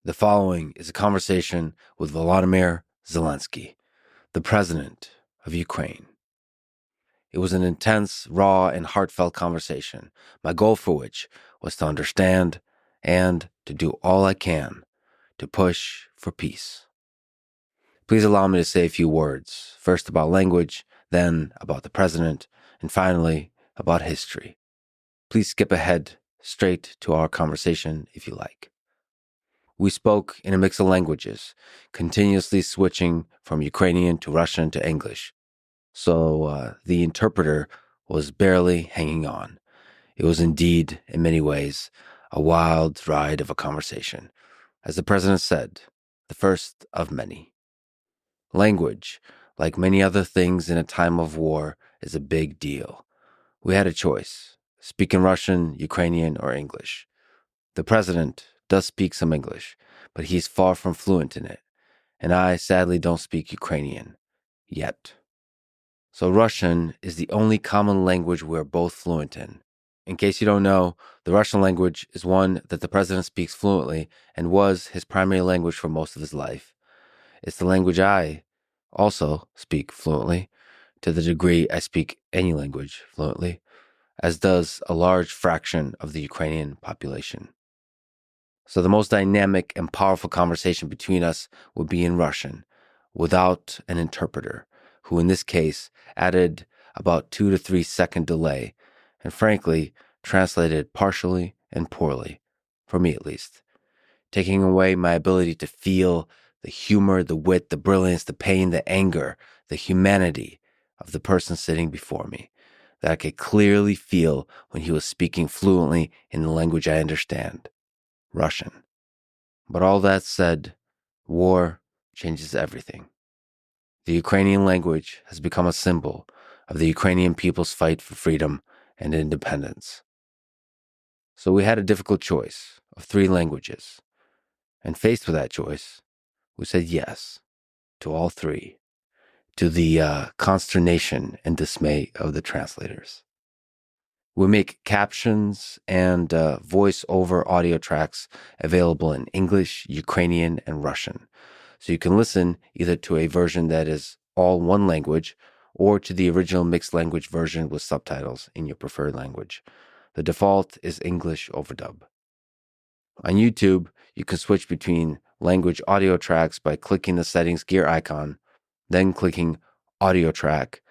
The following is a conversation with Volodymyr Zelenskyy, the president of Ukraine. It was an intense, raw, and heartfelt conversation, my goal for which was to understand and to do all I can to push for peace. Please allow me to say a few words, first about language, then about the president, and finally about history. Please skip ahead straight to our conversation if you like. We spoke in a mix of languages, continuously switching from Ukrainian to Russian to English. So the interpreter was barely hanging on. It was indeed, in many ways, a wild ride of a conversation. As the president said, the first of many. Language, like many other things in a time of war, is a big deal. We had a choice, speak in Russian, Ukrainian, or English. The president does speak some English, but he's far from fluent in it, and I sadly don't speak Ukrainian yet. So Russian is the only common language we're both fluent in. In case you don't know, the Russian language is one that the president speaks fluently and was his primary language for most of his life. It's the language I also speak fluently, to the degree I speak any language fluently, as does a large fraction of the Ukrainian population. So the most dynamic and powerful conversation between us would be in Russian, without an interpreter, who in this case added about 2 to 3 second delay, and frankly, translated partially and poorly, for me at least, taking away my ability to feel the humor, the wit, the brilliance, the pain, the anger, the humanity of the person sitting before me, that I could clearly feel when he was speaking fluently in the language I understand. Russian. But all that said, war changes everything. The Ukrainian language has become a symbol of the Ukrainian people's fight for freedom and independence. So we had a difficult choice of 3 languages. And faced with that choice, we said yes to all 3, to the consternation and dismay of the translators. We make captions and voice-over audio tracks available in English, Ukrainian, and Russian. So you can listen either to a version that is all one language or to the original mixed language version with subtitles in your preferred language. The default is English overdub. On YouTube, you can switch between language audio tracks by clicking the settings gear icon, then clicking audio track,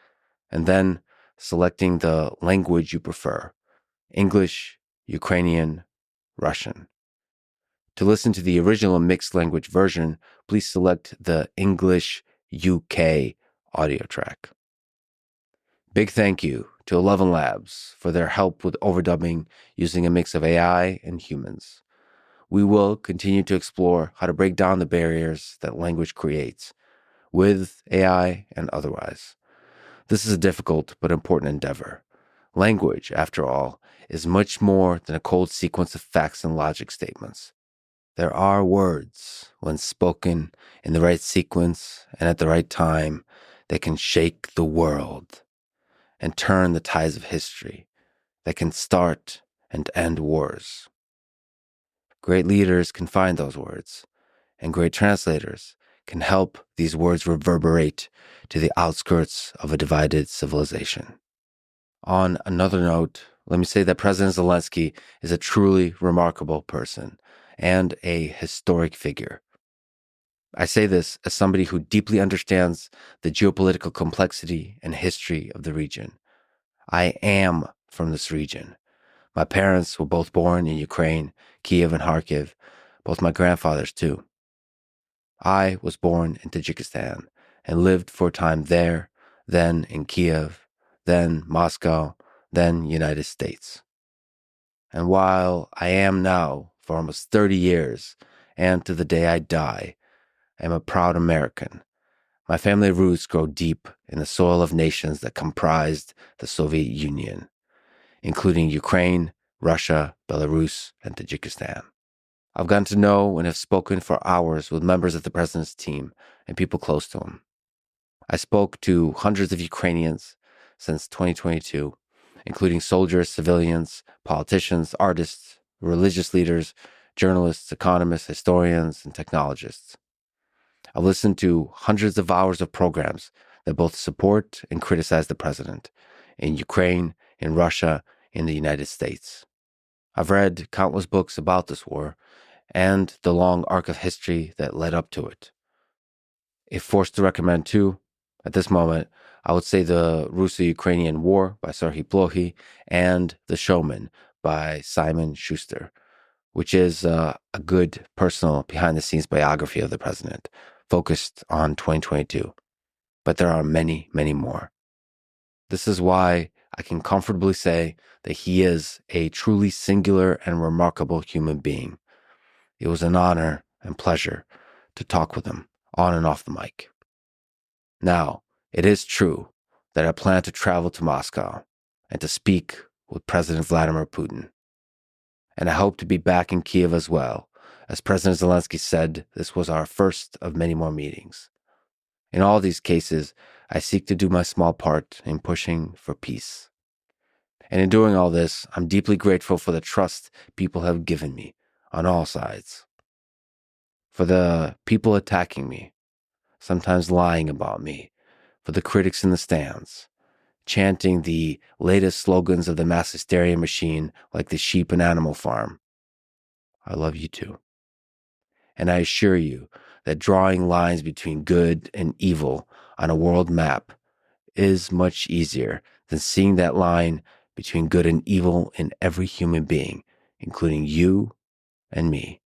and then selecting the language you prefer, English, Ukrainian, Russian. To listen to the original mixed language version, please select the English UK audio track. Big thank you to 11 Labs for their help with overdubbing using a mix of AI and humans. We will continue to explore how to break down the barriers that language creates, with AI and otherwise. This is a difficult but important endeavor. Language, after all, is much more than a cold sequence of facts and logic statements. There are words, when spoken in the right sequence and at the right time, that can shake the world and turn the tides of history, that can start and end wars. Great leaders can find those words, and great translators can help these words reverberate to the outskirts of a divided civilization. On another note, let me say that President Zelenskyy is a truly remarkable person and a historic figure. I say this as somebody who deeply understands the geopolitical complexity and history of the region. I am from this region. My parents were both born in Ukraine, Kiev and Kharkiv, both my grandfathers too. I was born in Tajikistan and lived for a time there, then in Kiev, then Moscow, then United States. And while I am now, for almost 30 years, and to the day I die, I am a proud American. My family roots grow deep in the soil of nations that comprised the Soviet Union, including Ukraine, Russia, Belarus, and Tajikistan. I've gotten to know and have spoken for hours with members of the president's team and people close to him. I spoke to hundreds of Ukrainians since 2022, including soldiers, civilians, politicians, artists, religious leaders, journalists, economists, historians, and technologists. I've listened to hundreds of hours of programs that both support and criticize the president in Ukraine, in Russia, in the United States. I've read countless books about this war and the long arc of history that led up to it. If forced to recommend two, at this moment, I would say The Russo-Ukrainian War by Serhiy Plokhy and The Showman by Simon Schuster, which is a good personal behind-the-scenes biography of the president, focused on 2022. But there are many, many more. This is why I can comfortably say that he is a truly singular and remarkable human being. It was an honor and pleasure to talk with him on and off the mic. Now, it is true that I plan to travel to Moscow and to speak with President Vladimir Putin. And I hope to be back in Kiev as well. As President Zelenskyy said, this was our first of many more meetings. In all these cases, I seek to do my small part in pushing for peace. And in doing all this, I'm deeply grateful for the trust people have given me on all sides. For the people attacking me, sometimes lying about me, for the critics in the stands, chanting the latest slogans of the mass hysteria machine like the sheep and animal farm. I love you too. And I assure you that drawing lines between good and evil on a world map is much easier than seeing that line between good and evil in every human being, including you and me.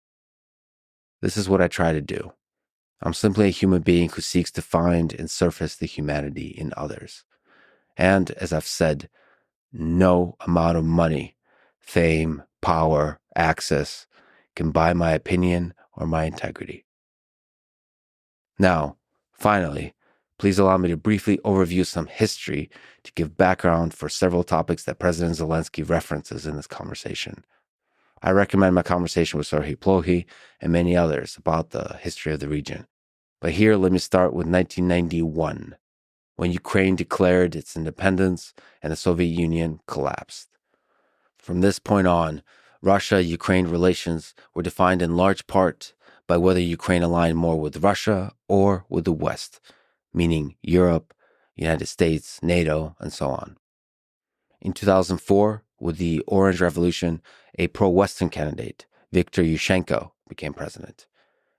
This is what I try to do. I'm simply a human being who seeks to find and surface the humanity in others. And as I've said, no amount of money, fame, power, access can buy my opinion or my integrity. Now, finally, please allow me to briefly overview some history to give background for several topics that President Zelenskyy references in this conversation. I recommend my conversation with Serhiy Plokhy and many others about the history of the region. But here, let me start with 1991, when Ukraine declared its independence and the Soviet Union collapsed. From this point on, Russia-Ukraine relations were defined in large part by whether Ukraine aligned more with Russia or with the West, meaning Europe, United States, NATO, and so on. In 2004, with the Orange Revolution, a pro-Western candidate, Viktor Yushchenko, became president.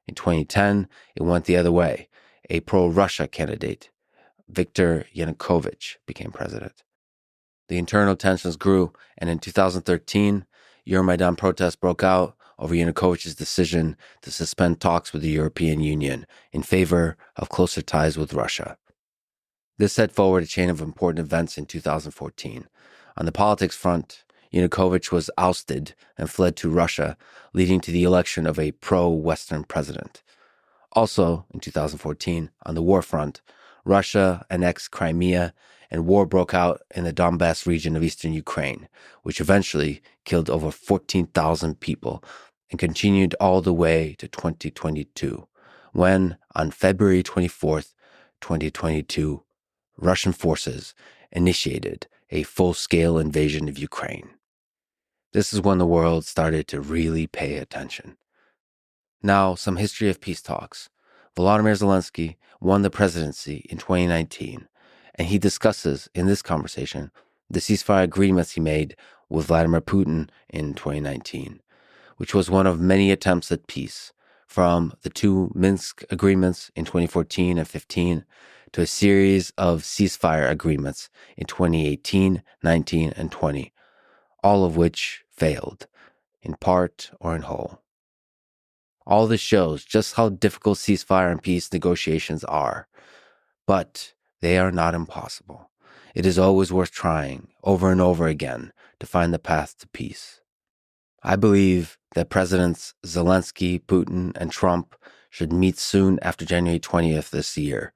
In 2010, it went the other way. A pro-Russia candidate, Viktor Yanukovych, became president. The internal tensions grew, and in 2013, Euromaidan protests broke out over Yanukovych's decision to suspend talks with the European Union in favor of closer ties with Russia. This set forward a chain of important events in 2014. On the politics front, Yanukovych was ousted and fled to Russia, leading to the election of a pro-Western president. Also, in 2014, on the war front, Russia annexed Crimea and war broke out in the Donbass region of eastern Ukraine, which eventually killed over 14,000 people and continued all the way to 2022, when, on February 24th, 2022, Russian forces initiated a full-scale invasion of Ukraine. This is when the world started to really pay attention. Now, some history of peace talks. Volodymyr Zelenskyy won the presidency in 2019, and he discusses in this conversation the ceasefire agreements he made with Vladimir Putin in 2019, which was one of many attempts at peace, from the two Minsk agreements in 2014 and 15 to a series of ceasefire agreements in 2018, 19, and 20, all of which failed, in part or in whole. All this shows just how difficult ceasefire and peace negotiations are, but they are not impossible. It is always worth trying over and over again to find the path to peace. I believe that Presidents Zelenskyy, Putin, and Trump should meet soon after January 20th this year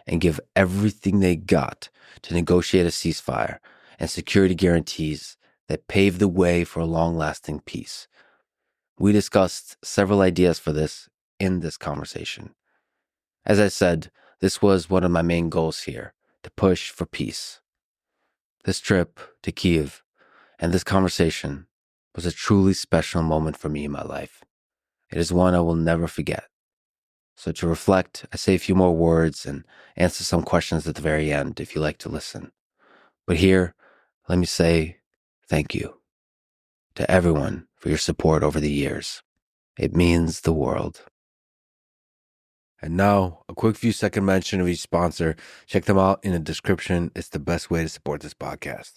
and give everything they got to negotiate a ceasefire and security guarantees that pave the way for a long-lasting peace. We discussed several ideas for this in this conversation. As I said, this was one of my main goals here, to push for peace. This trip to Kiev and this conversation was a truly special moment for me in my life. It is one I will never forget. So to reflect, I say a few more words and answer some questions at the very end if you like to listen. But here, let me say thank you to everyone for your support over the years. It means the world. And now, a quick few second mention of each sponsor. Check them out in the description. It's the best way to support this podcast.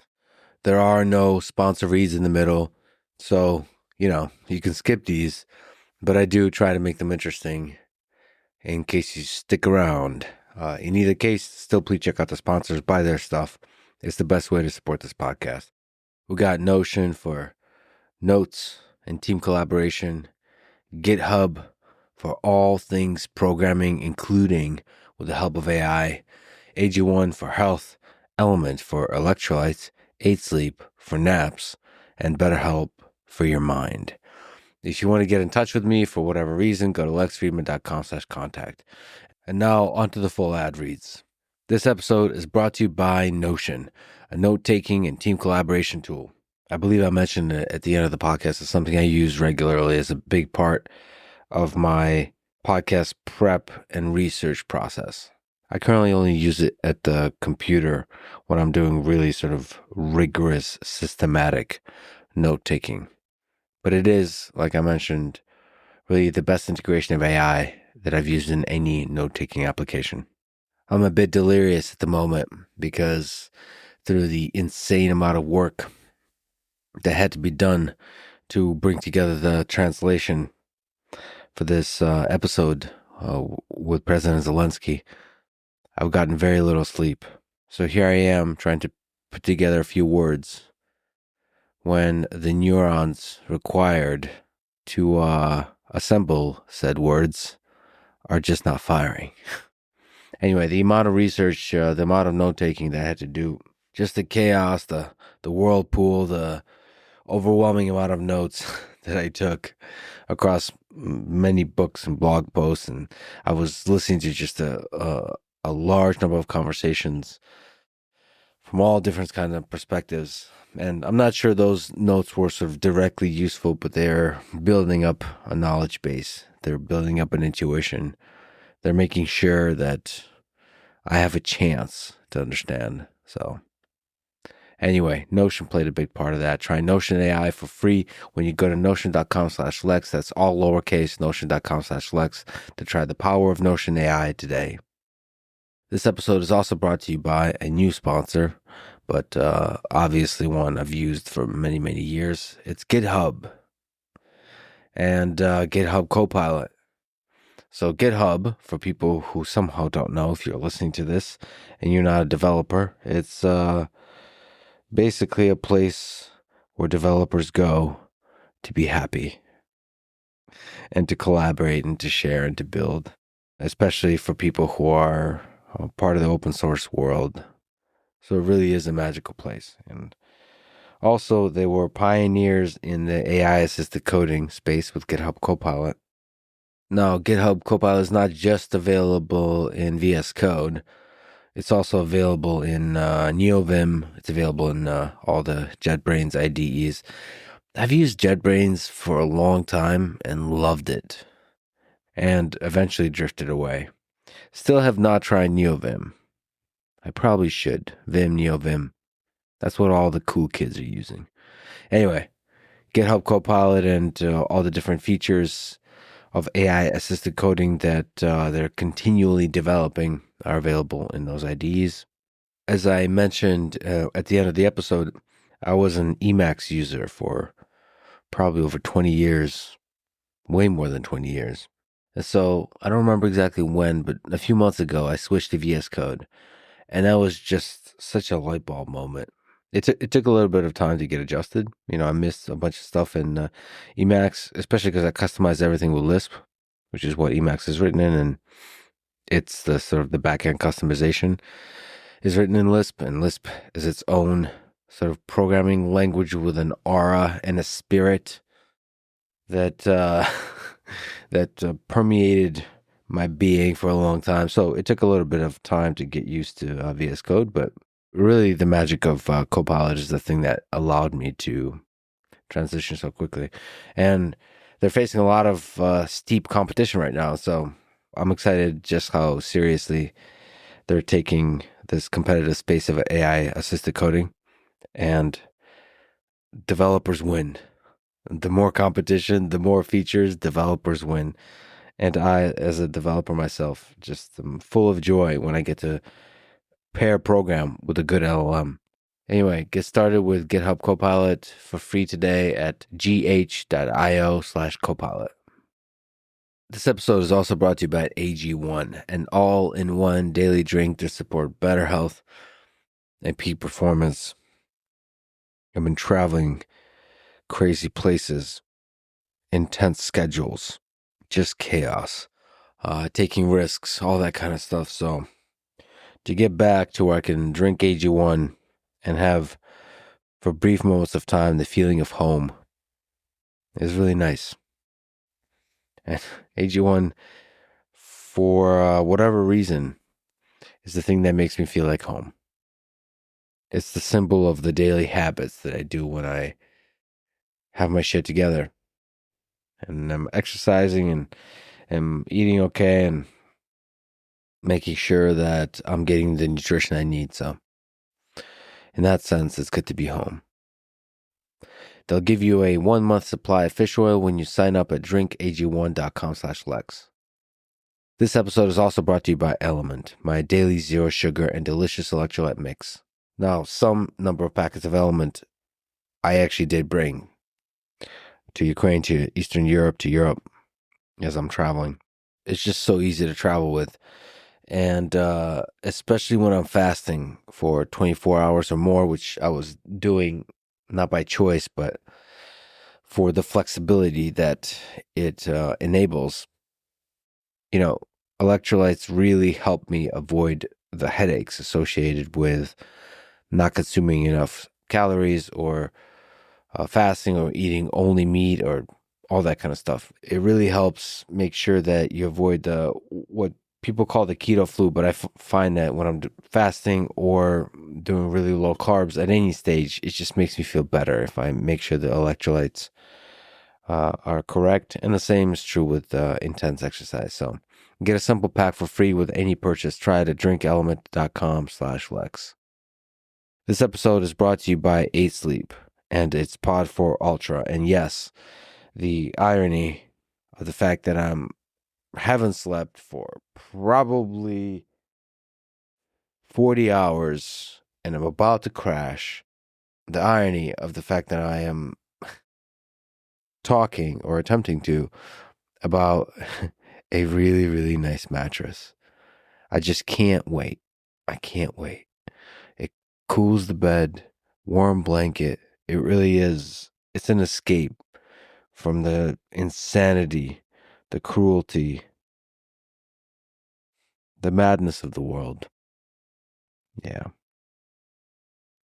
There are no sponsor reads in the middle, so, you can skip these, but I do try to make them interesting in case you stick around. In either case, still please check out the sponsors, buy their stuff. It's the best way to support this podcast. We got Notion for notes and team collaboration, GitHub for all things programming, including with the help of AI, AG1 for health, LMNT for electrolytes, 8 Sleep for naps, and BetterHelp for your mind. If you want to get in touch with me for whatever reason, go to lexfriedman.com/contact. And now onto the full ad reads. This episode is brought to you by Notion, a note-taking and team collaboration tool. I believe I mentioned it at the end of the podcast. It's something I use regularly as a big part of my podcast prep and research process. I currently only use it at the computer when I'm doing really sort of rigorous, systematic note-taking. But it is, like I mentioned, really the best integration of AI that I've used in any note-taking application. I'm a bit delirious at the moment because through the insane amount of work that had to be done to bring together the translation for this episode with President Zelenskyy, I've gotten very little sleep. So here I am trying to put together a few words when the neurons required to assemble said words are just not firing. Anyway, the amount of research, the amount of note-taking that I had to do, just the chaos, the whirlpool, the overwhelming amount of notes that I took across many books and blog posts, and I was listening to just a large number of conversations from all different kinds of perspectives. And I'm not sure those notes were sort of directly useful, but they're building up a knowledge base. They're building up an intuition. They're making sure that I have a chance to understand. So anyway, Notion played a big part of that. Try Notion AI for free when you go to notion.com/Lex. That's all lowercase, notion.com/Lex, to try the power of Notion AI today. This episode is also brought to you by a new sponsor, but obviously one I've used for many, many years. It's GitHub and GitHub Copilot. So GitHub, for people who somehow don't know, if you're listening to this and you're not a developer, it's basically a place where developers go to be happy and to collaborate and to share and to build, especially for people who are part of the open source world. So it really is a magical place. And also, they were pioneers in the AI-assisted coding space with GitHub Copilot. Now, GitHub Copilot is not just available in VS Code. It's also available in NeoVim. It's available in all the JetBrains IDEs. I've used JetBrains for a long time and loved it, and eventually drifted away. Still have not tried NeoVim. I probably should. Vim, NeoVim. That's what all the cool kids are using. Anyway, GitHub Copilot and all the different features of AI-assisted coding that they're continually developing are available in those IDEs. As I mentioned at the end of the episode, I was an Emacs user for probably over 20 years, way more than 20 years. And so I don't remember exactly when, but a few months ago, I switched to VS Code. And that was just such a light bulb moment. It took a little bit of time to get adjusted. I missed a bunch of stuff in Emacs, especially because I customized everything with Lisp, which is what Emacs is written in. And it's the sort of the backend customization is written in Lisp. And Lisp is its own sort of programming language with an aura and a spirit that that permeated my being for a long time. So it took a little bit of time to get used to VS Code, but really the magic of Copilot is the thing that allowed me to transition so quickly. And they're facing a lot of steep competition right now. So I'm excited just how seriously they're taking this competitive space of AI assisted coding, and developers win. The more competition, the more features, developers win. And I, as a developer myself, just am full of joy when I get to pair a program with a good LLM. Anyway, get started with GitHub Copilot for free today at gh.io/copilot. This episode is also brought to you by AG1, an all-in-one daily drink to support better health and peak performance. I've been traveling crazy places, intense schedules, just chaos, taking risks, all that kind of stuff. So to get back to where I can drink AG1 and have, for brief moments of time, the feeling of home is really nice. And AG1, for whatever reason, is the thing that makes me feel like home. It's the symbol of the daily habits that I do when I have my shit together. And I'm exercising and am eating okay and making sure that I'm getting the nutrition I need. So in that sense, it's good to be home. They'll give you a 1-month supply of fish oil when you sign up at drinkag1.com/Lex. This episode is also brought to you by LMNT, my daily zero sugar and delicious electrolyte mix. Now, some number of packets of LMNT I actually did bring to Ukraine, to Eastern Europe, to Europe as I'm traveling. It's just so easy to travel with. And especially when I'm fasting for 24 hours or more, which I was doing not by choice, but for the flexibility that it enables. You know, electrolytes really help me avoid the headaches associated with not consuming enough calories or fasting or eating only meat or all that kind of stuff. It really helps make sure that you avoid what people call the keto flu, but I find that when I'm fasting or doing really low carbs at any stage, it just makes me feel better if I make sure the electrolytes are correct. And the same is true with intense exercise. So get a simple pack for free with any purchase. Try it at drinkelement.com/Lex. This episode is brought to you by 8 Sleep and its Pod 4 Ultra. And yes, the irony of the fact that I haven't slept for probably 40 hours and I'm about to crash. The irony of the fact that I am talking or attempting to about a really, really nice mattress. I just can't wait. I can't wait. It cools the bed, warm blanket. It really is. It's an escape from the insanity, the cruelty, the madness of the world. Yeah.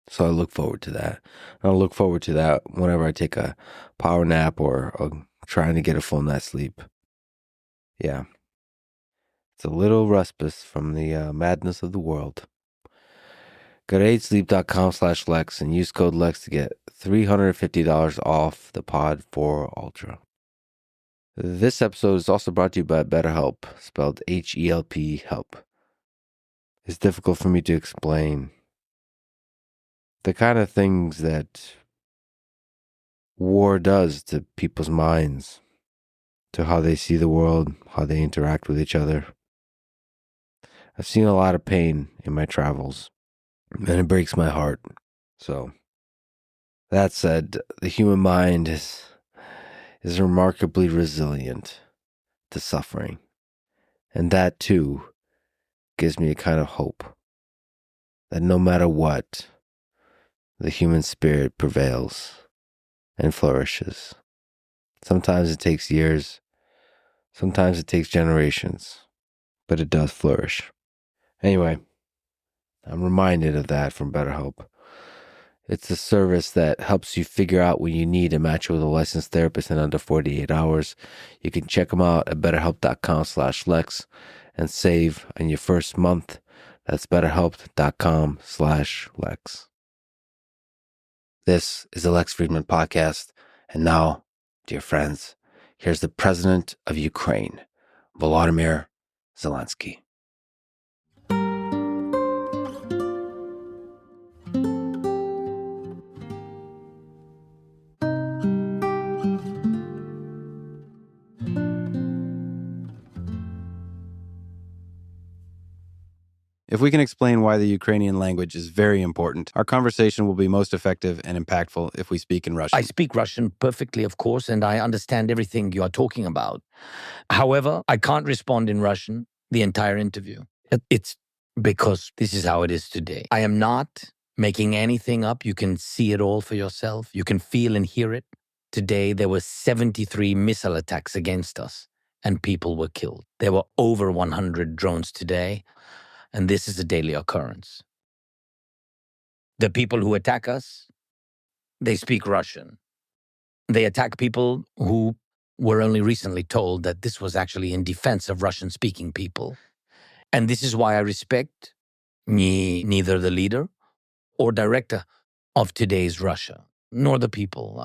So I look forward to that. I'll look forward to that whenever I take a power nap or trying to get a full night's sleep. Yeah. It's a little respite from the madness of the world. Go to 8sleep.com/Lex and use code Lex to get $350 off the Pod 4 Ultra. This episode is also brought to you by BetterHelp, spelled HELP, help. It's difficult for me to explain the kind of things that war does to people's minds, to how they see the world, how they interact with each other. I've seen a lot of pain in my travels, and it breaks my heart. So, that said, the human mind is remarkably resilient to suffering. And that, too, gives me a kind of hope that no matter what, the human spirit prevails and flourishes. Sometimes it takes years, sometimes it takes generations, but it does flourish. Anyway, I'm reminded of that from BetterHelp. It's a service that helps you figure out when you need a match with a licensed therapist in under 48 hours. You can check them out at betterhelp.com/Lex and save on your first month. That's betterhelp.com/Lex. This is the Lex Friedman Podcast. And now, dear friends, Here's the president of Ukraine, Volodymyr Zelenskyy. If we can explain why the Ukrainian language is very important, our conversation will be most effective and impactful if we speak in Russian. I speak Russian perfectly, of course, and I understand everything you are talking about. However, I can't respond in Russian the entire interview. It's because this is how it is today. I am not making anything up. You can see it all for yourself. You can feel and hear it. Today, there were 73 missile attacks against us, and people were killed. There were over 100 drones today, and this is a daily occurrence. The people who attack us, they speak Russian. They attack people who were only recently told that this was actually in defense of Russian-speaking people. And this is why I respect neither the leader or director of today's Russia, nor the people.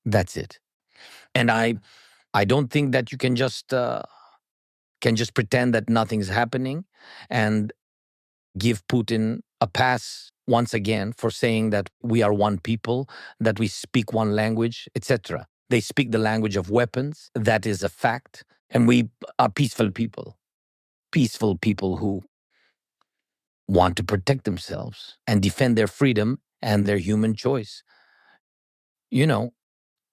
That's it. And I don't think that you can just pretend that nothing's happening and give Putin a pass once again for saying that we are one people, that we speak one language, etc. They speak the language of weapons. That is a fact. And we are peaceful people who want to protect themselves and defend their freedom and their human choice. You know,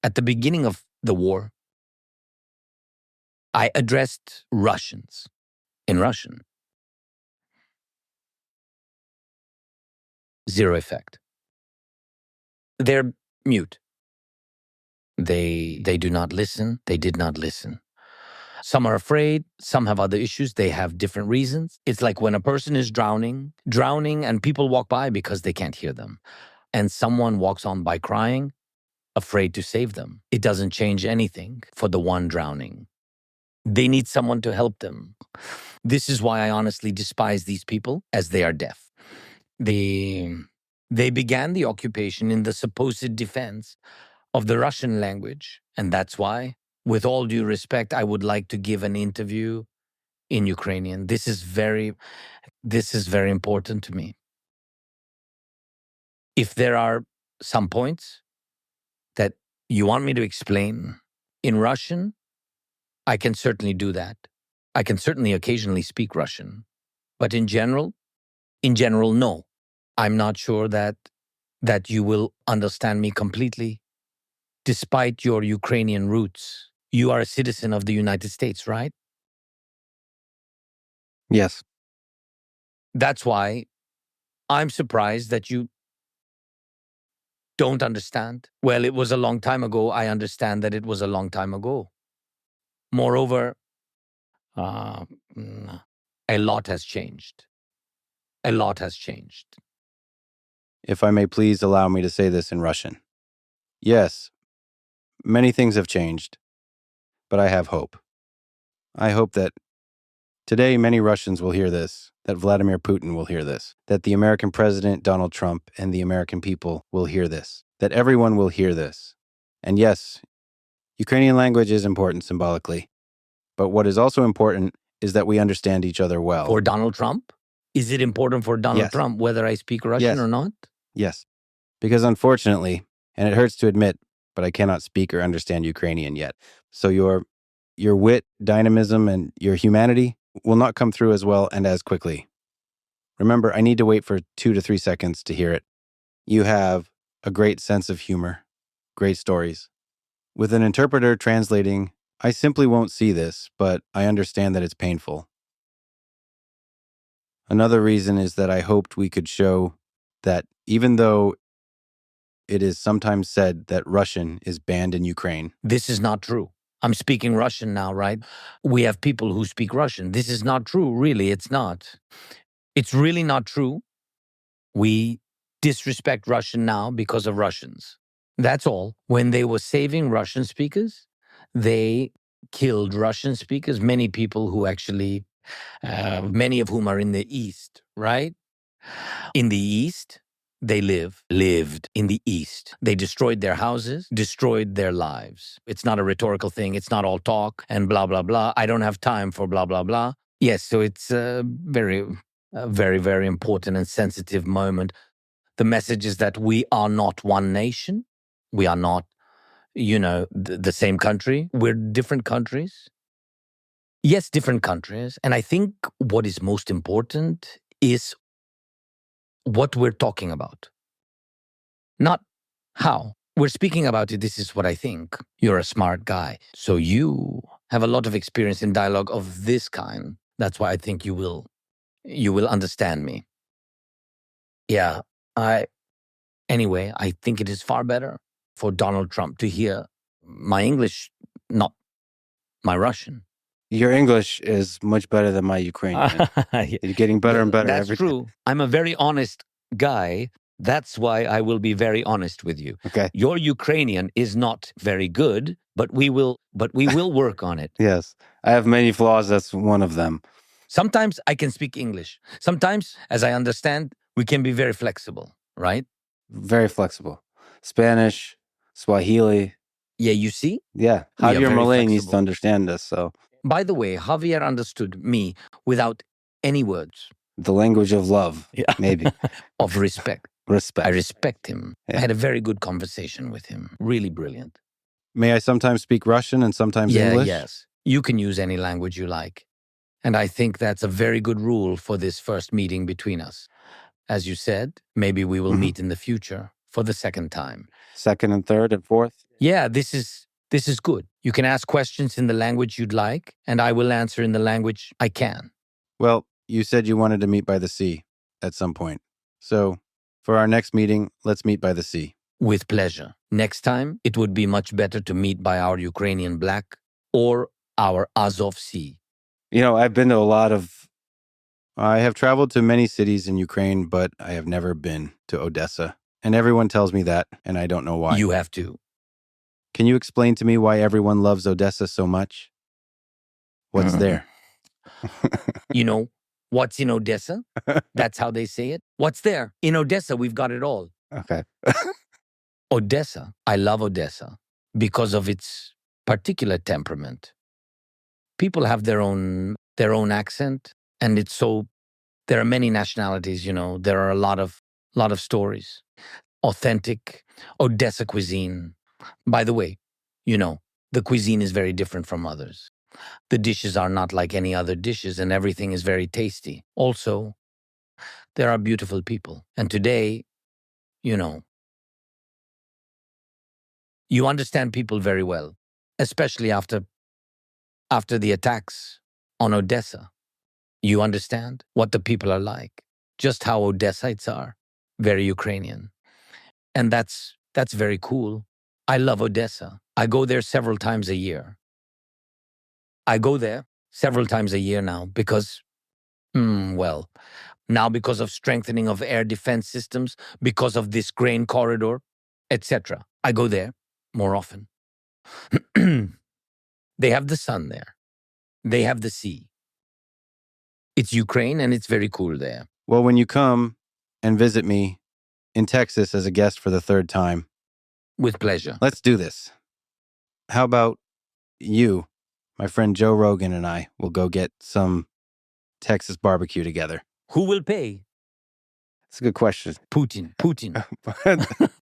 at the beginning of the war, I addressed Russians in Russian. Zero effect. They're mute. They do not listen. They did not listen. Some are afraid. Some have other issues. They have different reasons. It's like when a person is drowning, and people walk by because they can't hear them. And someone walks on by crying, afraid to save them. It doesn't change anything for the one drowning. They need someone to help them. This is why I honestly despise these people, as they are deaf. They began the occupation in the supposed defense of the Russian language. And that's why, with all due respect, I would like to give an interview in Ukrainian. This is very important to me. If there are some points that you want me to explain in Russian, I can certainly do that. I can certainly occasionally speak Russian. But in general, no. I'm not sure that you will understand me completely. Despite your Ukrainian roots, you are a citizen of the United States, right? Yes. That's why I'm surprised that you don't understand. Well, it was a long time ago. I understand that it was a long time ago. Moreover, a lot has changed. A lot has changed. If I may please allow me to say this in Russian. Yes, many things have changed, but I have hope. I hope that today many Russians will hear this, that Vladimir Putin will hear this, that the American President Donald Trump and the American people will hear this, that everyone will hear this. And yes, Ukrainian language is important symbolically, but what is also important is that we understand each other well. For Donald Trump? Is it important for Donald Trump whether I speak Russian or not? Yes, because unfortunately, and it hurts to admit, but I cannot speak or understand Ukrainian yet. So your wit, dynamism, and your humanity will not come through as well and as quickly. Remember, I need to wait for 2 to 3 seconds to hear it. You have a great sense of humor, great stories. With an interpreter translating, I simply won't see this, but I understand that it's painful. Another reason is that I hoped we could show that even though it is sometimes said that Russian is banned in Ukraine. This is not true. I'm speaking Russian now, right? We have people who speak Russian. This is not true, really. It's not. It's really not true. We disrespect Russian now because of Russians. That's all. When they were saving Russian speakers, they killed Russian speakers, many people who actually, many of whom are in the East, right? In the East, they lived in the East. They destroyed their houses, destroyed their lives. It's not a rhetorical thing. It's not all talk and blah, blah, blah. I don't have time for blah, blah, blah. Yes, so it's a very, very important and sensitive moment. The message is that we are not one nation. We are not, the same country. We're different countries. Yes, different countries. And I think what is most important is what we're talking about, not how. We're speaking about it. This is what I think. You're a smart guy. So you have a lot of experience in dialogue of this kind. That's why I think you will understand me. Yeah, anyway, I think it is far better for Donald Trump to hear my English, not my Russian. Your English is much better than my Ukrainian. You're getting better and better That's every true. I'm a very honest guy. That's why I will be very honest with you. Okay. Your Ukrainian is not very good, but we will work on it. Yes. I have many flaws. That's one of them. Sometimes I can speak English. Sometimes, as I understand, we can be very flexible, right? Very flexible. Spanish, Swahili. Yeah, you see? Yeah. We are Javier very Malay needs flexible. to understand this. So By the way, Javier understood me without any words. the language of love, Yeah. maybe. Of respect. Respect. I respect him. Yeah. I had a very good conversation with him. Really brilliant. May I sometimes speak Russian and sometimes English? Yes. You can use any language you like. And I think that's a very good rule for this first meeting between us. As you said, maybe we will meet in the future for the second time. Second and third and fourth? Yeah, this is good. You can ask questions in the language you'd like, and I will answer in the language I can. Well, you said you wanted to meet by the sea at some point. So for our next meeting, let's meet by the sea. With pleasure. Next time, it would be much better to meet by our Ukrainian Black or our Azov Sea. I've been to I have traveled to many cities in Ukraine, but I have never been to Odessa. And everyone tells me that, and I don't know why. You have to. Can you explain to me why everyone loves Odessa so much? What's there? What's in Odessa? That's how they say it. What's there? In Odessa, we've got it all. Okay. Odessa, I love Odessa because of its particular temperament. People have their own accent, and there are many nationalities, there are a lot of stories. Authentic Odessa cuisine. By the way, the cuisine is very different from others. The dishes are not like any other dishes, and everything is very tasty. Also, there are beautiful people. And today, you understand people very well, especially after the attacks on Odessa. You understand what the people are like, just how Odessites are, very Ukrainian. And that's very cool. I love Odessa. I go there several times a year. I go there several times a year now because, now because of strengthening of air defense systems, because of this grain corridor, etc. I go there more often. They have the sun there. They have the sea. It's Ukraine and it's very cool there. Well, when you come and visit me in Texas as a guest for the third time, with pleasure. Let's do this. How about you, my friend Joe Rogan, and I will go get some Texas barbecue together? Who will pay? That's a good question. Putin.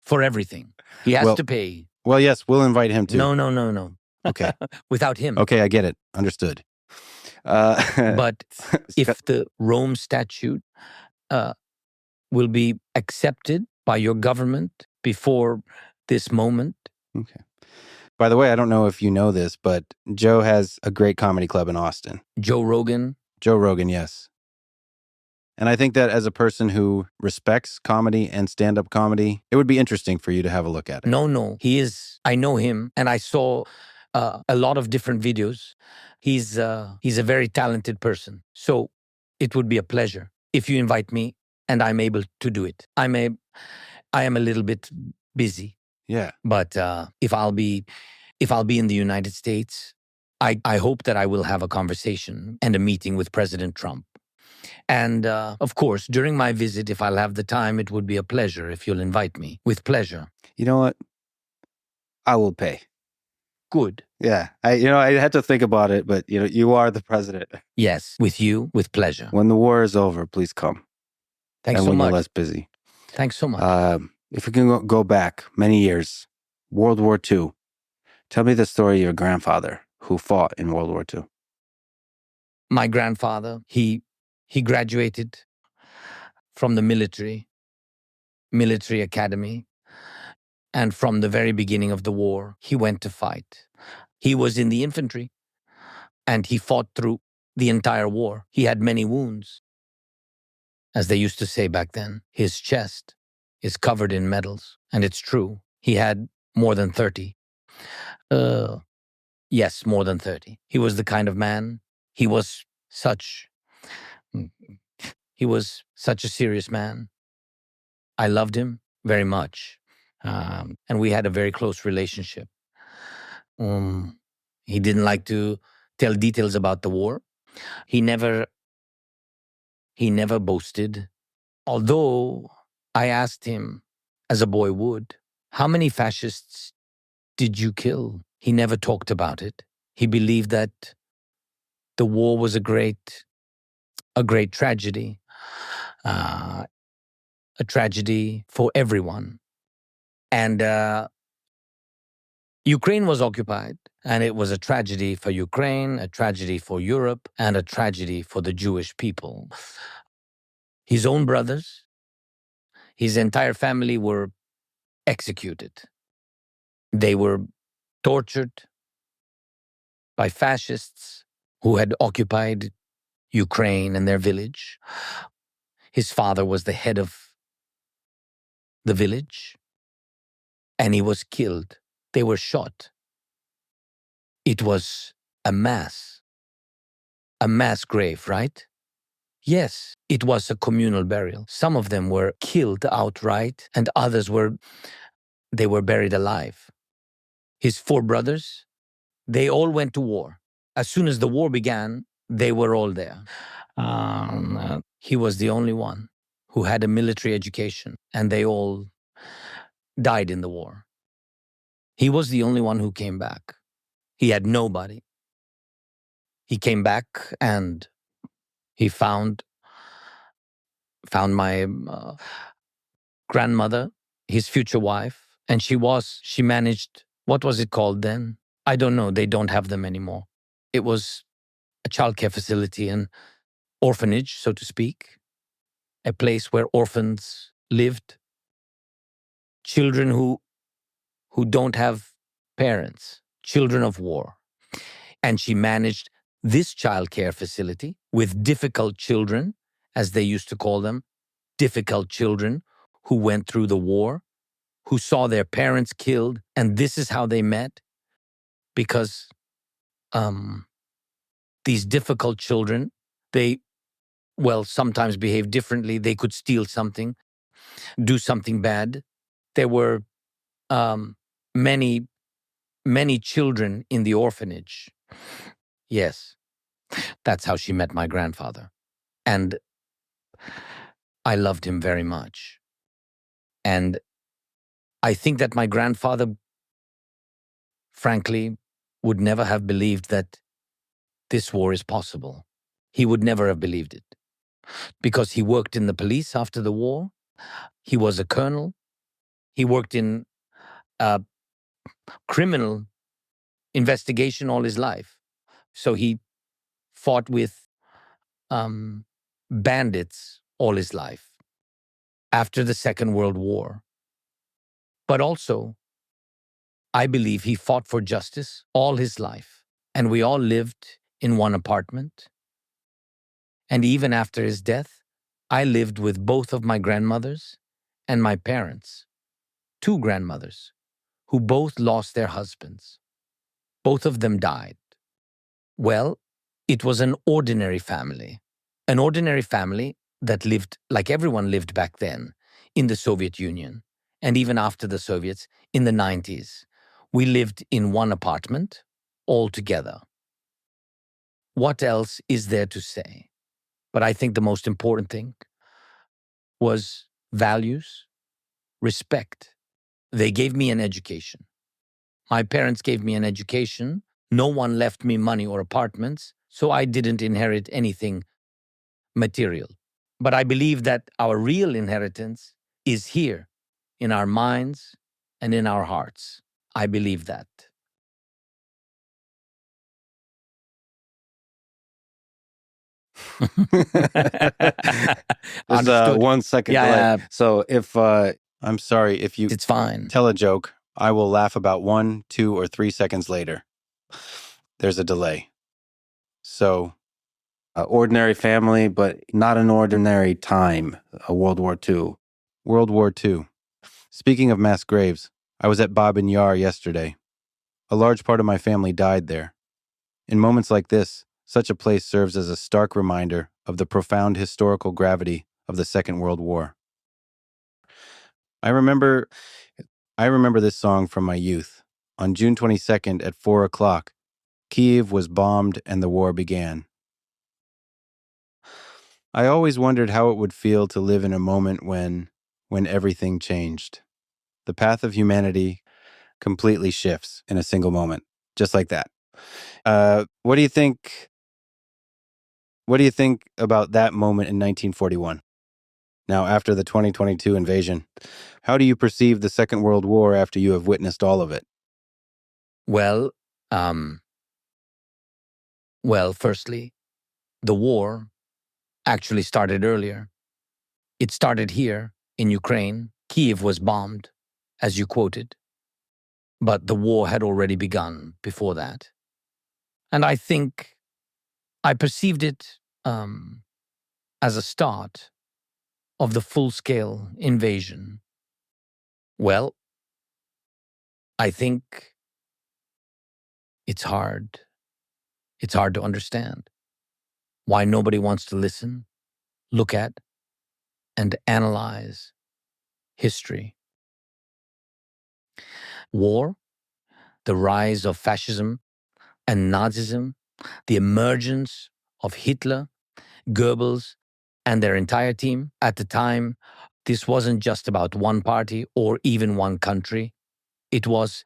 For everything. He has to pay. Well, yes, we'll invite him too. No. Okay. Without him. Okay, I get it. Understood. But if the Rome Statute will be accepted by your government before this moment. Okay. By the way, I don't know if you know this, but Joe has a great comedy club in Austin. Joe Rogan, yes. And I think that as a person who respects comedy and stand-up comedy, it would be interesting for you to have a look at it. No. He is, I know him, and I saw a lot of different videos. He's a very talented person. So it would be a pleasure if you invite me and I'm able to do it. I am a little bit busy. Yeah. But if I'll be in the United States, I hope that I will have a conversation and a meeting with President Trump. And of course, during my visit, if I'll have the time, it would be a pleasure if you'll invite me. With pleasure. You know what? I will pay. Good. Yeah. I had to think about it, but you are the president. Yes, with you, with pleasure. When the war is over, please come. Thanks and so when much. you're less busy. Thanks so much. If we can go back many years, World War II. Tell me the story of your grandfather who fought in World War II. My grandfather, he graduated from the military academy. And from the very beginning of the war, he went to fight. He was in the infantry and he fought through the entire war. He had many wounds. As they used to say back then, his chest is covered in medals. And it's true. He had more than 30. Yes, more than 30. He was the kind of man. He was such a serious man. I loved him very much. And we had a very close relationship. He didn't like to tell details about the war. He never boasted. Although I asked him, as a boy would, how many fascists did you kill? He never talked about it. He believed that the war was a great tragedy, a tragedy for everyone. And Ukraine was occupied, and it was a tragedy for Ukraine, a tragedy for Europe, and a tragedy for the Jewish people. His own brothers, his entire family were executed. They were tortured by fascists who had occupied Ukraine and their village. His father was the head of the village, and he was killed. They were shot. It was a mass grave, right? Yes, it was a communal burial. Some of them were killed outright, and others were buried alive. His 4 brothers, they all went to war. As soon as the war began, they were all there. He was the only one who had a military education, and they all died in the war. He was the only one who came back. He had nobody. He came back and he found my grandmother, his future wife, and she managed, what was it called then? I don't know. They don't have them anymore. It was a childcare facility, an orphanage, so to speak, a place where orphans lived, children who don't have parents, children of war. And she managed this childcare facility with difficult children, as they used to call them, difficult children who went through the war, who saw their parents killed, and this is how they met. Because these difficult children, they, sometimes behave differently. They could steal something, do something bad. There were many children in the orphanage. Yes, that's how she met my grandfather. And I loved him very much. And I think that my grandfather, frankly, would never have believed that this war is possible. He would never have believed it. Because he worked in the police after the war. He was a colonel. He worked in criminal investigation all his life. So he fought with bandits all his life after the Second World War. But also, I believe he fought for justice all his life. And we all lived in one apartment. And even after his death, I lived with both of my grandmothers and my parents, 2 grandmothers, who both lost their husbands. Both of them died. Well, it was an ordinary family that lived like everyone lived back then in the Soviet Union, and even after the Soviets in the 90s. We lived in one apartment all together. What else is there to say? But I think the most important thing was values, respect. They gave me an education. My parents gave me an education. No one left me money or apartments, so I didn't inherit anything material. But I believe that our real inheritance is here, in our minds and in our hearts. I believe that. There's Understood. 1 second Yeah, delay. So if I'm sorry, if you it's fine. tell a joke, I will laugh about 1, 2, or 3 seconds later. There's a delay. So, ordinary family, but not an ordinary time. World War II. World War II. Speaking of mass graves, I was at Babin Yar yesterday. A large part of my family died there. In moments like this, such a place serves as a stark reminder of the profound historical gravity of the Second World War. I remember this song from my youth. On June 22nd at 4 o'clock, Kyiv was bombed and the war began. I always wondered how it would feel to live in a moment when everything changed. The path of humanity completely shifts in a single moment, just like that. What do you think about that moment in 1941? Now, after the 2022 invasion, how do you perceive the Second World War after you have witnessed all of it? Well, firstly, the war actually started earlier. It started here in Ukraine. Kyiv was bombed, as you quoted. But the war had already begun before that. And I think I perceived it as a start of the full-scale invasion. Well, I think it's hard. It's hard to understand why nobody wants to listen, look at, and analyze history. War, the rise of fascism and Nazism, the emergence of Hitler, Goebbels, and their entire team. At the time, this wasn't just about one party or even one country. It was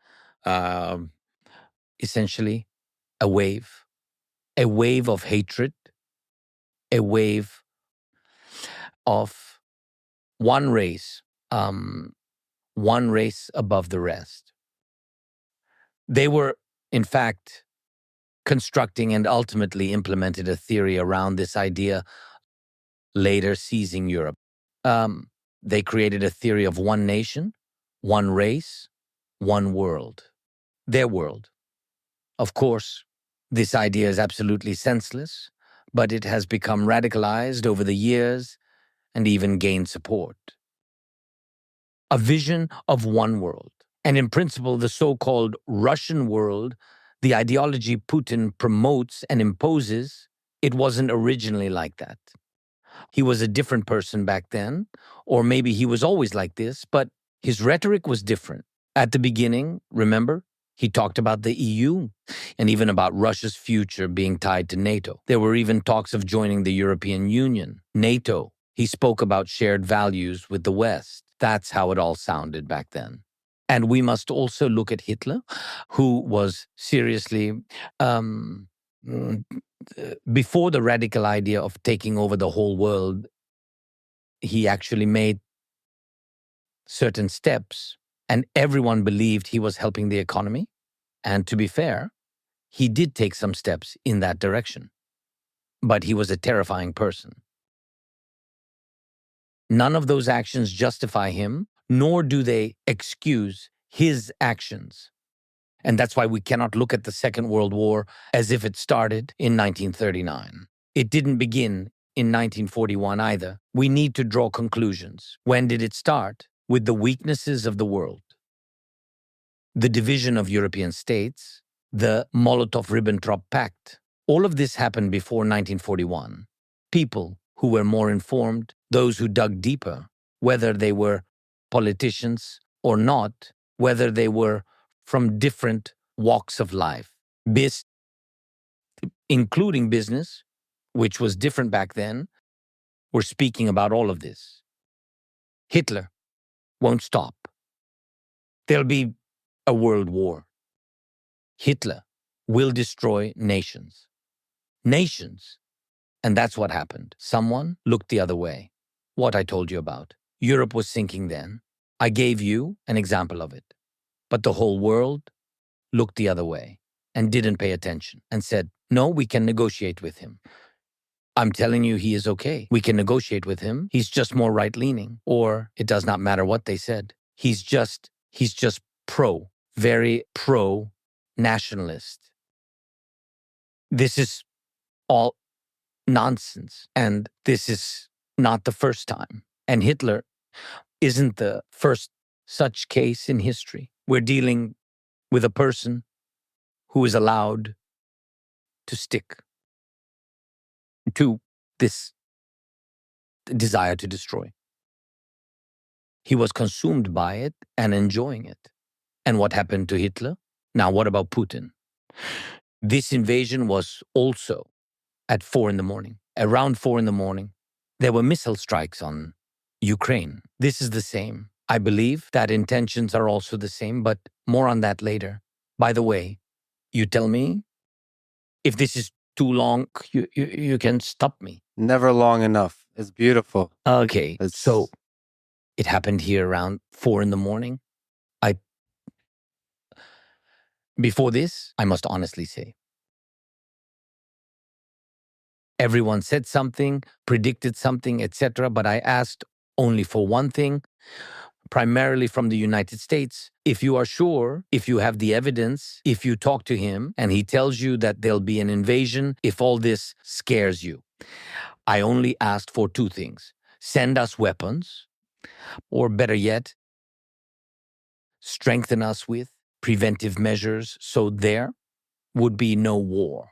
essentially a wave of hatred, a wave of one race above the rest. They were, in fact, constructing and ultimately implemented a theory around this idea, later seizing Europe. They created a theory of one nation, one race, one world. Their world. Of course, this idea is absolutely senseless, but it has become radicalized over the years and even gained support. A vision of one world. And in principle, the so-called Russian world, the ideology Putin promotes and imposes, it wasn't originally like that. He was a different person back then, or maybe he was always like this, but his rhetoric was different. At the beginning, remember, he talked about the EU and even about Russia's future being tied to NATO. There were even talks of joining the European Union, NATO. He spoke about shared values with the West. That's how it all sounded back then. And we must also look at Hitler, who was seriously, before the radical idea of taking over the whole world, he actually made certain steps, and everyone believed he was helping the economy. And to be fair, he did take some steps in that direction. But he was a terrifying person. None of those actions justify him, nor do they excuse his actions. And that's why we cannot look at the Second World War as if it started in 1939. It didn't begin in 1941 either. We need to draw conclusions. When did it start? With the weaknesses of the world. The division of European states, the Molotov-Ribbentrop Pact. All of this happened before 1941. People who were more informed, those who dug deeper, whether they were politicians or not, whether they were from different walks of life, including business, which was different back then, were speaking about all of this. Hitler won't stop. There'll be a world war. Hitler will destroy nations. Nations. And that's what happened. Someone looked the other way. What I told you about. Europe was sinking then. I gave you an example of it. But the whole world looked the other way and didn't pay attention and said, no, we can negotiate with him. I'm telling you, he is okay. We can negotiate with him. He's just more right-leaning. Or it does not matter what they said. He's just very pro-nationalist. This is all nonsense. And this is not the first time. And Hitler isn't the first such case in history. We're dealing with a person who is allowed to stick to this desire to destroy. He was consumed by it and enjoying it. And what happened to Hitler? Now, what about Putin? This invasion was also at 4 a.m. Around 4 a.m, there were missile strikes on Ukraine. This is the same. I believe that intentions are also the same, but more on that later. By the way, you tell me if this is too long, you can stop me. Never long enough. It's beautiful. Okay, so it happened here around 4 a.m. Before this, I must honestly say, everyone said something, predicted something, etc., but I asked only for one thing, primarily from the United States. If you are sure, if you have the evidence, if you talk to him and he tells you that there'll be an invasion, if all this scares you, I only asked for two things. Send us weapons, or better yet, strengthen us with preventive measures so there would be no war.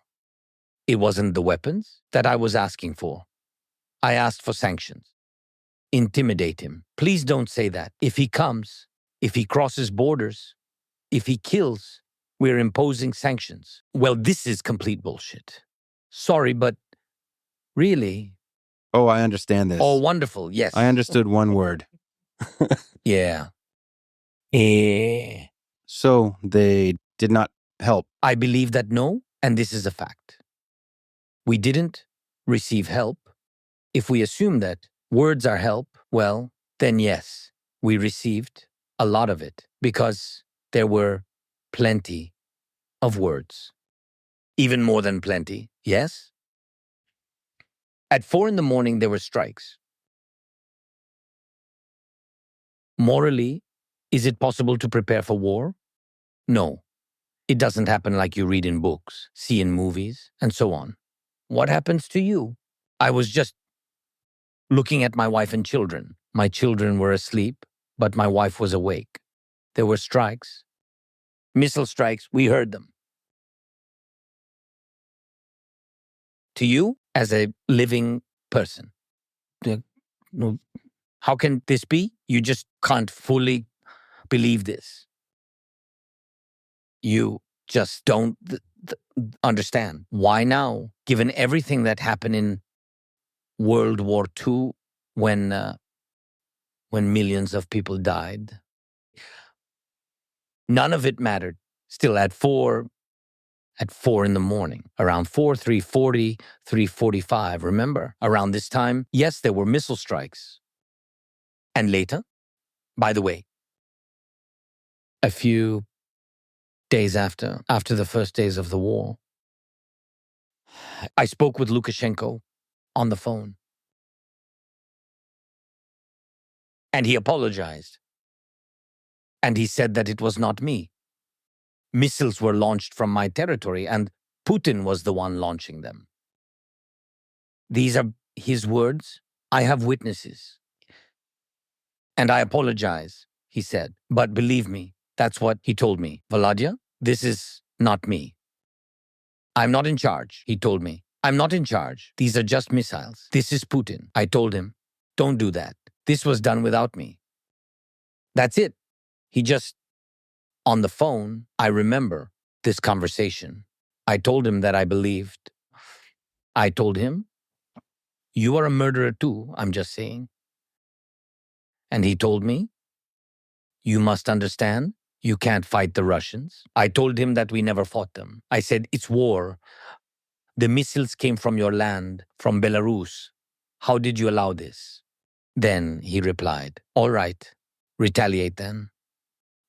It wasn't the weapons that I was asking for. I asked for sanctions. Intimidate him. Please don't say that. If he comes, if he crosses borders, if he kills, we're imposing sanctions. Well, this is complete bullshit. Sorry, but really. Oh, I understand this. Oh, wonderful. Yes. I understood one word. Yeah. So they did not help. I believe that no, and this is a fact. We didn't receive help. If we assume that words are help, well, then yes, we received a lot of it because there were plenty of words. Even more than plenty, yes? At 4 a.m, there were strikes. Morally, is it possible to prepare for war? No. It doesn't happen like you read in books, see in movies, and so on. What happens to you? I was just looking at my wife and children. My children were asleep, but my wife was awake. There were strikes. Missile strikes, we heard them. To you, as a living person, how can this be? You just can't fully believe this. You just don't understand. Why now? Given everything that happened in World War II, when millions of people died, none of it mattered. Still at 4 a.m, around 4, 3:40, 3:45, remember? Around this time, yes, there were missile strikes. And later, by the way, a few days after the first days of the war, I spoke with Lukashenko on the phone. And he apologized. And he said that it was not me. Missiles were launched from my territory, and Putin was the one launching them. These are his words. I have witnesses. And I apologize, he said. But believe me, that's what he told me. Volodya, this is not me. I'm not in charge, he told me. I'm not in charge. These are just missiles. This is Putin. I told him, don't do that. This was done without me. That's it. He just, on the phone, I remember this conversation. I told him that I believed. I told him You are a murderer too, I'm just saying. And he told me, you must understand, you can't fight the Russians. I told him that we never fought them. I said, it's war. The missiles came from your land, from Belarus. How did you allow this? Then he replied, all right, retaliate then.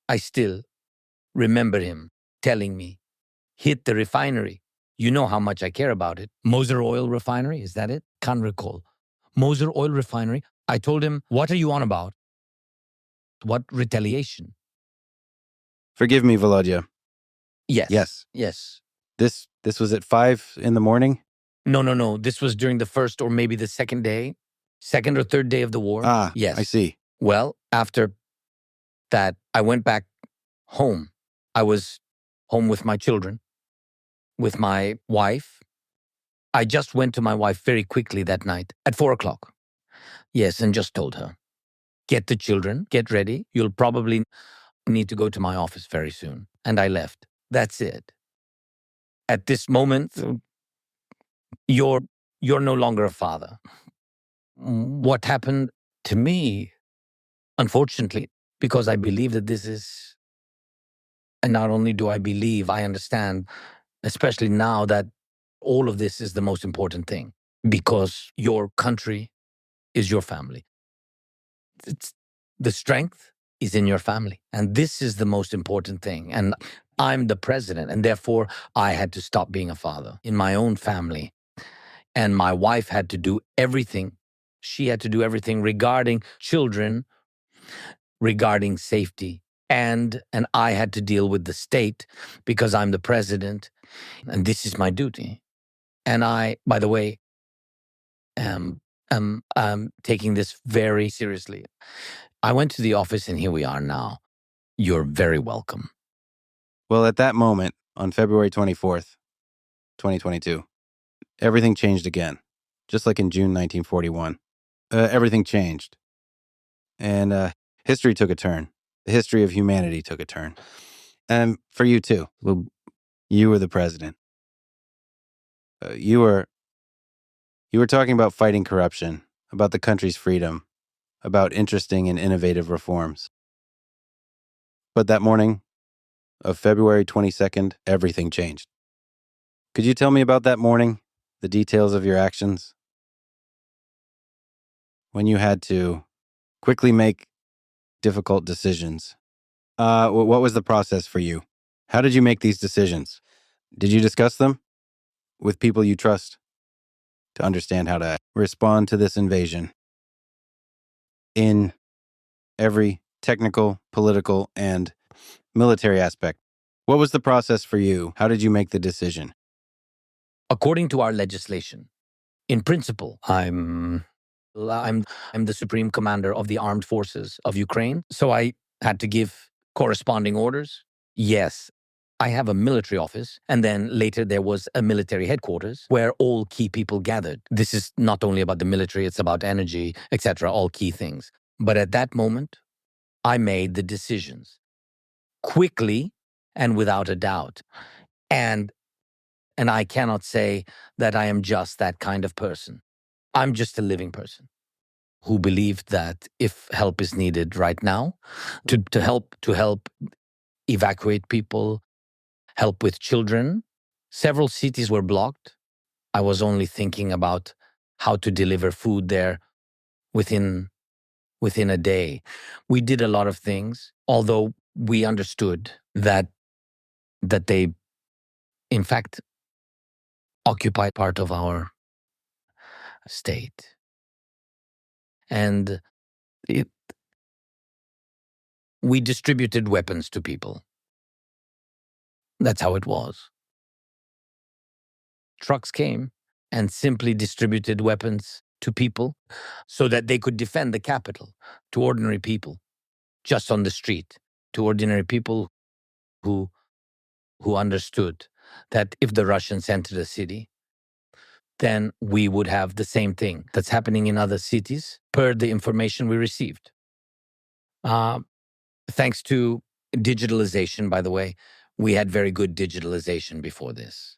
I still remember him telling me, hit the refinery. You know how much I care about it. Moser Oil Refinery, is that it? Can't recall. Moser Oil Refinery. I told him, what are you on about? What retaliation? Forgive me, Volodya. Yes. This was at 5 in the morning? No. This was during the first or maybe the second or third day of the war. Yes. I see. Well, after that, I went back home. I was home with my children, with my wife. I just went to my wife very quickly that night at 4:00. Yes, and just told her, get the children, get ready. You'll probably need to go to my office very soon. And I left. That's it. At this moment, you're no longer a father. What happened to me, unfortunately, because I believe that this is, and not only do I believe, I understand, especially now that all of this is the most important thing, because your country is your family. The strength is in your family. And this is the most important thing. And I'm the president, and therefore I had to stop being a father in my own family. And my wife had to do everything. She had to do everything regarding children, regarding safety. And I had to deal with the state because I'm the president. And this is my duty. And I, by the way, am taking this very seriously. I went to the office and here we are now. You're very welcome. Well, at that moment, on February 24th, 2022, everything changed again, just like in June 1941. Everything changed. And history took a turn. The history of humanity took a turn. And for you too. Well, you were the president. You were talking about fighting corruption, about the country's freedom, about interesting and innovative reforms. But that morning of February 22nd, everything changed. Could you tell me about that morning, the details of your actions? When you had to quickly make difficult decisions. What was the process for you? How did you make these decisions? Did you discuss them with people you trust to understand how to respond to this invasion in every technical, political, and military aspect? What was the process for you? How did you make the decision? According to our legislation, in principle, I'm the supreme commander of the armed forces of Ukraine. So I had to give corresponding orders. Yes, I have a military office. And then later there was a military headquarters where all key people gathered. This is not only about the military, it's about energy, etc., all key things. But at that moment, I made the decisions quickly and without a doubt. And I cannot say that I am just that kind of person. I'm just a living person who believed that if help is needed right now, to help evacuate people, help with children, several cities were blocked. I was only thinking about how to deliver food there within a day. We did a lot of things, although we understood that they, in fact, occupied part of our state. And we distributed weapons to people. That's how it was. Trucks came and simply distributed weapons to people so that they could defend the capital to ordinary people just on the street, to ordinary people who understood that if the Russians entered a city, then we would have the same thing that's happening in other cities per the information we received. Thanks to digitalization, by the way, we had very good digitalization before this.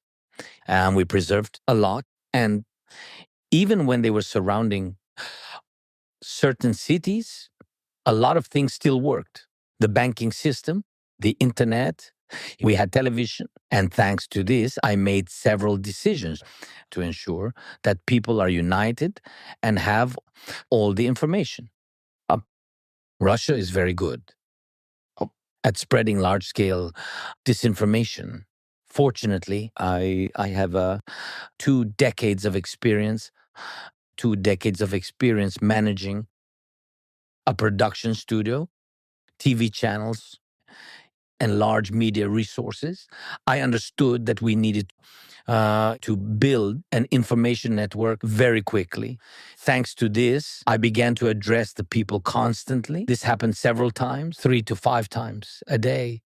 We preserved a lot. And even when they were surrounding certain cities, a lot of things still worked. The banking system, the internet, we had television. And thanks to this, I made several decisions to ensure that people are united and have all the information. Russia is very good at spreading large-scale disinformation. Fortunately, I have 2 decades of experience, managing a production studio, TV channels, and large media resources. I understood that we needed to build an information network very quickly. Thanks to this, I began to address the people constantly. This happened several times, 3 to 5 times a day.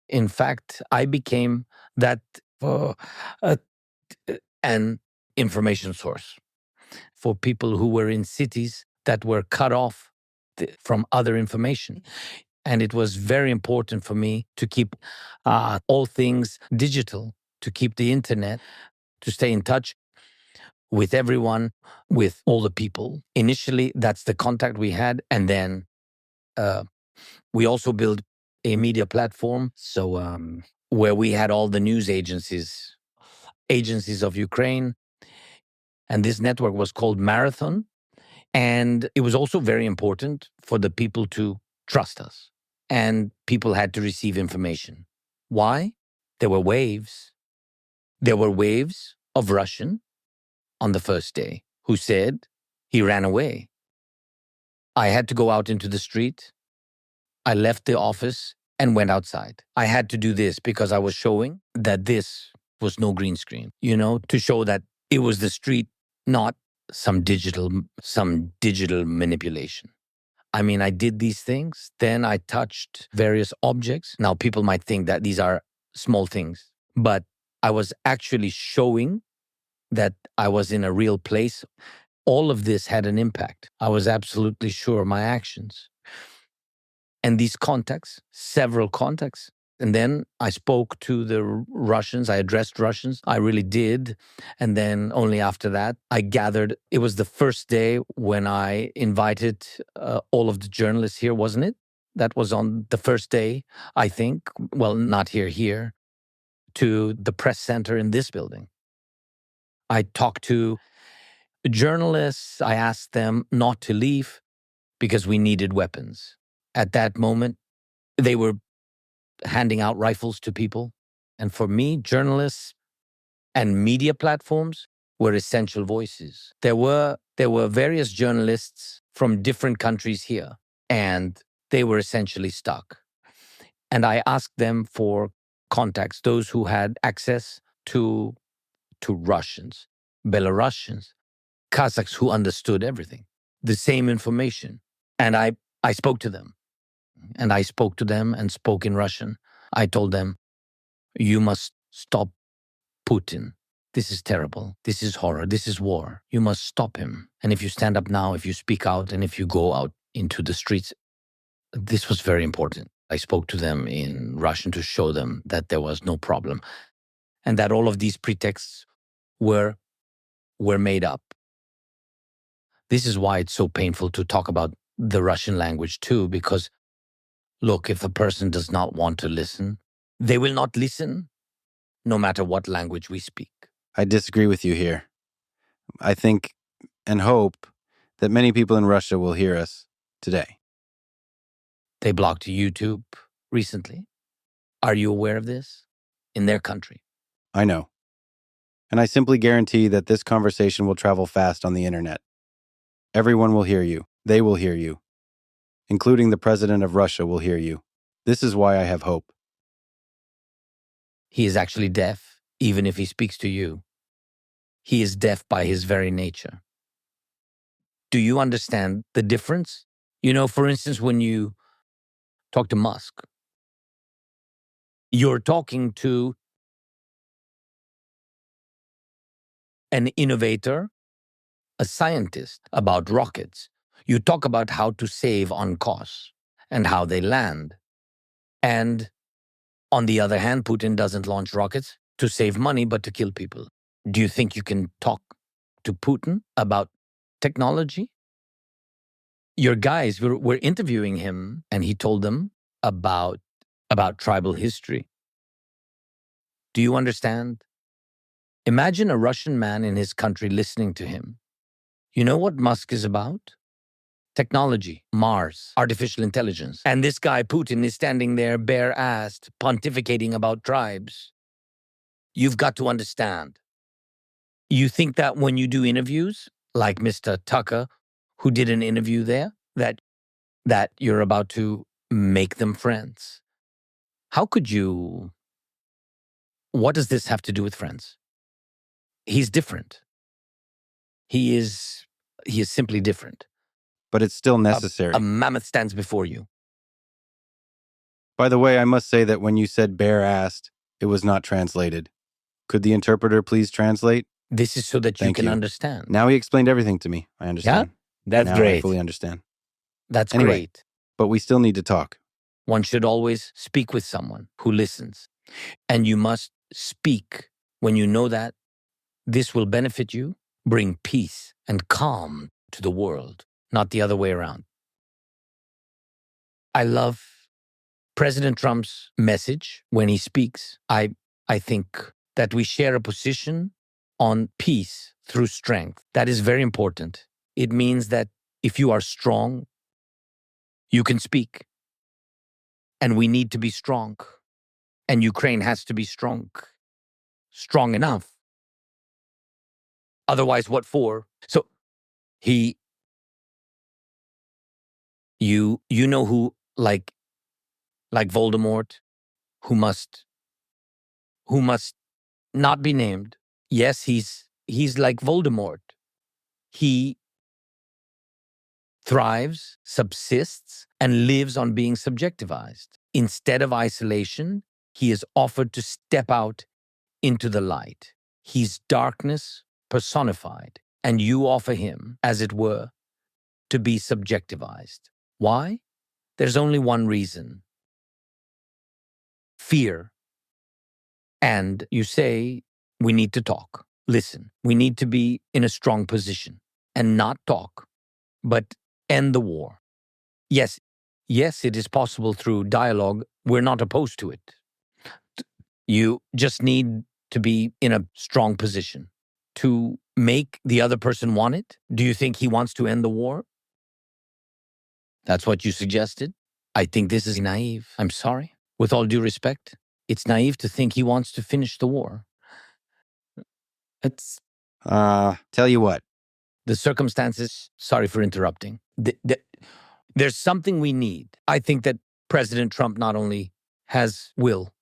In fact, I became that an information source for people who were in cities that were cut off from other information. And it was very important for me to keep all things digital, to keep the internet, to stay in touch with everyone, with all the people. Initially, that's the contact we had. And then we also built a media platform. So where we had all the news agencies of Ukraine. And this network was called Marathon. And it was also very important for the people to trust us. And people had to receive information. Why? There were waves. There were waves of Russian on the first day who said he ran away. I had to go out into the street. I left the office and went outside. I had to do this because I was showing that this was no green screen, to show that it was the street, not some digital manipulation. I mean, I did these things. Then I touched various objects. Now, people might think that these are small things, but I was actually showing that I was in a real place. All of this had an impact. I was absolutely sure of my actions. And these contacts, several contacts. And then I spoke to the Russians. I addressed Russians. I really did. And then only after that, I gathered. It was the first day when I invited all of the journalists here, wasn't it? That was on the first day, I think. Well, not here, to the press center in this building. I talked to journalists. I asked them not to leave because we needed weapons. At that moment, they were handing out rifles to people. And for me, journalists and media platforms were essential voices. There were various journalists from different countries here, and they were essentially stuck. And I asked them for contacts, those who had access to Russians, Belarusians, Kazakhs who understood everything, the same information. And I spoke to them. And I spoke to them and spoke in Russian. I told them, you must stop Putin. This is terrible. This is horror. This is war. You must stop him. And if you stand up now, if you speak out, and if you go out into the streets, this was very important. I spoke to them in Russian to show them that there was no problem and that all of these pretexts were made up. This is why it's so painful to talk about the Russian language too, because look, if a person does not want to listen, they will not listen, no matter what language we speak. I disagree with you here. I think and hope that many people in Russia will hear us today. They blocked YouTube recently. Are you aware of this? In their country. I know. And I simply guarantee that this conversation will travel fast on the internet. Everyone will hear you. They will hear you. Including the president of Russia will hear you. This is why I have hope. He is actually deaf, even if he speaks to you. He is deaf by his very nature. Do you understand the difference? For instance, when you talk to Musk, you're talking to an innovator, a scientist about rockets. You talk about how to save on costs and how they land. And on the other hand, Putin doesn't launch rockets to save money, but to kill people. Do you think you can talk to Putin about technology? Your guys were interviewing him, and he told them about tribal history. Do you understand? Imagine a Russian man in his country listening to him. You know what Musk is about? Technology, Mars, artificial intelligence. And this guy, Putin, is standing there bare-assed, pontificating about tribes. You've got to understand. You think that when you do interviews, like Mr. Tucker, who did an interview there, that you're about to make them friends. How could you? What does this have to do with friends? He's different. He is simply different. But it's still necessary. A mammoth stands before you. By the way, I must say that when you said bare-assed, it was not translated. Could the interpreter please translate? This is so that you can understand. Now he explained everything to me. I understand. Yeah? That's now great. I fully understand. That's Anyway, great. But we still need to talk. One should always speak with someone who listens. And you must speak when you know that this will benefit you, bring peace and calm to the world, not the other way around. I love President Trump's message when he speaks. I think that we share a position on peace through strength. That is very important. It means that if you are strong, you can speak. And we need to be strong. And Ukraine has to be strong. Strong enough. Otherwise, what for? So you know who, like Voldemort, who must not be named. Yes, he's like Voldemort. He thrives, subsists, and lives on being subjectivized. Instead of isolation, he is offered to step out into the light. He's darkness personified, and you offer him, as it were, to be subjectivized. Why? There's only one reason. Fear. And you say, we need to talk. Listen, we need to be in a strong position and not talk, but end the war. Yes, it is possible through dialogue. We're not opposed to it. You just need to be in a strong position to make the other person want it. Do you think he wants to end the war? That's what you suggested? I think this is naive. I'm sorry. With all due respect, it's naive to think he wants to finish the war. It's... Tell you what. The circumstances, sorry for interrupting. There's something we need. I think that President Trump not only has will,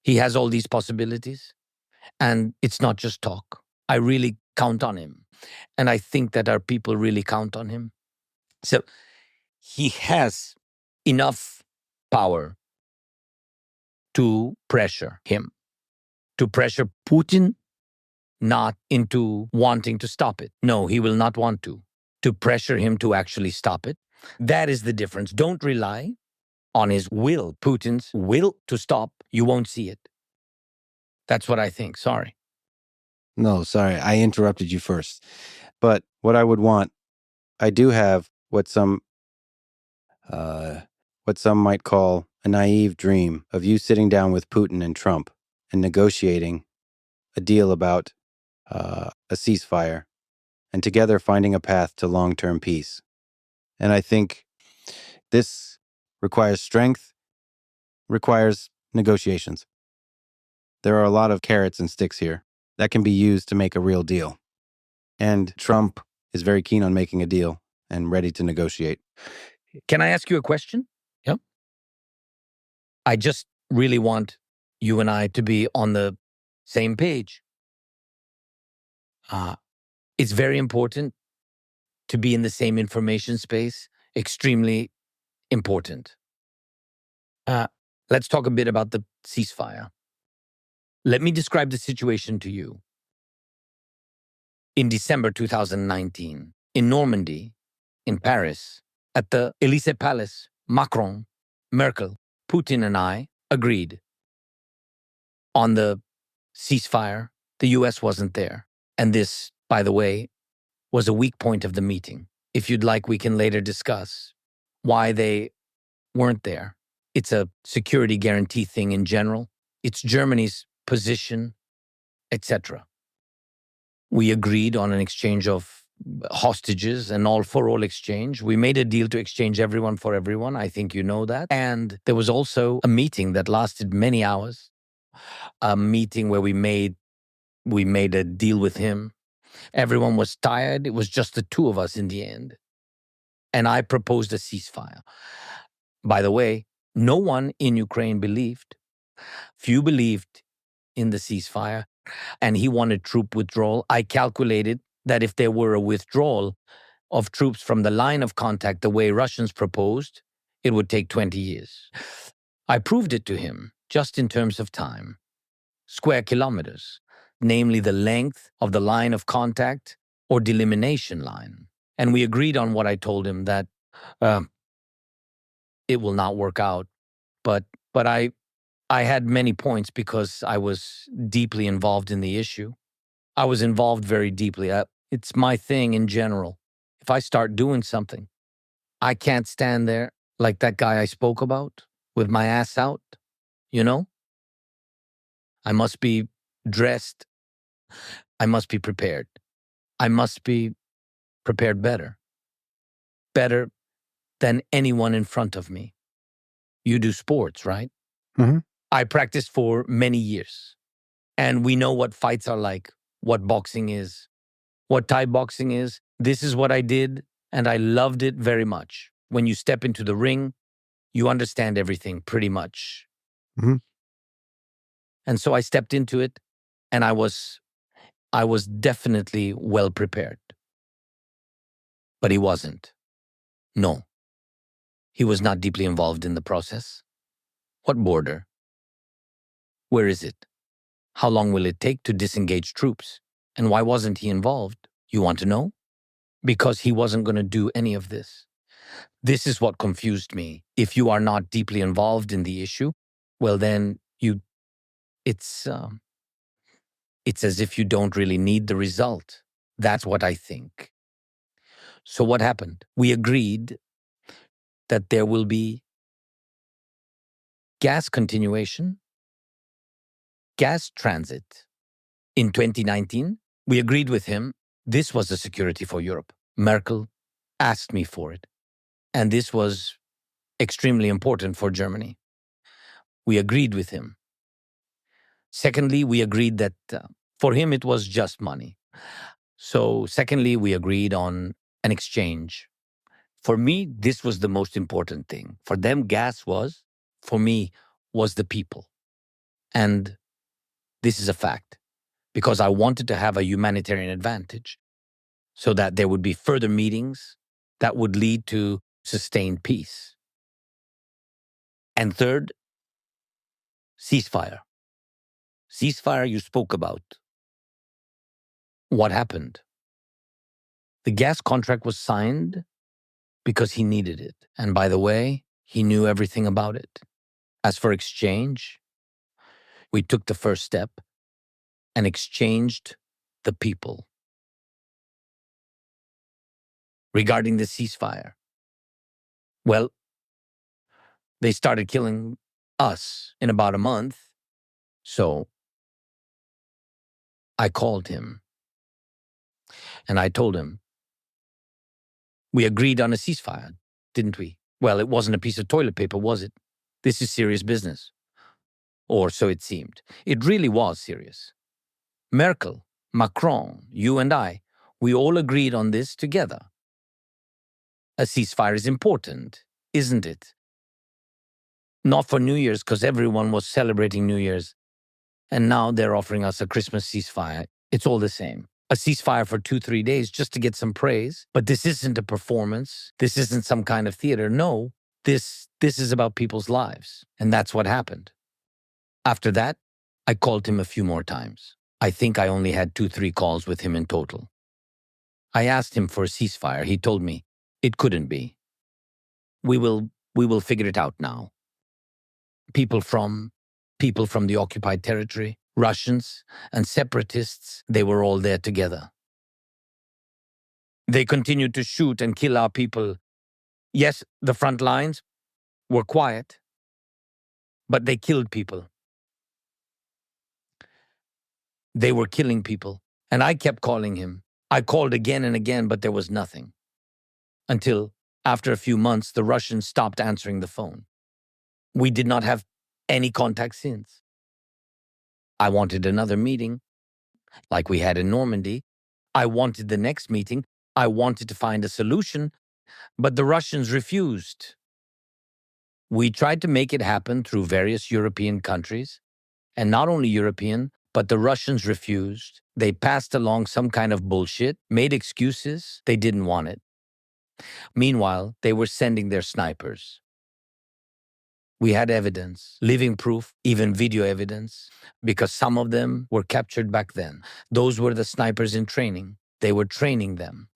he has all these possibilities, and it's not just talk. I really count on him, and I think that our people really count on him. So he has enough power to pressure him, to pressure Putin not into wanting to stop it. No, he will not want to pressure him to actually stop it. That is the difference. Don't rely on his will, Putin's will to stop. You won't see it. That's what I think. Sorry. No, sorry. I interrupted you first. But what I would want, I do have what some might call a naive dream of you sitting down with Putin and Trump and negotiating a deal about a ceasefire and together finding a path to long-term peace. And I think this requires strength, requires negotiations. There are a lot of carrots and sticks here that can be used to make a real deal. And Trump is very keen on making a deal and ready to negotiate. Can I ask you a question? Yep. I just really want you and I to be on the same page. It's very important to be in the same information space. Extremely important. Let's talk a bit about the ceasefire. Let me describe the situation to you. In December 2019, in Normandy, in Paris, at the Élysée Palace, Macron, Merkel, Putin and I agreed on the ceasefire. The US wasn't there. And this by the way, was a weak point of the meeting. If you'd like, we can later discuss why they weren't there. It's a security guarantee thing in general. It's Germany's position, etc. We agreed on an exchange of hostages, an all-for-all exchange. We made a deal to exchange everyone for everyone. I think you know that. And there was also a meeting that lasted many hours, a meeting where we made a deal with him. Everyone was tired. It was just the two of us in the end. And I proposed a ceasefire. By the way, no one in Ukraine believed. Few believed in the ceasefire, and he wanted troop withdrawal. I calculated that if there were a withdrawal of troops from the line of contact the way Russians proposed, it would take 20 years. I proved it to him just in terms of time. Square kilometers, namely the length of the line of contact or delimitation line. And we agreed on what I told him, that it will not work out. But I had many points because I was deeply involved in the issue. I was involved very deeply. It's my thing in general. If I start doing something, I can't stand there like that guy I spoke about with my ass out, you know? I must be dressed. I must be prepared. I must be prepared better than anyone in front of me. You do sports, right? Mm-hmm. I practiced for many years, and we know what fights are like, what boxing is, what Thai boxing is. This is what I did, and I loved it very much. When you step into the ring, you understand everything pretty much. Mm-hmm. And so I stepped into it, and I was definitely well prepared. But he wasn't. No. He was not deeply involved in the process. What border? Where is it? How long will it take to disengage troops? And why wasn't he involved? You want to know? Because he wasn't going to do any of this. This is what confused me. If you are not deeply involved in the issue, well then it's as if you don't really need the result. That's what I think. So what happened? We agreed that there will be gas continuation, gas transit. In 2019, we agreed with him. This was a security for Europe. Merkel asked me for it. And this was extremely important for Germany. We agreed with him. Secondly, we agreed that for him it was just money. So secondly, we agreed on an exchange. For me, this was the most important thing. For them, gas was, for me, was the people. And this is a fact, because I wanted to have a humanitarian advantage so that there would be further meetings that would lead to sustained peace. And third, ceasefire. Ceasefire you spoke about. What happened? The gas contract was signed because he needed it. And by the way, he knew everything about it. As for exchange, we took the first step and exchanged the people. Regarding the ceasefire, well, they started killing us in about a month. So I called him and I told him, we agreed on a ceasefire, didn't we? Well, it wasn't a piece of toilet paper, was it? This is serious business. Or so it seemed. It really was serious. Merkel, Macron, you and I, we all agreed on this together. A ceasefire is important, isn't it? Not for New Year's, because everyone was celebrating New Year's. And now they're offering us a Christmas ceasefire. It's all the same. A ceasefire for 2-3 days just to get some praise. But this isn't a performance. This isn't some kind of theater. No, this is about people's lives. And that's what happened. After that, I called him a few more times. I think I only had 2-3 calls with him in total. I asked him for a ceasefire. He told me it couldn't be. We will figure it out now. People from the occupied territory, Russians and separatists, they were all there together. They continued to shoot and kill our people. Yes, the front lines were quiet, but they killed people. They were killing people. And I kept calling him. I called again and again, but there was nothing. Until, after a few months, the Russians stopped answering the phone. We did not have any contact since. I wanted another meeting, like we had in Normandy. I wanted the next meeting. I wanted to find a solution, but the Russians refused. We tried to make it happen through various European countries, and not only European, but the Russians refused. They passed along some kind of bullshit, made excuses. They didn't want it. Meanwhile, they were sending their snipers. We had evidence, living proof, even video evidence, because some of them were captured back then. Those were the snipers in training. They were training them.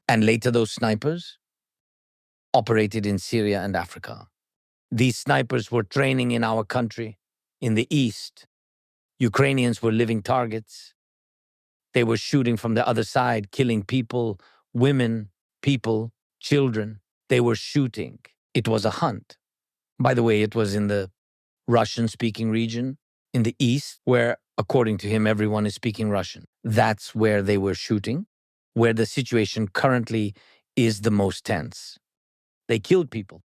And later those snipers operated in Syria and Africa. These snipers were training in our country, in the East. Ukrainians were living targets. They were shooting from the other side, killing people, women, people, children. They were shooting. It was a hunt. By the way, it was in the Russian-speaking region, in the East, where, according to him, everyone is speaking Russian. That's where they were shooting, where the situation currently is the most tense. They killed people.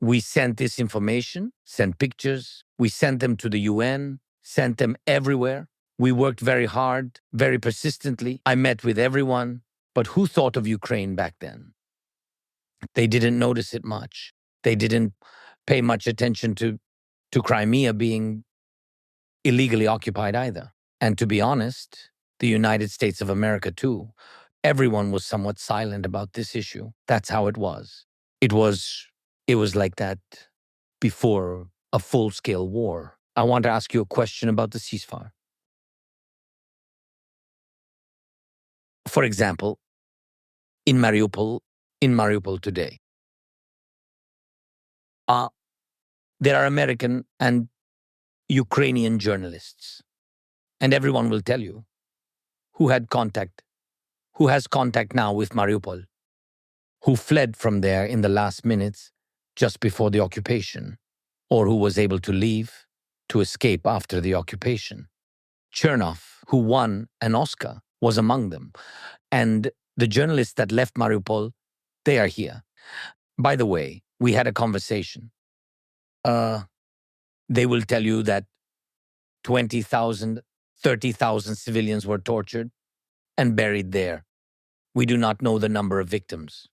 We sent this information, sent pictures. We sent them to the UN, sent them everywhere. We worked very hard, very persistently. I met with everyone. But who thought of Ukraine back then? They didn't notice it much. They didn't pay much attention to Crimea being illegally occupied either. And to be honest, the United States of America too. Everyone was somewhat silent about this issue. That's how it was. It was like that before a full-scale war. I want to ask you a question about the ceasefire. For example, in Mariupol today, there are American and Ukrainian journalists, and everyone will tell you who has contact now with Mariupol, who fled from there in the last minutes just before the occupation, or who was able to leave, to escape after the occupation. Chernov, who won an Oscar, was among them. And the journalists that left Mariupol, they are here. By the way, we had a conversation. They will tell you that 20,000, 30,000 civilians were tortured and buried there. We do not know the number of victims.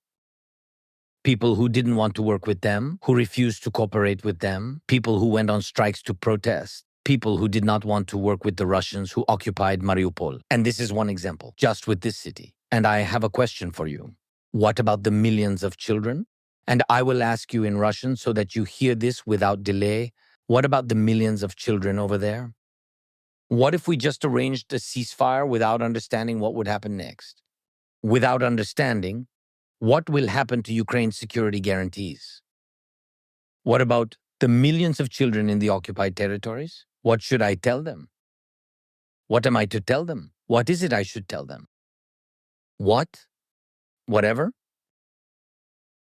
People who didn't want to work with them, who refused to cooperate with them, people who went on strikes to protest, people who did not want to work with the Russians who occupied Mariupol. And this is one example, just with this city. And I have a question for you. What about the millions of children? And I will ask you in Russian so that you hear this without delay. What about the millions of children over there? What if we just arranged a ceasefire without understanding what would happen next? Without understanding what will happen to Ukraine's security guarantees? What about the millions of children in the occupied territories? What should I tell them? What am I to tell them? What is it I should tell them? What? Whatever?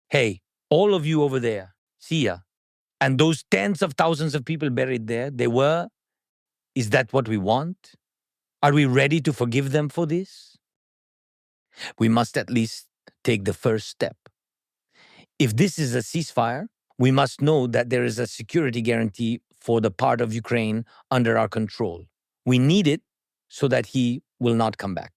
Hey, all of you over there, see ya. And those tens of thousands of people buried there, is that what we want? Are we ready to forgive them for this? We must at least take the first step. If this is a ceasefire, we must know that there is a security guarantee for the part of Ukraine under our control. We need it so that he will not come back.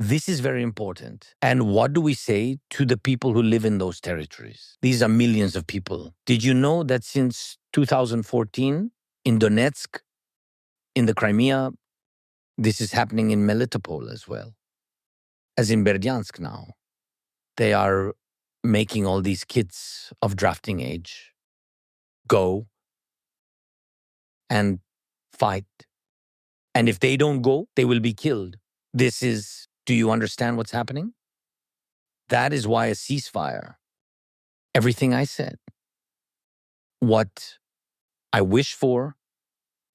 This is very important. And what do we say to the people who live in those territories? These are millions of people. Did you know that since 2014, in Donetsk, in the Crimea, this is happening in Melitopol as well, as in Berdyansk now? They are making all these kids of drafting age go and fight. And if they don't go, they will be killed. Do you understand what's happening? That is why a ceasefire, everything I said, what I wish for,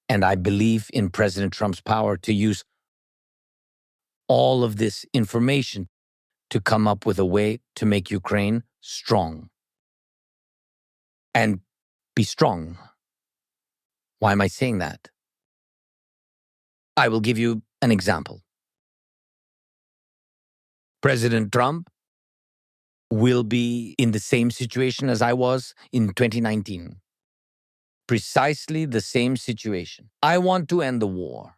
and I believe in President Trump's power to use all of this information to come up with a way to make Ukraine strong. And be strong. Why am I saying that? I will give you an example. President Trump will be in the same situation as I was in 2019. Precisely the same situation. I want to end the war.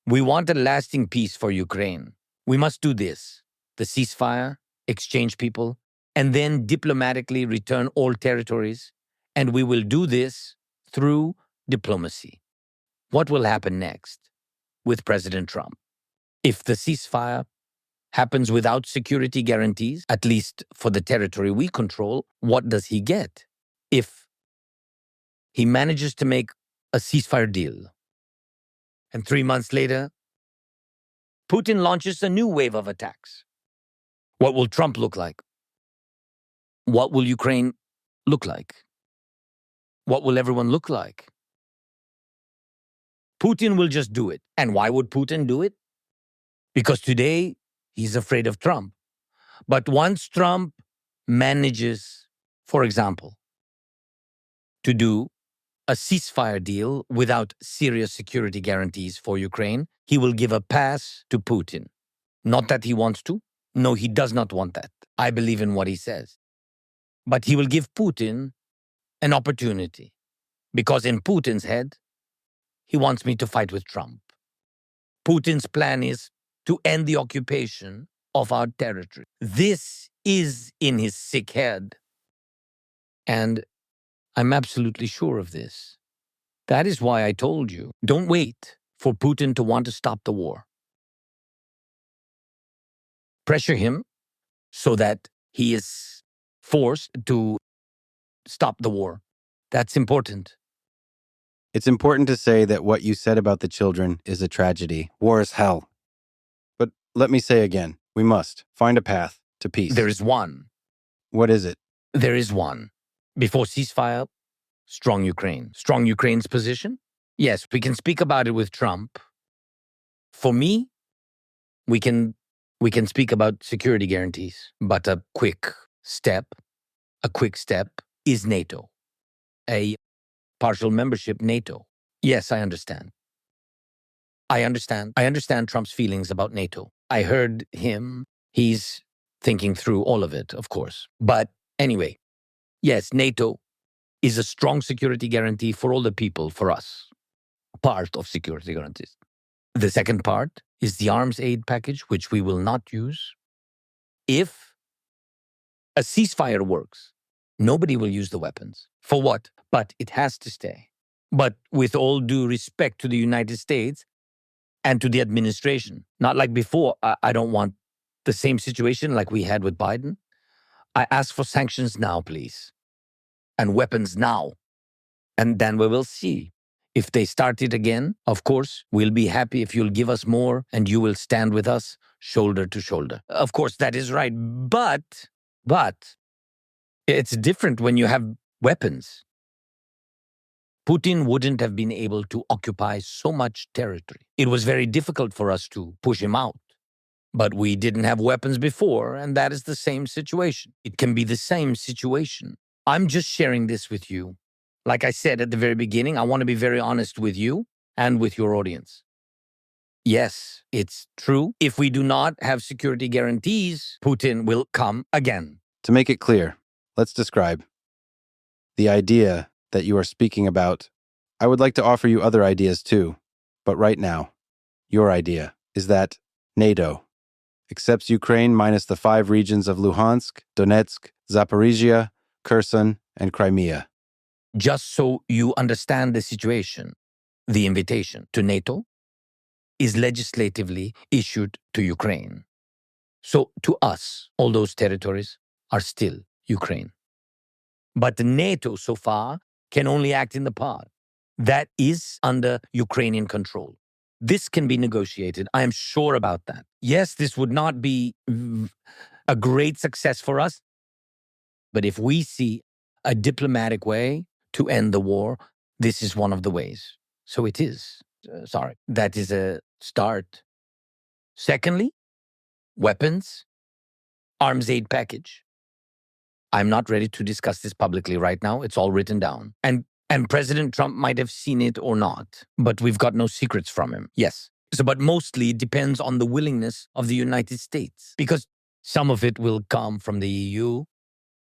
We want a lasting peace for Ukraine. We must do this: the ceasefire, exchange people, and then diplomatically return all territories. And we will do this through diplomacy. What will happen next with President Trump? If the ceasefire happens without security guarantees, at least for the territory we control, what does he get? If he manages to make a ceasefire deal, and 3 months later, Putin launches a new wave of attacks, what will Trump look like? What will Ukraine look like? What will everyone look like? Putin will just do it. And why would Putin do it? Because today, he's afraid of Trump. But once Trump manages, for example, to do a ceasefire deal without serious security guarantees for Ukraine, he will give a pass to Putin. Not that he wants to. No, he does not want that. I believe in what he says. But he will give Putin an opportunity. Because in Putin's head, he wants me to fight with Trump. Putin's plan is to end the occupation of our territory. This is in his sick head. And I'm absolutely sure of this. That is why I told you, don't wait for Putin to want to stop the war. Pressure him so that he is forced to stop the war. That's important. It's important to say that what you said about the children is a tragedy. War is hell. But let me say again, we must find a path to peace. There is one. What is it? There is one. Before ceasefire, strong Ukraine. Strong Ukraine's position? Yes, we can speak about it with Trump. For me, we can speak about security guarantees, but a quick step is NATO. A partial membership NATO. Yes, I understand. I understand Trump's feelings about NATO. I heard him. He's thinking through all of it, of course. But anyway, yes, NATO is a strong security guarantee for all the people, for us. Part of security guarantees. The second part is the arms aid package, which we will not use. If a ceasefire works, nobody will use the weapons. For what? But it has to stay. But with all due respect to the United States and to the administration, not like before, I don't want the same situation like we had with Biden. I ask for sanctions now, please, and weapons now. And then we will see. If they start it again, of course, we'll be happy if you'll give us more and you will stand with us shoulder to shoulder. Of course, that is right. But it's different when you have weapons. Putin wouldn't have been able to occupy so much territory. It was very difficult for us to push him out. But we didn't have weapons before, and that is the same situation. It can be the same situation. I'm just sharing this with you. Like I said at the very beginning, I want to be very honest with you and with your audience. Yes, it's true. If we do not have security guarantees, Putin will come again. To make it clear, let's describe the idea that you are speaking about. I would like to offer you other ideas too, but right now, your idea is that NATO accepts Ukraine minus the 5 regions of Luhansk, Donetsk, Zaporizhia, Kherson, and Crimea. Just so you understand the situation, the invitation to NATO is legislatively issued to Ukraine. So to us, all those territories are still Ukraine. But NATO so far can only act in the part that is under Ukrainian control. This can be negotiated. I am sure about that. Yes, this would not be a great success for us, but if we see a diplomatic way to end the war, this is one of the ways. So it is. That is a start. Secondly, weapons, arms aid package. I'm not ready to discuss this publicly right now. It's all written down. And President Trump might have seen it or not, but we've got no secrets from him. Yes. So, but mostly it depends on the willingness of the United States, because some of it will come from the EU,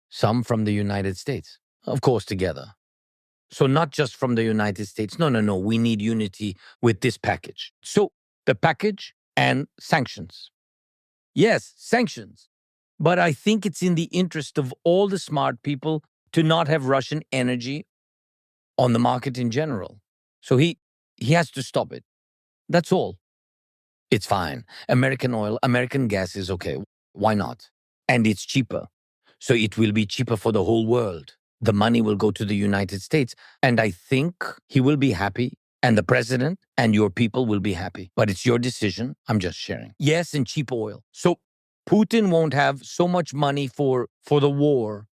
some from the United States, of course, together. So not just from the United States. No. We need unity with this package. So the package and sanctions. Yes, sanctions. But I think it's in the interest of all the smart people to not have Russian energy on the market in general. So he has to stop it. That's all. It's fine. American oil, American gas is okay. Why not? And it's cheaper. So it will be cheaper for the whole world. The money will go to the United States. And I think he will be happy. And the president and your people will be happy. But it's your decision. I'm just sharing. Yes, and cheap oil. So Putin won't have so much money for the war.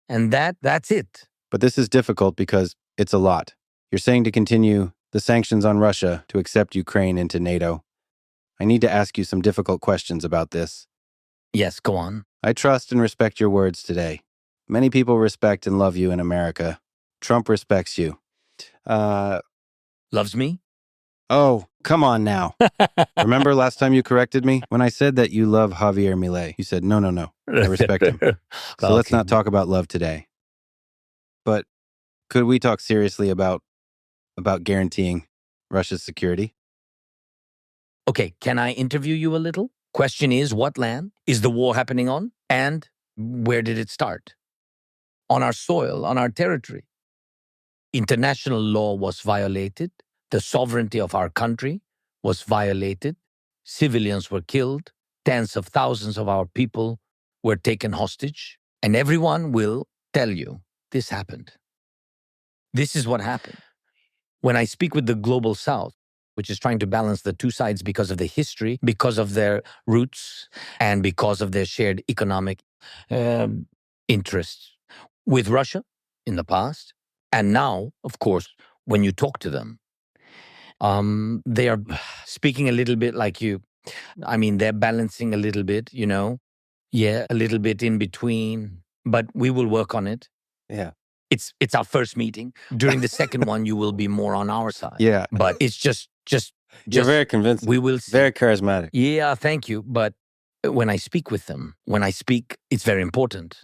And that's it. But this is difficult because it's a lot. You're saying to continue the sanctions on Russia to accept Ukraine into NATO. I need to ask you some difficult questions about this. Yes, go on. I trust and respect your words today. Many people respect and love you in America. Trump respects you. Loves me? Oh, come on now. Remember last time you corrected me? When I said that you love Javier Milei, you said, no. I respect him. So let's not talk about love today. But could we talk seriously about guaranteeing Russia's security? Okay, can I interview you a little? Question is, what land is the war happening on? And where did it start? On our soil, on our territory. International law was violated. The sovereignty of our country was violated. Civilians were killed. Tens of thousands of our people were taken hostage. And everyone will tell you this happened. This is what happened. When I speak with the Global South, which is trying to balance the two sides because of the history, because of their roots, and because of their shared economic interests with Russia in the past. And now, of course, when you talk to them, they are speaking a little bit like you. I mean, they're balancing a little bit, Yeah, a little bit in between, but we will work on it. Yeah. It's our first meeting. During the second one, you will be more on our side. Yeah. But it's just You're very convincing. We will see. Very charismatic. Yeah, thank you. But when I speak with them, it's very important.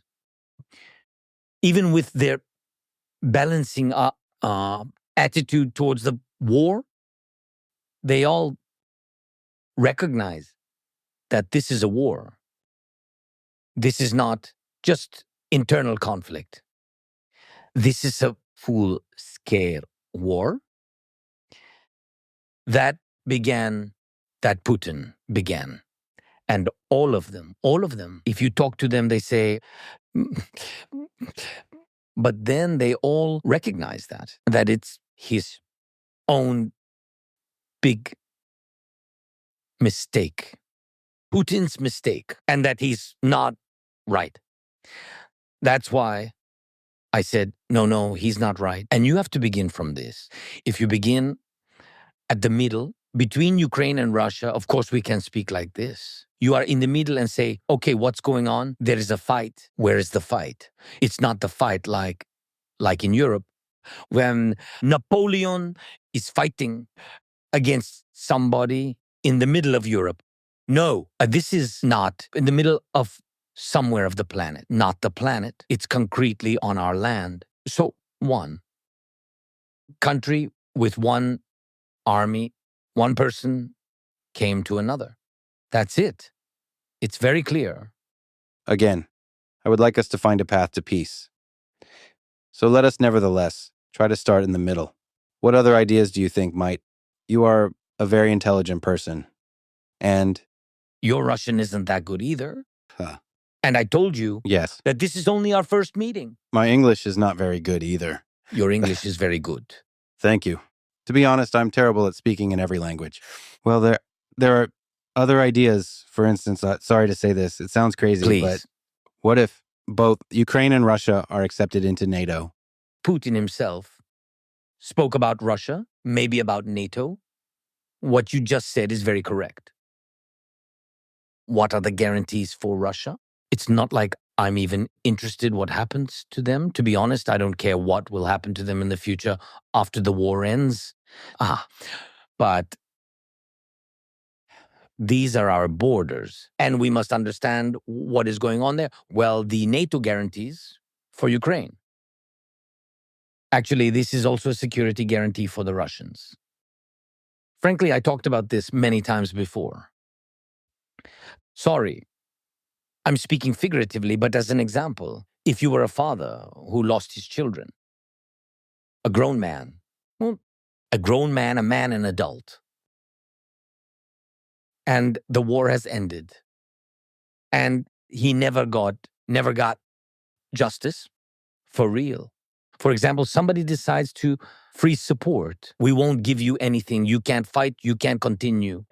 Even with their balancing attitude towards the war, they all recognize that this is a war. This is not just internal conflict. This is a full-scale war that Putin began. And all of them, if you talk to them, they say, but then they all recognize that it's his own big mistake, Putin's mistake, and that he's not right. That's why I said, no, he's not right. And you have to begin from this. If you begin at the middle, between Ukraine and Russia, of course, we can speak like this. You are in the middle and say, okay, what's going on? There is a fight. Where is the fight? It's not the fight like in Europe, when Napoleon is fighting against somebody in the middle of Europe. No, this is not in the middle of somewhere of the planet, not the planet. It's concretely on our land. So one country with one army, one person came to another. That's it. It's very clear. Again, I would like us to find a path to peace. So let us nevertheless try to start in the middle. What other ideas do you think might? You are a very intelligent person. And your Russian isn't that good either. Huh. And I told you Yes. that this is only our first meeting. My English is not very good either. Your English is very good. Thank you. To be honest, I'm terrible at speaking in every language. Well, there are other ideas. For instance, sorry to say this, it sounds crazy, Please. But what if both Ukraine and Russia are accepted into NATO? Putin himself spoke about Russia, maybe about NATO. What you just said is very correct. what are the guarantees for Russia? It's not like I'm even interested what happens to them. To be honest, I don't care what will happen to them in the future after the war ends. But these are our borders, and we must understand what is going on there. Well, the NATO guarantees for Ukraine. Actually, this is also a security guarantee for the Russians. Frankly, I talked about this many times before. Sorry, I'm speaking figuratively, but as an example, if you were a father who lost his children, a grown man, a man, an adult, and the war has ended, and he never got justice for real. For example, somebody decides to freeze support. We won't give you anything. You can't fight. You can't continue.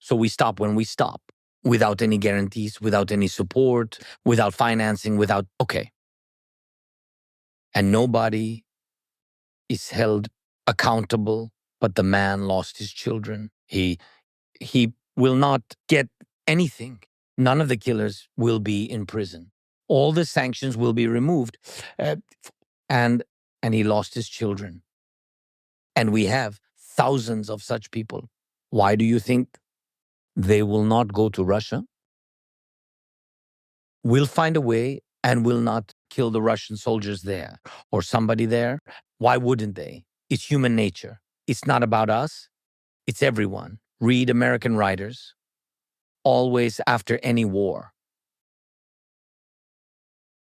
So we stop when we stop, without any guarantees, without any support, without financing, okay. And nobody is held accountable, but the man lost his children. He will not get anything. None of the killers will be in prison. All the sanctions will be removed. And he lost his children. And we have thousands of such people. Why do you think they will not go to Russia? We'll find a way and will not kill the Russian soldiers there or somebody there. Why wouldn't they? It's human nature. It's not about us. It's everyone. Read American writers. Always after any war,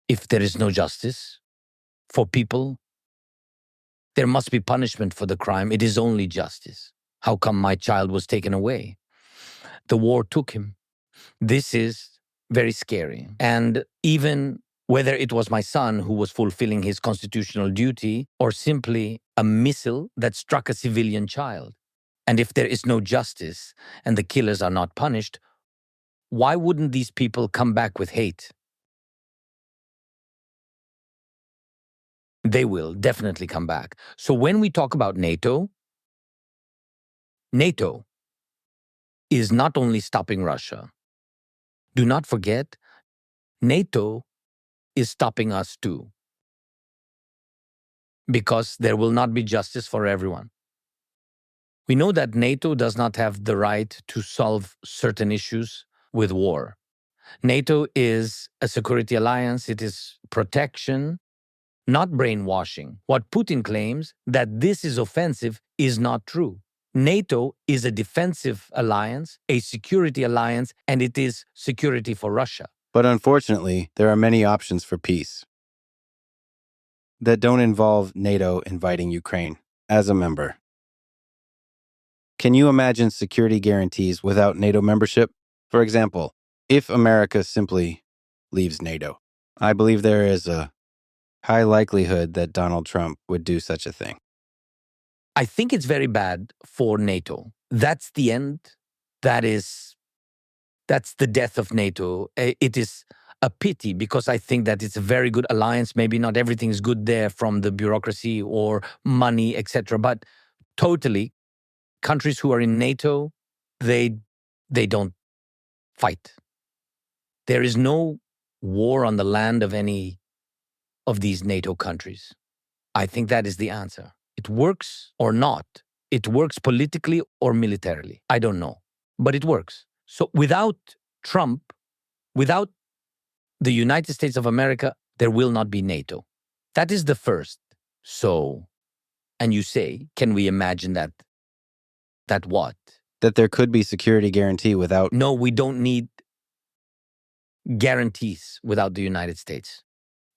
if there is no justice for people, there must be punishment for the crime. It is only justice. How come my child was taken away? The war took him. This is very scary. And even whether it was my son who was fulfilling his constitutional duty or simply a missile that struck a civilian child. And if there is no justice and the killers are not punished, why wouldn't these people come back with hate? They will definitely come back. So when we talk about NATO is not only stopping Russia. Do not forget, NATO is stopping us too. Because there will not be justice for everyone. We know that NATO does not have the right to solve certain issues with war. NATO is a security alliance. It is protection, not brainwashing. What Putin claims that this is offensive is not true. NATO is a defensive alliance, a security alliance, and it is security for Russia. But unfortunately, there are many options for peace that don't involve NATO inviting Ukraine as a member. Can you imagine security guarantees without NATO membership? For example, if America simply leaves NATO, I believe there is a high likelihood that Donald Trump would do such a thing. I think it's very bad for NATO. That's the end. That's the death of NATO. It is a pity because I think that it's a very good alliance. Maybe not everything is good there from the bureaucracy or money, etc. But totally, countries who are in NATO, they don't fight. There is no war on the land of any of these NATO countries. I think that is the answer. It works or not. It works politically or militarily. I don't know, but it works. So without Trump, without the United States of America, there will not be NATO. That is the first. So, and you say, can we imagine that? That what? That there could be security guarantee without... No, we don't need guarantees without the United States.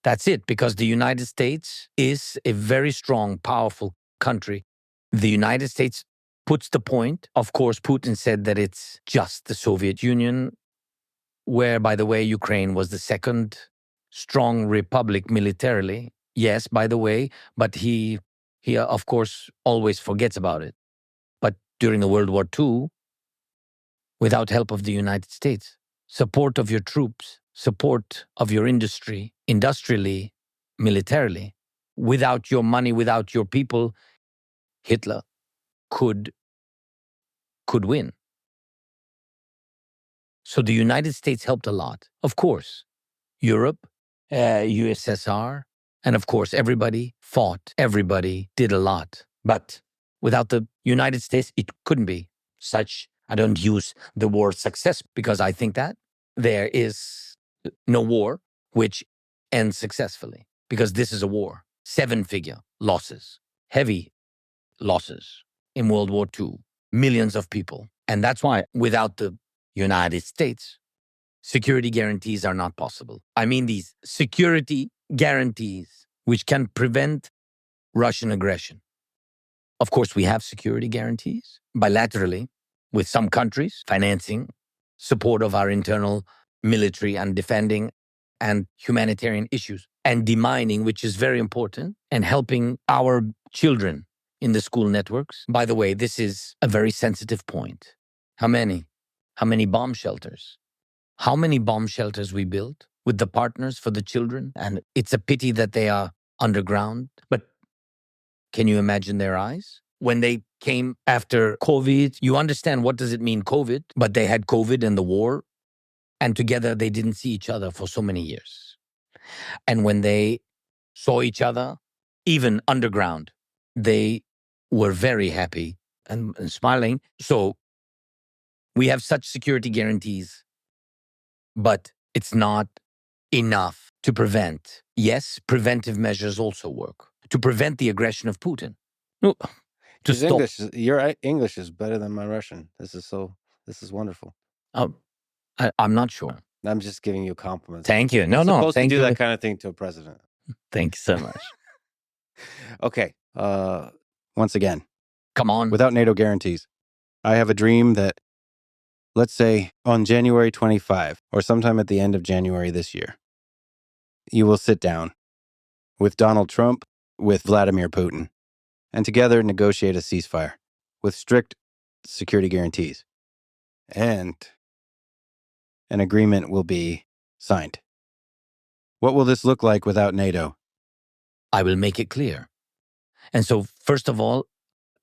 That's it, because the United States is a very strong, powerful country. The United States puts the point. Of course, Putin said that it's just the Soviet Union, where, by the way, Ukraine was the second strong republic militarily. Yes, by the way, but he of course, always forgets about it. But during the World War II, without help of the United States, support of your troops, support of your industry, industrially, militarily, without your money, without your people, Hitler could win. So the United States helped a lot. Of course, Europe, USSR, and of course, everybody fought. Everybody did a lot. But without the United States, it couldn't be such. I don't use the word success because I think that there is no war which ends successfully, because this is a war. 7-figure losses, heavy losses in World War II, millions of people. And that's why without the United States, security guarantees are not possible. I mean, these security guarantees which can prevent Russian aggression. Of course, we have security guarantees bilaterally with some countries, financing, support of our internal military and defending and humanitarian issues, and demining, which is very important, and helping our children in the school networks. By the way, this is a very sensitive point. How many? How many bomb shelters? How many bomb shelters we built with the partners for the children? And it's a pity that they are underground. But can you imagine their eyes? When they came after COVID, you understand what does it mean, COVID? But they had COVID and the war, and together they didn't see each other for so many years. And when they saw each other, even underground, they were very happy and smiling. So we have such security guarantees, but it's not enough to prevent. Yes, preventive measures also work to prevent the aggression of Putin. No, to stop. Your English is better than my Russian. This is wonderful. I'm not sure. I'm just giving you compliments. Thank you. No, You're supposed thank to do you. that kind of thing to a president. Thank you so much. Okay. Once again, Come on. without NATO guarantees, I have a dream that, let's say, on January 25 or sometime at the end of January this year, you will sit down with Donald Trump, with Vladimir Putin, and together negotiate a ceasefire with strict security guarantees. And an agreement will be signed. What will this look like without NATO? I will make it clear. And so, first of all,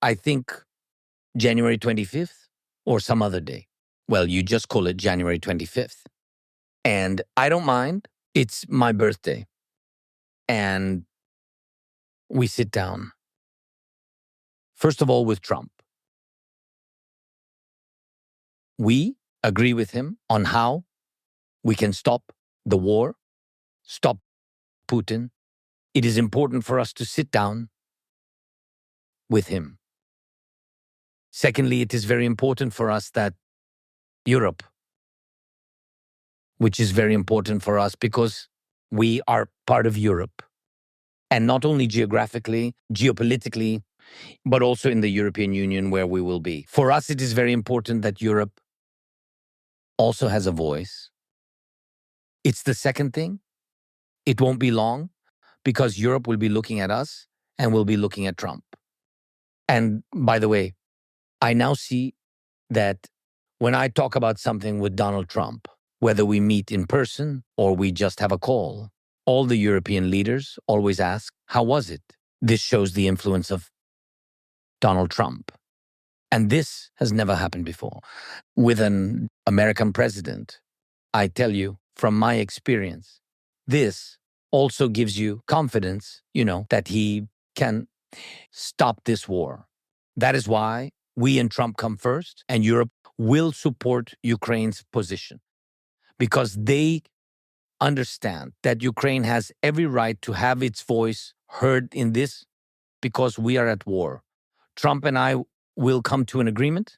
I think January 25th or some other day. Well, you just call it January 25th. And I don't mind. It's my birthday. And we sit down. First of all, with Trump. We agree with him on how we can stop the war, stop Putin. It is important for us to sit down with him. Secondly, it is very important for us that Europe, which is very important for us because we are part of Europe, and not only geographically, geopolitically, but also in the European Union where we will be. For us, it is very important that Europe also has a voice. It's the second thing. It won't be long because Europe will be looking at us and will be looking at Trump. And by the way, I now see that when I talk about something with Donald Trump, whether we meet in person or we just have a call, all the European leaders always ask, how was it? This shows the influence of Donald Trump. And this has never happened before. With an American president, I tell you from my experience, this also gives you confidence, that he can stop this war. That is why we and Trump come first, and Europe will support Ukraine's position because they understand that Ukraine has every right to have its voice heard in this because we are at war. Trump and I will come to an agreement,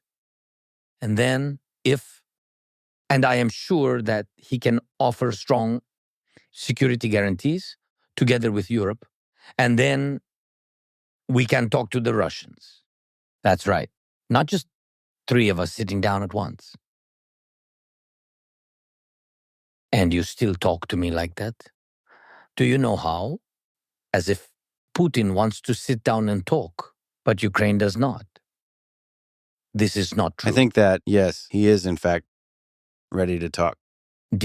and then and I am sure that he can offer strong security guarantees together with Europe, and then we can talk to the Russians. That's right. Not just 3 of us sitting down at once. And you still talk to me like that? Do you know how? As if Putin wants to sit down and talk, but Ukraine does not. This is not true. I think that, yes, he is in fact ready to talk.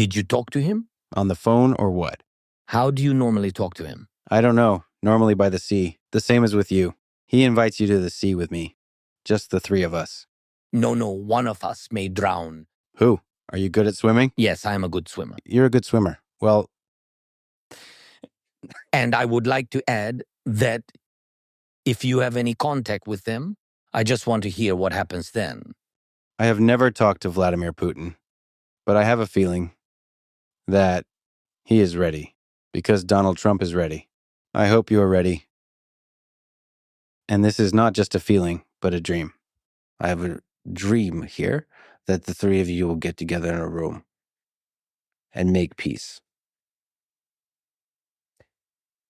Did you talk to him? On the phone or what? How do you normally talk to him? I don't know. Normally by the sea. The same as with you. He invites you to the sea with me. Just the 3 of us. No, one of us may drown. Who? Are you good at swimming? Yes, I'm a good swimmer. You're a good swimmer. Well, And I would like to add that if you have any contact with them, I just want to hear what happens then. I have never talked to Vladimir Putin, but I have a feeling that he is ready because Donald Trump is ready. I hope you are ready. And this is not just a feeling, but a dream. I have a dream here that the three of you will get together in a room and make peace.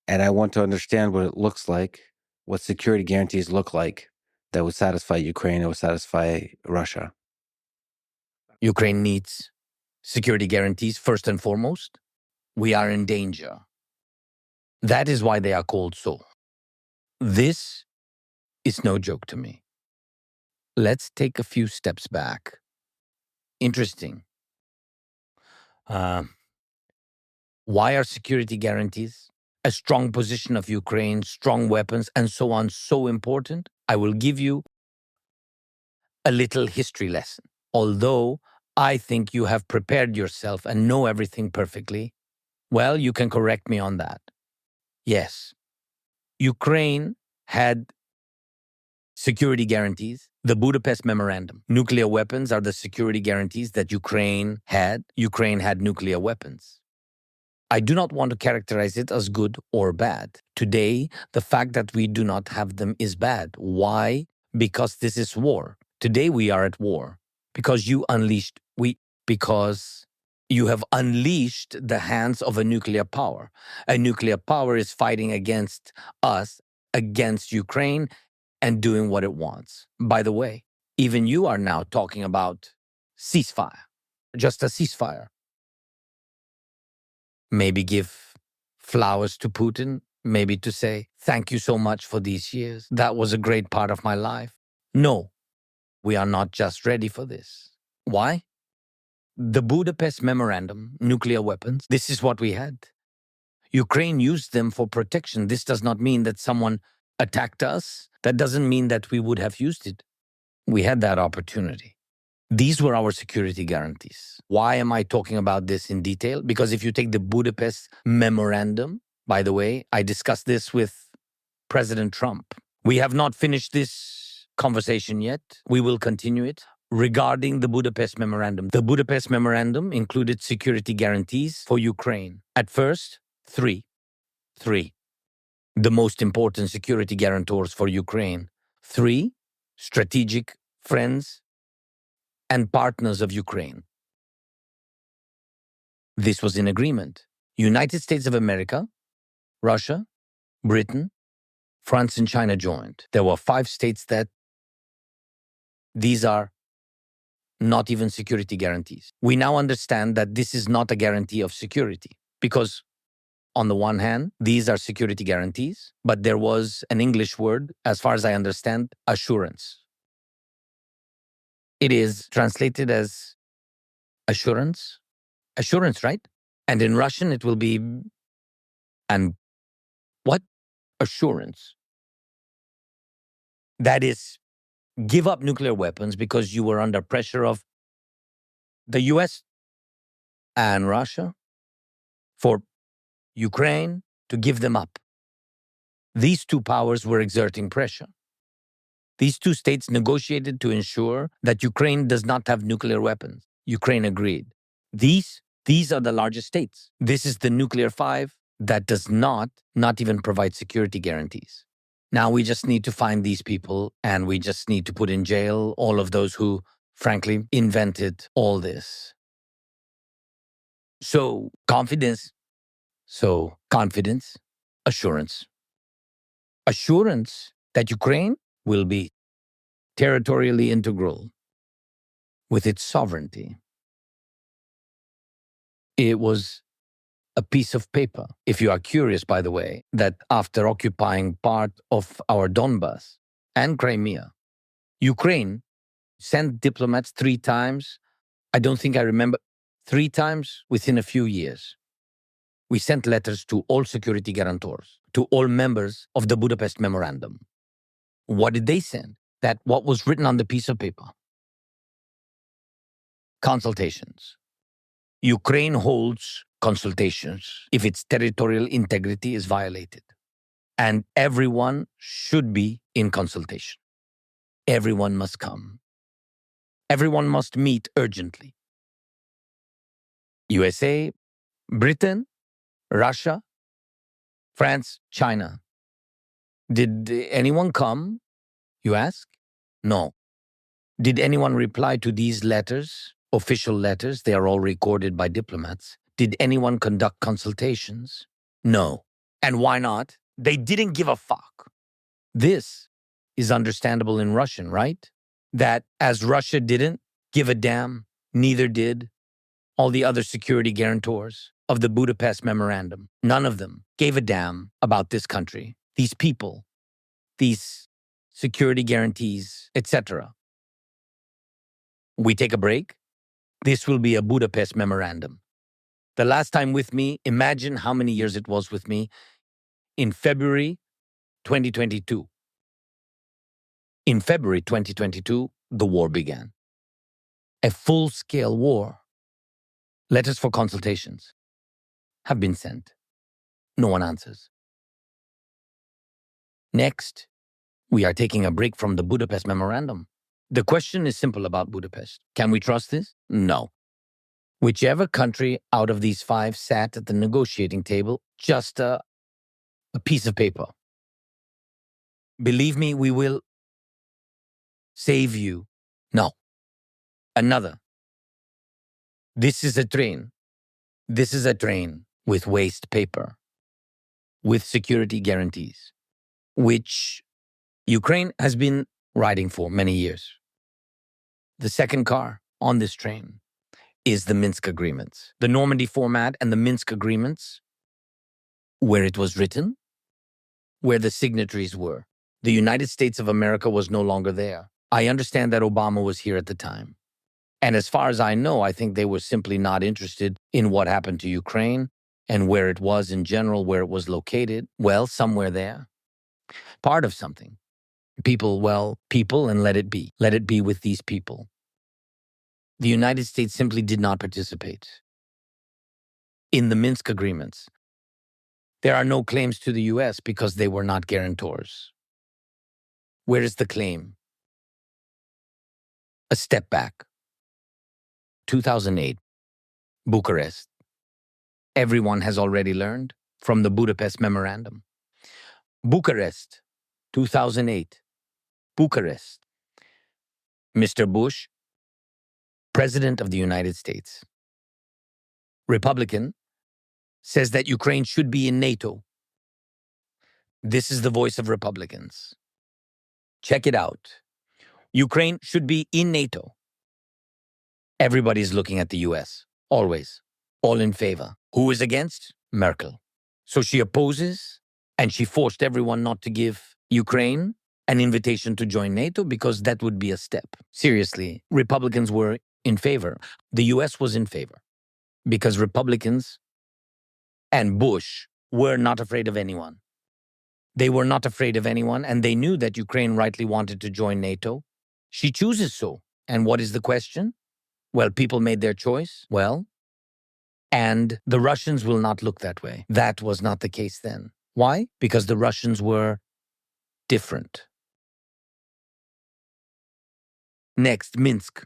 And I want to understand what it looks like, what security guarantees look like that would satisfy Ukraine, that would satisfy Russia. Ukraine needs security guarantees first and foremost. We are in danger. That is why they are called so. This is no joke to me. Let's take a few steps back. Interesting. Why are security guarantees, a strong position of Ukraine, strong weapons, and so on so important? I will give you a little history lesson. Although I think you have prepared yourself and know everything perfectly, well, you can correct me on that. Yes, Ukraine had security guarantees. The Budapest Memorandum. Nuclear weapons are the security guarantees that Ukraine had. Ukraine had nuclear weapons. I do not want to characterize it as good or bad. Today, the fact that we do not have them is bad. Why? Because this is war. Today we are at war. Because you have unleashed the hands of a nuclear power. A nuclear power is fighting against us, against Ukraine, and doing what it wants. By the way, even you are now talking about ceasefire, just a ceasefire. Maybe give flowers to Putin, maybe to say, thank you so much for these years. That was a great part of my life. No, we are not just ready for this. Why? The Budapest Memorandum, nuclear weapons, this is what we had. Ukraine used them for protection. This does not mean that someone attacked us. That doesn't mean that we would have used it. We had that opportunity. These were our security guarantees. Why am I talking about this in detail? Because if you take the Budapest Memorandum, by the way, I discussed this with President Trump. We have not finished this conversation yet. We will continue it. Regarding the Budapest Memorandum, the Budapest Memorandum included security guarantees for Ukraine. At first, three. The most important security guarantors for Ukraine. 3 strategic friends and partners of Ukraine. This was in agreement. United States of America, Russia, Britain, France, and China joined. There were 5 states that these are not even security guarantees. We now understand that this is not a guarantee of security because on the one hand, these are security guarantees, but there was an English word, as far as I understand, assurance. It is translated as assurance. Assurance, right? And in Russian, it will be, and what? Assurance. That is, give up nuclear weapons because you were under pressure of the US and Russia for Ukraine to give them up. These 2 powers were exerting pressure. These 2 states negotiated to ensure that Ukraine does not have nuclear weapons. Ukraine agreed. These are the largest states. This is the nuclear 5 that does not even provide security guarantees. Now we just need to find these people and we just need to put in jail all of those who, frankly, invented all this. So confidence, assurance. Assurance that Ukraine will be territorially integral with its sovereignty. It was a piece of paper, if you are curious, by the way, that after occupying part of our Donbas and Crimea, Ukraine sent diplomats 3 times. I don't think I remember, 3 times within a few years. We sent letters to all security guarantors, to all members of the Budapest Memorandum. What did they send? That what was written on the piece of paper. Consultations. Ukraine holds consultations if its territorial integrity is violated. And everyone should be in consultation. Everyone must come. Everyone must meet urgently. USA, Britain, Russia, France, China. Did anyone come, you ask? No. Did anyone reply to these letters, official letters? They are all recorded by diplomats. Did anyone conduct consultations? No. And why not? They didn't give a fuck. This is understandable in Russian, right? That as Russia didn't give a damn, neither did all the other security guarantors of the Budapest Memorandum. None of them gave a damn about this country, these people, these security guarantees, etc. We take a break. This will be a Budapest Memorandum. The last time with me, imagine how many years it was with me, in February 2022. In February 2022, the war began. A full-scale war. Letters for consultations have been sent. No one answers. Next, we are taking a break from the Budapest Memorandum. The question is simple about Budapest. Can we trust this? No. Whichever country out of these five sat at the negotiating table, just a piece of paper. Believe me, we will save you. No. Another. This is a train. This is a train with waste paper, with security guarantees, which Ukraine has been riding for many years. The second car on this train is the Minsk Agreements, the Normandy format and the Minsk Agreements, where it was written, where the signatories were. The United States of America was no longer there. I understand that Obama was here at the time. And as far as I know, I think they were simply not interested in what happened to Ukraine and where it was in general, where it was located. Well, somewhere there. Part of something. People, and let it be. Let it be with these people. The United States simply did not participate in the Minsk Agreements. There are no claims to the US because they were not guarantors. Where is the claim? A step back. 2008, Bucharest. Everyone has already learned from the Budapest Memorandum. Bucharest, 2008, Bucharest. Mr. Bush, President of the United States, Republican, says that Ukraine should be in NATO. This is the voice of Republicans. Check it out. Ukraine should be in NATO. Everybody's looking at the US, always, all in favor. Who is against? Merkel. So she opposes, and she forced everyone not to give Ukraine an invitation to join NATO because that would be a step. Seriously, Republicans were in favor. The US was in favor because Republicans and Bush were not afraid of anyone. They were not afraid of anyone, and they knew that Ukraine rightly wanted to join NATO. She chooses so. And what is the question? Well, people made their choice. Well, and the Russians will not look that way. That was not the case then. Why? Because the Russians were different. Next, Minsk.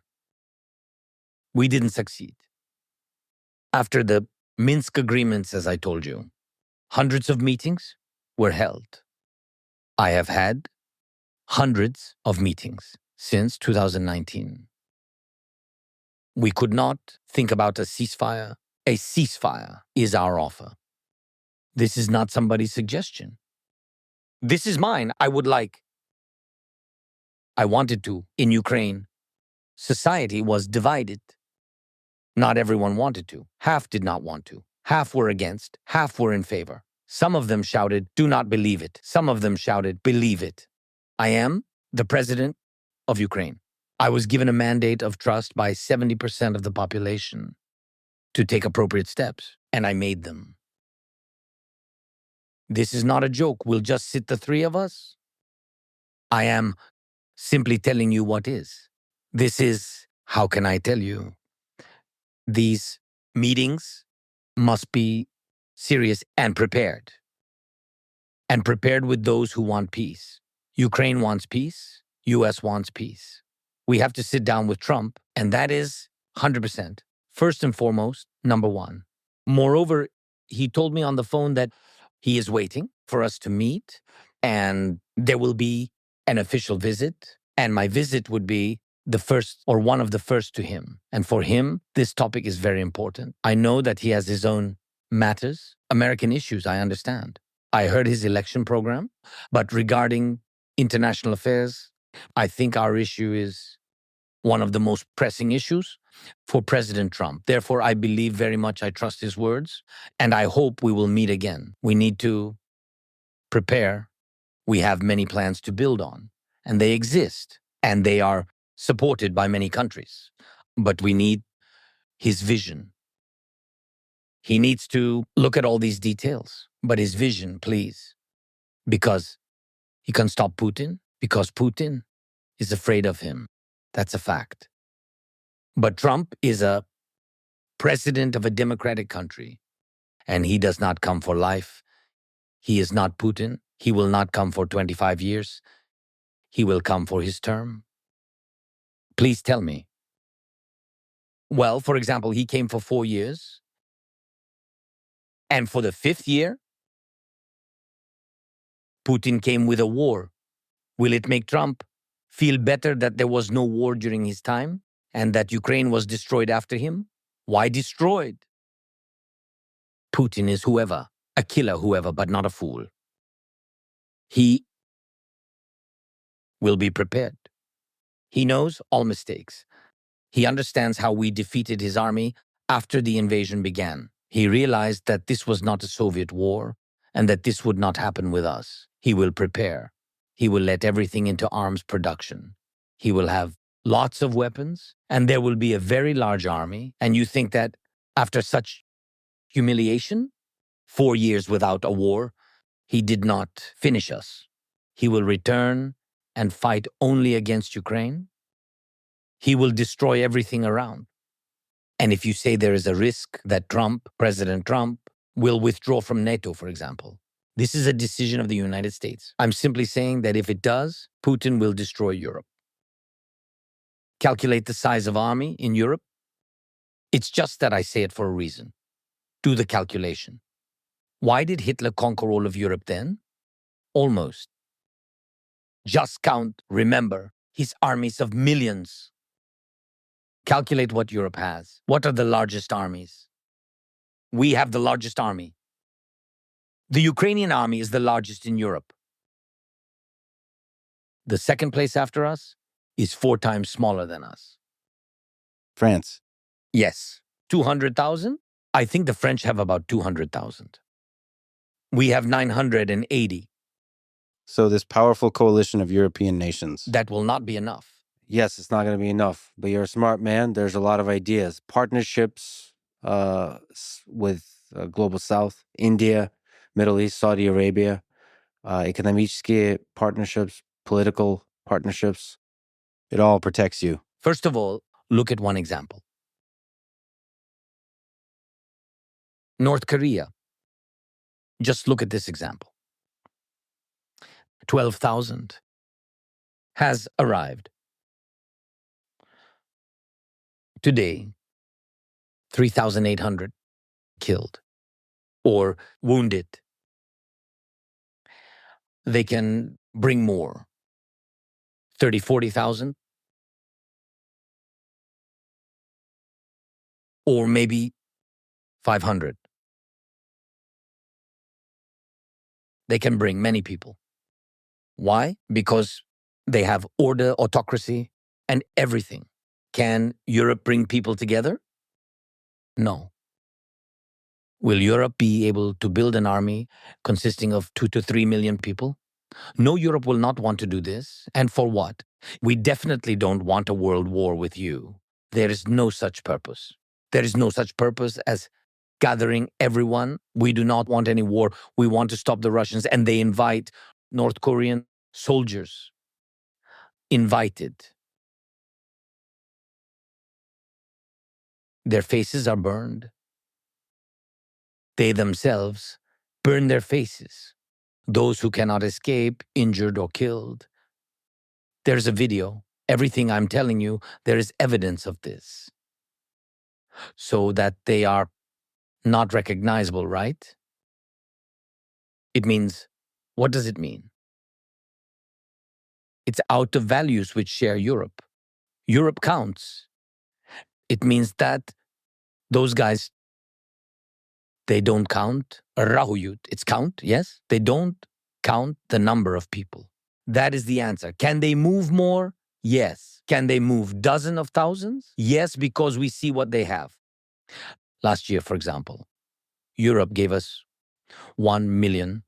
We didn't succeed. After the Minsk Agreements, as I told you, hundreds of meetings were held. I have had hundreds of meetings since 2019. We could not think about a ceasefire. A ceasefire is our offer. This is not somebody's suggestion. This is mine. I wanted to. In Ukraine, society was divided. Not everyone wanted to. Half did not want to. Half were against. Half were in favor. Some of them shouted, "Do not believe it." Some of them shouted, "Believe it." I am the president of Ukraine. I was given a mandate of trust by 70% of the population to take appropriate steps, and I made them. This is not a joke. We'll just sit the three of us. I am simply telling you what is. This is, how can I tell you? These meetings must be serious and prepared with those who want peace. Ukraine wants peace. US wants peace. We have to sit down with Trump, and that is 100%. First and foremost, number one. Moreover, he told me on the phone that he is waiting for us to meet, and there will be an official visit, and my visit would be the first or one of the first to him. And for him, this topic is very important. I know that he has his own matters, American issues, I understand. I heard his election program, but regarding international affairs, I think our issue is one of the most pressing issues for President Trump. Therefore, I believe very much, I trust his words, and I hope we will meet again. We need to prepare. We have many plans to build on, and they exist, and they are supported by many countries. But we need his vision. He needs to look at all these details, but his vision, please, because he can stop Putin, because Putin is afraid of him. That's a fact. But Trump is a president of a democratic country, and he does not come for life. He is not Putin. He will not come for 25 years. He will come for his term. Please tell me. Well, for example, he came for 4 years, and for the 5th year, Putin came with a war. Will it make Trump feel better that there was no war during his time and that Ukraine was destroyed after him? Why destroyed? Putin is whoever, a killer whoever, but not a fool. He will be prepared. He knows all mistakes. He understands how we defeated his army after the invasion began. He realized that this was not a Soviet war and that this would not happen with us. He will prepare. He will let everything into arms production. He will have lots of weapons, and there will be a very large army. And you think that after such humiliation, 4 years without a war, he did not finish us. He will return and fight only against Ukraine. He will destroy everything around. And if you say there is a risk that President Trump, will withdraw from NATO, for example, this is a decision of the United States. I'm simply saying that if it does, Putin will destroy Europe. Calculate the size of army in Europe. It's just that I say it for a reason. Do the calculation. Why did Hitler conquer all of Europe then? Almost. Just count, remember, his armies of millions. Calculate what Europe has. What are the largest armies? We have the largest army. The Ukrainian army is the largest in Europe. The second place after us is 4 times smaller than us. France. Yes. 200,000? I think the French have about 200,000. We have 980. So this powerful coalition of European nations. That will not be enough. Yes, it's not going to be enough, but you're a smart man. There's a lot of ideas. Partnerships with Global South, India, Middle East, Saudi Arabia, экономические partnerships, political partnerships. It all protects you. First of all, look at one example. North Korea. Just look at this example. 12,000 has arrived. Today, 3,800 killed or wounded. They can bring more. 30, 40,000. Or maybe 500. They can bring many people. Why? Because they have order, autocracy, and everything. Can Europe bring people together? No. Will Europe be able to build an army consisting of 2 to 3 million people? No, Europe will not want to do this. And for what? We definitely don't want a world war with you. There is no such purpose. There is no such purpose as gathering everyone. We do not want any war. We want to stop the Russians, and they invite North Korean soldiers. Invited. Their faces are burned. They themselves burn their faces. Those who cannot escape, injured or killed. There's a video. Everything I'm telling you, there is evidence of this. So that they are not recognizable, right? It means, what does it mean? It's out of values which share Europe. Europe counts. It means that those guys, they don't count Rahuyut. It's count, yes? They don't count the number of people. That is the answer. Can they move more? Yes. Can they move dozens of thousands? Yes, because we see what they have. Last year, for example, Europe gave us 1 million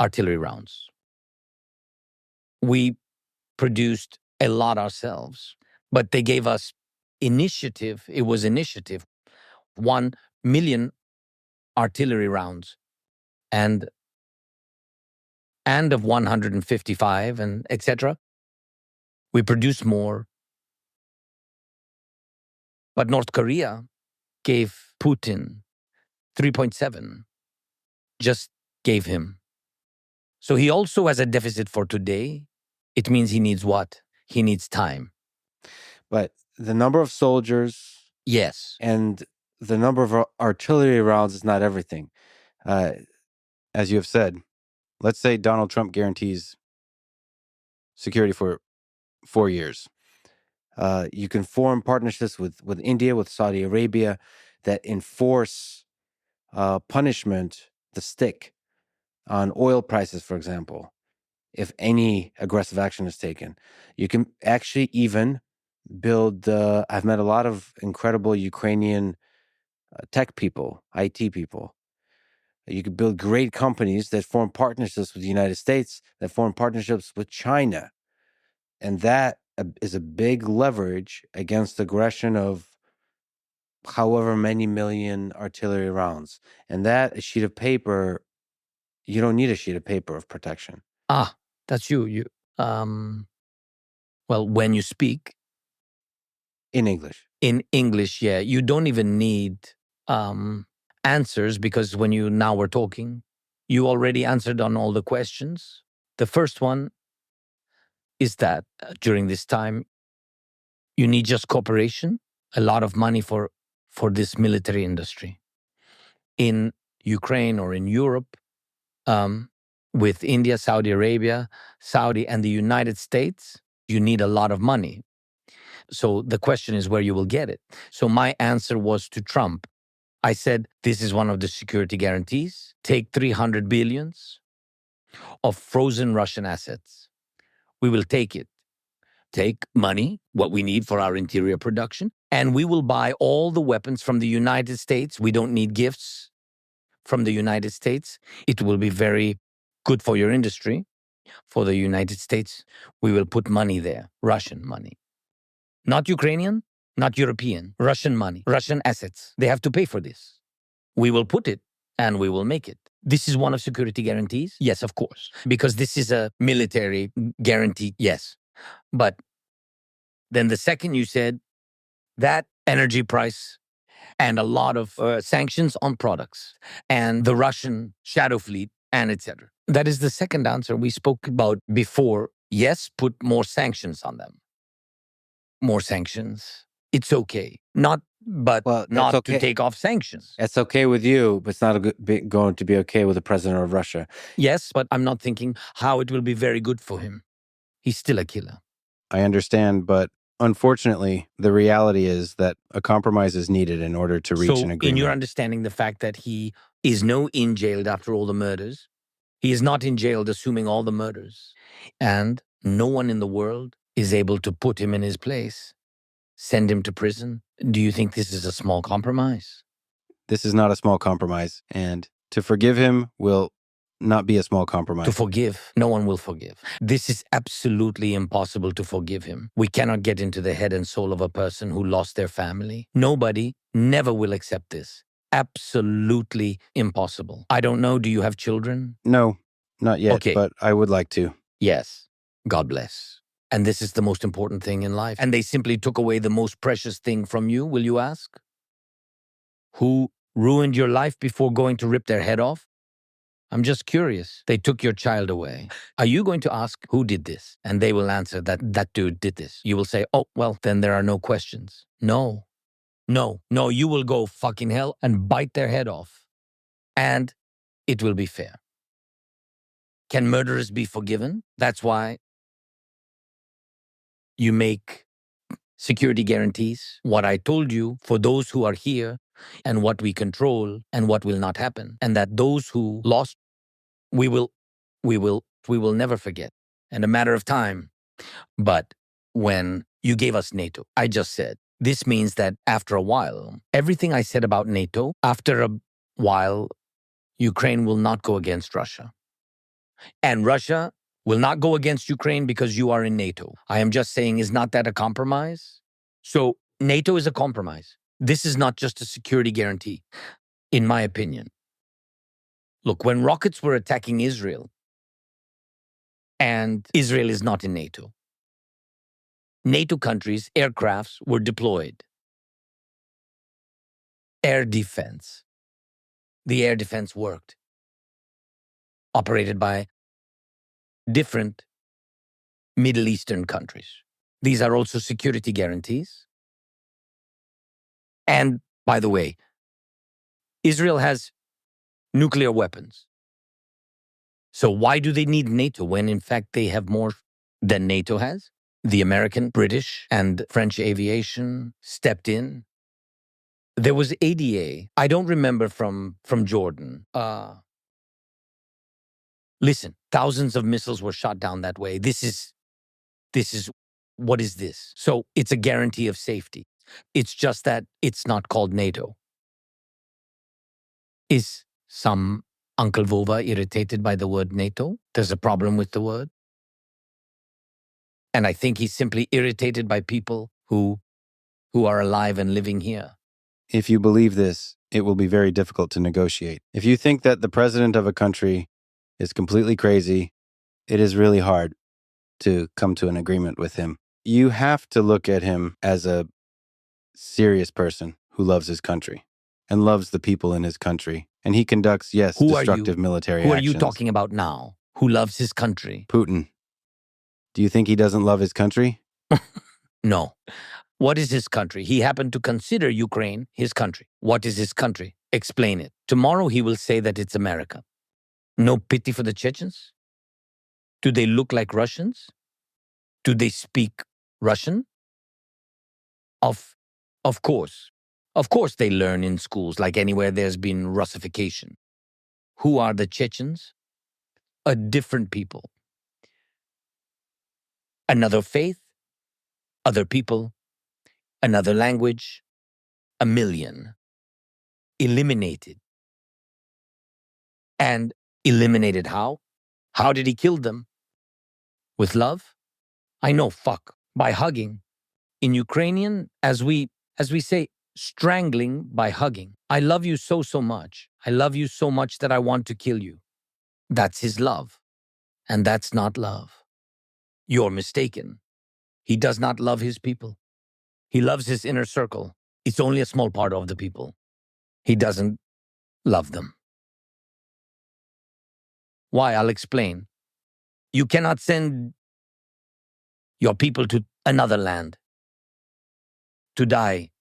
artillery rounds. We produced a lot ourselves, but they gave us initiative. It was initiative. 1 million artillery rounds and of 155 and etc. We produce more. But North Korea gave Putin 3.7, just gave him. So he also has a deficit for today. It means he needs what? He needs time. But the number of soldiers, yes, and the number of artillery rounds is not everything. As you have said, let's say Donald Trump guarantees security for 4 years. You can form partnerships with India, with Saudi Arabia, that enforce punishment, the stick, on oil prices, for example, if any aggressive action is taken. You can actually even build, I've met a lot of incredible Ukrainian tech people, IT people. You could build great companies that form partnerships with the United States, that form partnerships with China. And that is a big leverage against aggression of however many million artillery rounds. And that, a sheet of paper, you don't need a sheet of paper of protection. That's you. Well, when you speak in English, yeah, you don't even need answers, because when you now were talking, you already answered on all the questions. The first one is that during this time, you need just cooperation, a lot of money for this military industry. In Ukraine or in Europe, with India, Saudi Arabia, Saudi, and the United States, you need a lot of money. So the question is where you will get it. So my answer was to Trump. I said, this is one of the security guarantees. Take 300 billions of frozen Russian assets. We will take it. Take money, what we need for our interior production, and we will buy all the weapons from the United States. We don't need gifts from the United States. It will be very good for your industry. For the United States, we will put money there, Russian money. Not Ukrainian, not European, Russian money, Russian assets. They have to pay for this. We will put it and we will make it. This is one of security guarantees? Yes, of course. Because this is a military guarantee, yes. But then the second you said that energy price and a lot of sanctions on products and the Russian shadow fleet and etc. That is the second answer we spoke about before. Yes, put more sanctions on them. More sanctions. It's okay. Not okay to take off sanctions. It's okay with you, but it's not going to be okay with the president of Russia. Yes, but I'm not thinking how it will be very good for him. He's still a killer. I understand, but unfortunately, the reality is that a compromise is needed in order to reach an agreement. In your understanding, the fact that he is in jailed after all the murders, he is not in jailed assuming all the murders, and no one in the world is able to put him in his place, send him to prison. Do you think this is a small compromise? This is not a small compromise, and to forgive him will not be a small compromise. To forgive, no one will forgive. This is absolutely impossible to forgive him. We cannot get into the head and soul of a person who lost their family. Nobody never will accept this. Absolutely impossible. I don't know, do you have children? No, not yet, but I would like to. Yes, God bless. And this is the most important thing in life. And they simply took away the most precious thing from you, will you ask? who ruined your life before going to rip their head off? I'm just curious. They took your child away. Are you going to ask who did this? And they will answer that that dude did this. You will say, oh, well, then there are no questions. No, you will go fucking hell and bite their head off. And it will be fair. Can murderers be forgiven? That's why you make security guarantees. What I told you for those who are here and what we control and what will not happen. And that those who lost, we will never forget. And a matter of time. But when you gave us NATO, I just said, this means that after a while, everything I said about NATO, after a while, Ukraine will not go against Russia. And Russia will not go against Ukraine because you are in NATO. I am just saying, is not that a compromise? So NATO is a compromise. This is not just a security guarantee, in my opinion. Look, when rockets were attacking Israel, and Israel is not in NATO, NATO countries' aircrafts were deployed. Air defense. The air defense worked. Operated by different Middle Eastern countries. These are also security guarantees. And by the way, Israel has nuclear weapons. So why do they need NATO when in fact they have more than NATO has? The American, British, and French aviation stepped in. There was ADA. I don't remember from Jordan. Listen, thousands of missiles were shot down that way. This is, what is this? So it's a guarantee of safety. It's just that it's not called NATO. Is some Uncle Vova irritated by the word NATO? There's a problem with the word. And I think he's simply irritated by people who are alive and living here. If you believe this, it will be very difficult to negotiate. If you think that the president of a country is completely crazy, it is really hard to come to an agreement with him. You have to look at him as a serious person who loves his country and loves the people in his country. And he conducts, yes, destructive military actions. Who are you talking about now? Who loves his country? Putin. Do you think he doesn't love his country? No. What is his country? He happened to consider Ukraine his country. What is his country? Explain it. Tomorrow he will say that it's America. No pity for the Chechens? Do they look like Russians? Do they speak Russian? Of course. Of course they learn in schools like anywhere there's been Russification. Who are the Chechens? A different people. Another faith, other people, another language, a million. Eliminated. And eliminated how? How did he kill them? With love? I know, by hugging. In Ukrainian, as we say, strangling by hugging. I love you so much. I love you so much that I want to kill you. That's his love. And that's not love. You're mistaken. He does not love his people. He loves his inner circle. It's only a small part of the people. He doesn't love them. Why? I'll explain. You cannot send your people to another land to die,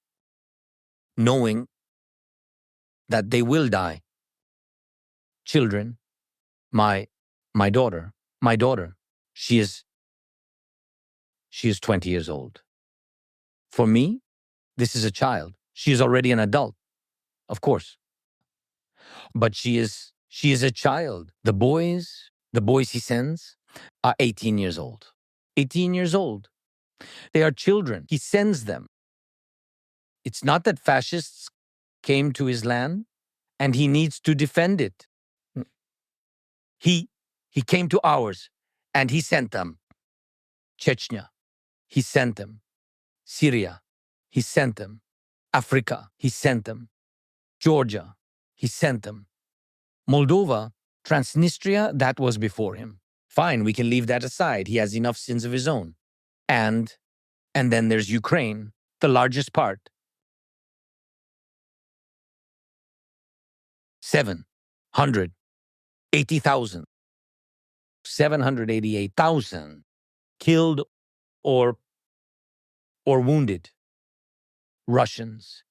knowing that they will die. Children, my daughter, she is 20 years old. For me, this is a child. She is already an adult, of course. But she is a child. The boys he sends are 18 years old. 18 years old. They are children. He sends them. It's not that fascists came to his land and he needs to defend it. He came to ours and he sent them. Chechnya, he sent them. Syria, he sent them. Africa, he sent them. Georgia, he sent them. Moldova, Transnistria, that was before him. Fine, we can leave that aside. He has enough sins of his own. And then there's Ukraine, the largest part. 780,000, 788,000 killed or wounded Russians.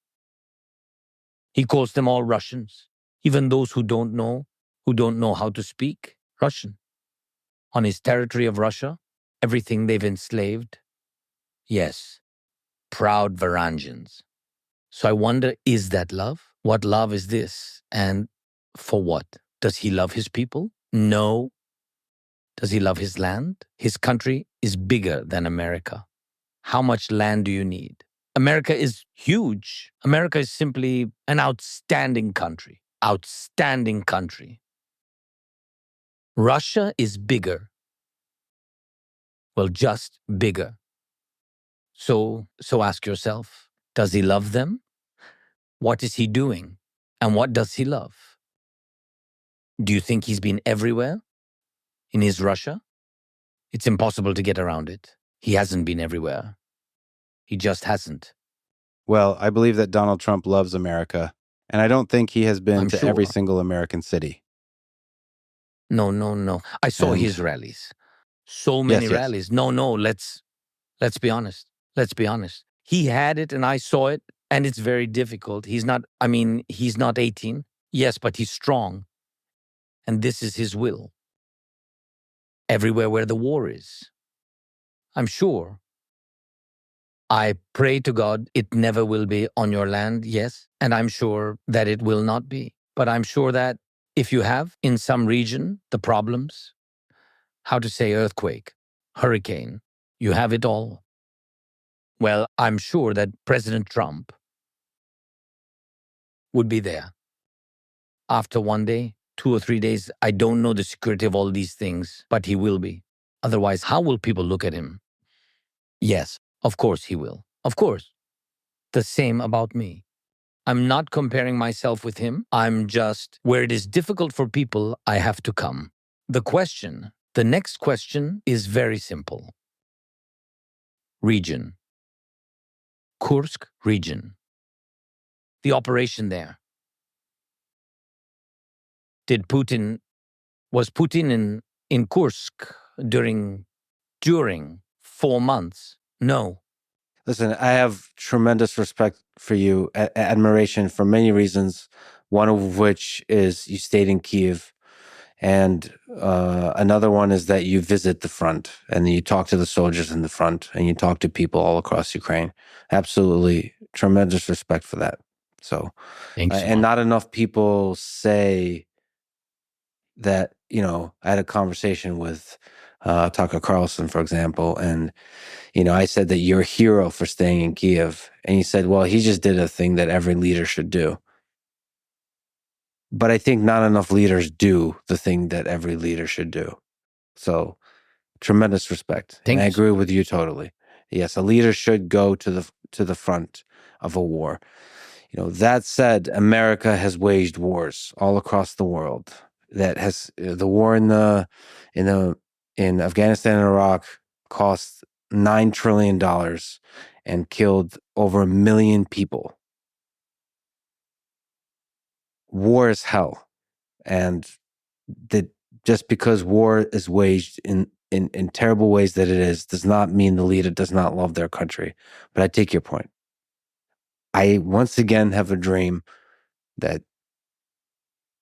He calls them all Russians, even those who don't know how to speak Russian. On his territory of Russia, everything they've enslaved. Yes, proud Varangians. So I wonder, is that love? What love is this? And for what? Does he love his people? No. Does he love his land? His country is bigger than America. How much land do you need? America is huge. America is simply an outstanding country. Outstanding country. Russia is bigger. Well, just bigger. So ask yourself, does he love them? What is he doing? And what does he love? Do you think he's been everywhere in his Russia? It's impossible to get around it. He hasn't been everywhere. He just hasn't. Well, I believe that Donald Trump loves America, and I don't think he has been I'm to sure. every single American city. No. I saw And- his rallies. So many Yes. rallies. No, let's be honest. Let's be honest. He had it and I saw it, and it's very difficult. He's not 18. Yes, but he's strong. And this is his will. Everywhere where the war is. I'm sure. I pray to God it never will be on your land, yes, and I'm sure that it will not be. But I'm sure that if you have in some region the problems, how to say earthquake, hurricane, you have it all. Well, I'm sure that President Trump would be there. After 1 day, 2 or 3 days, I don't know the security of all these things, but he will be. Otherwise, how will people look at him? Yes, of course he will. Of course. The same about me. I'm not comparing myself with him. I'm just, where it is difficult for people, I have to come. The next question is very simple. Region. Kursk region. The operation there. Was Putin in Kursk during 4 months? No. Listen, I have tremendous respect for you, admiration for many reasons, one of which is you stayed in Kiev, and another one is that you visit the front and you talk to the soldiers in the front and you talk to people all across Ukraine. Absolutely tremendous respect for that. So, Thanks. and not enough people say that, I had a conversation with Tucker Carlson, for example, and I said that you're a hero for staying in Kiev. And he said, well, he just did a thing that every leader should do. But I think not enough leaders do the thing that every leader should do. So tremendous respect. And I Thanks. agree with you totally. Yes, a leader should go to the front of a war. That said, America has waged wars all across the world. That has the war in Afghanistan and Iraq cost $9 trillion and killed over 1 million people. War is hell. And that just because war is waged in terrible ways that it is, does not mean the leader does not love their country. But I take your point. I once again have a dream that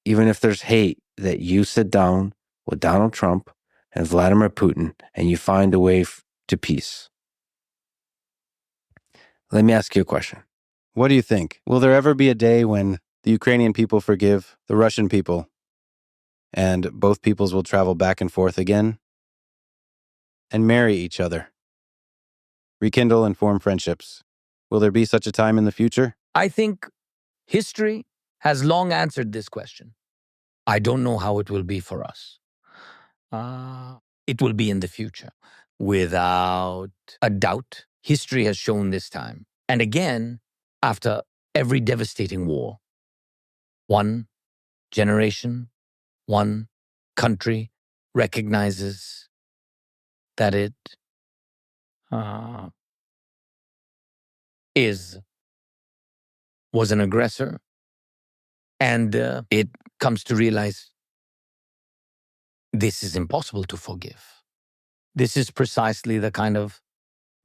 even if there's hate, that you sit down with Donald Trump and Vladimir Putin and you find a way to peace. Let me ask you a question. What do you think? Will there ever be a day when the Ukrainian people forgive the Russian people and both peoples will travel back and forth again and marry each other, rekindle and form friendships? Will there be such a time in the future? I think history has long answered this question. I don't know how it will be for us. It will be in the future. Without a doubt, history has shown this time. And again, after every devastating war, one generation, one country recognizes that it was an aggressor, and it comes to realize this is impossible to forgive. This is precisely the kind of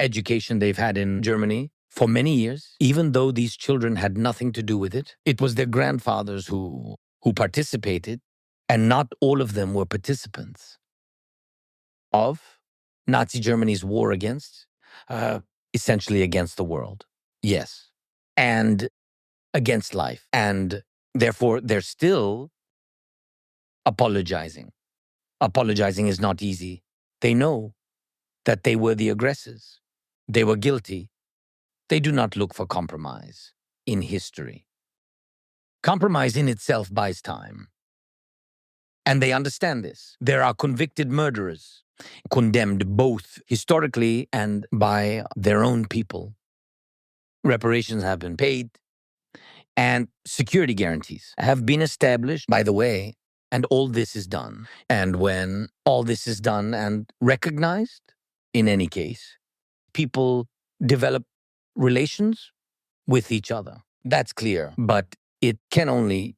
education they've had in Germany for many years, even though these children had nothing to do with it. It was their grandfathers who participated, and not all of them were participants of Nazi Germany's war essentially against the world. Yes. And against life. And therefore, they're still apologizing. Apologizing is not easy. They know that they were the aggressors. They were guilty. They do not look for compromise in history. Compromise in itself buys time. And they understand this. There are convicted murderers, condemned both historically and by their own people. Reparations have been paid, and security guarantees have been established, by the way, and all this is done. And when all this is done and recognized, in any case, people develop relations with each other. That's clear. But it can only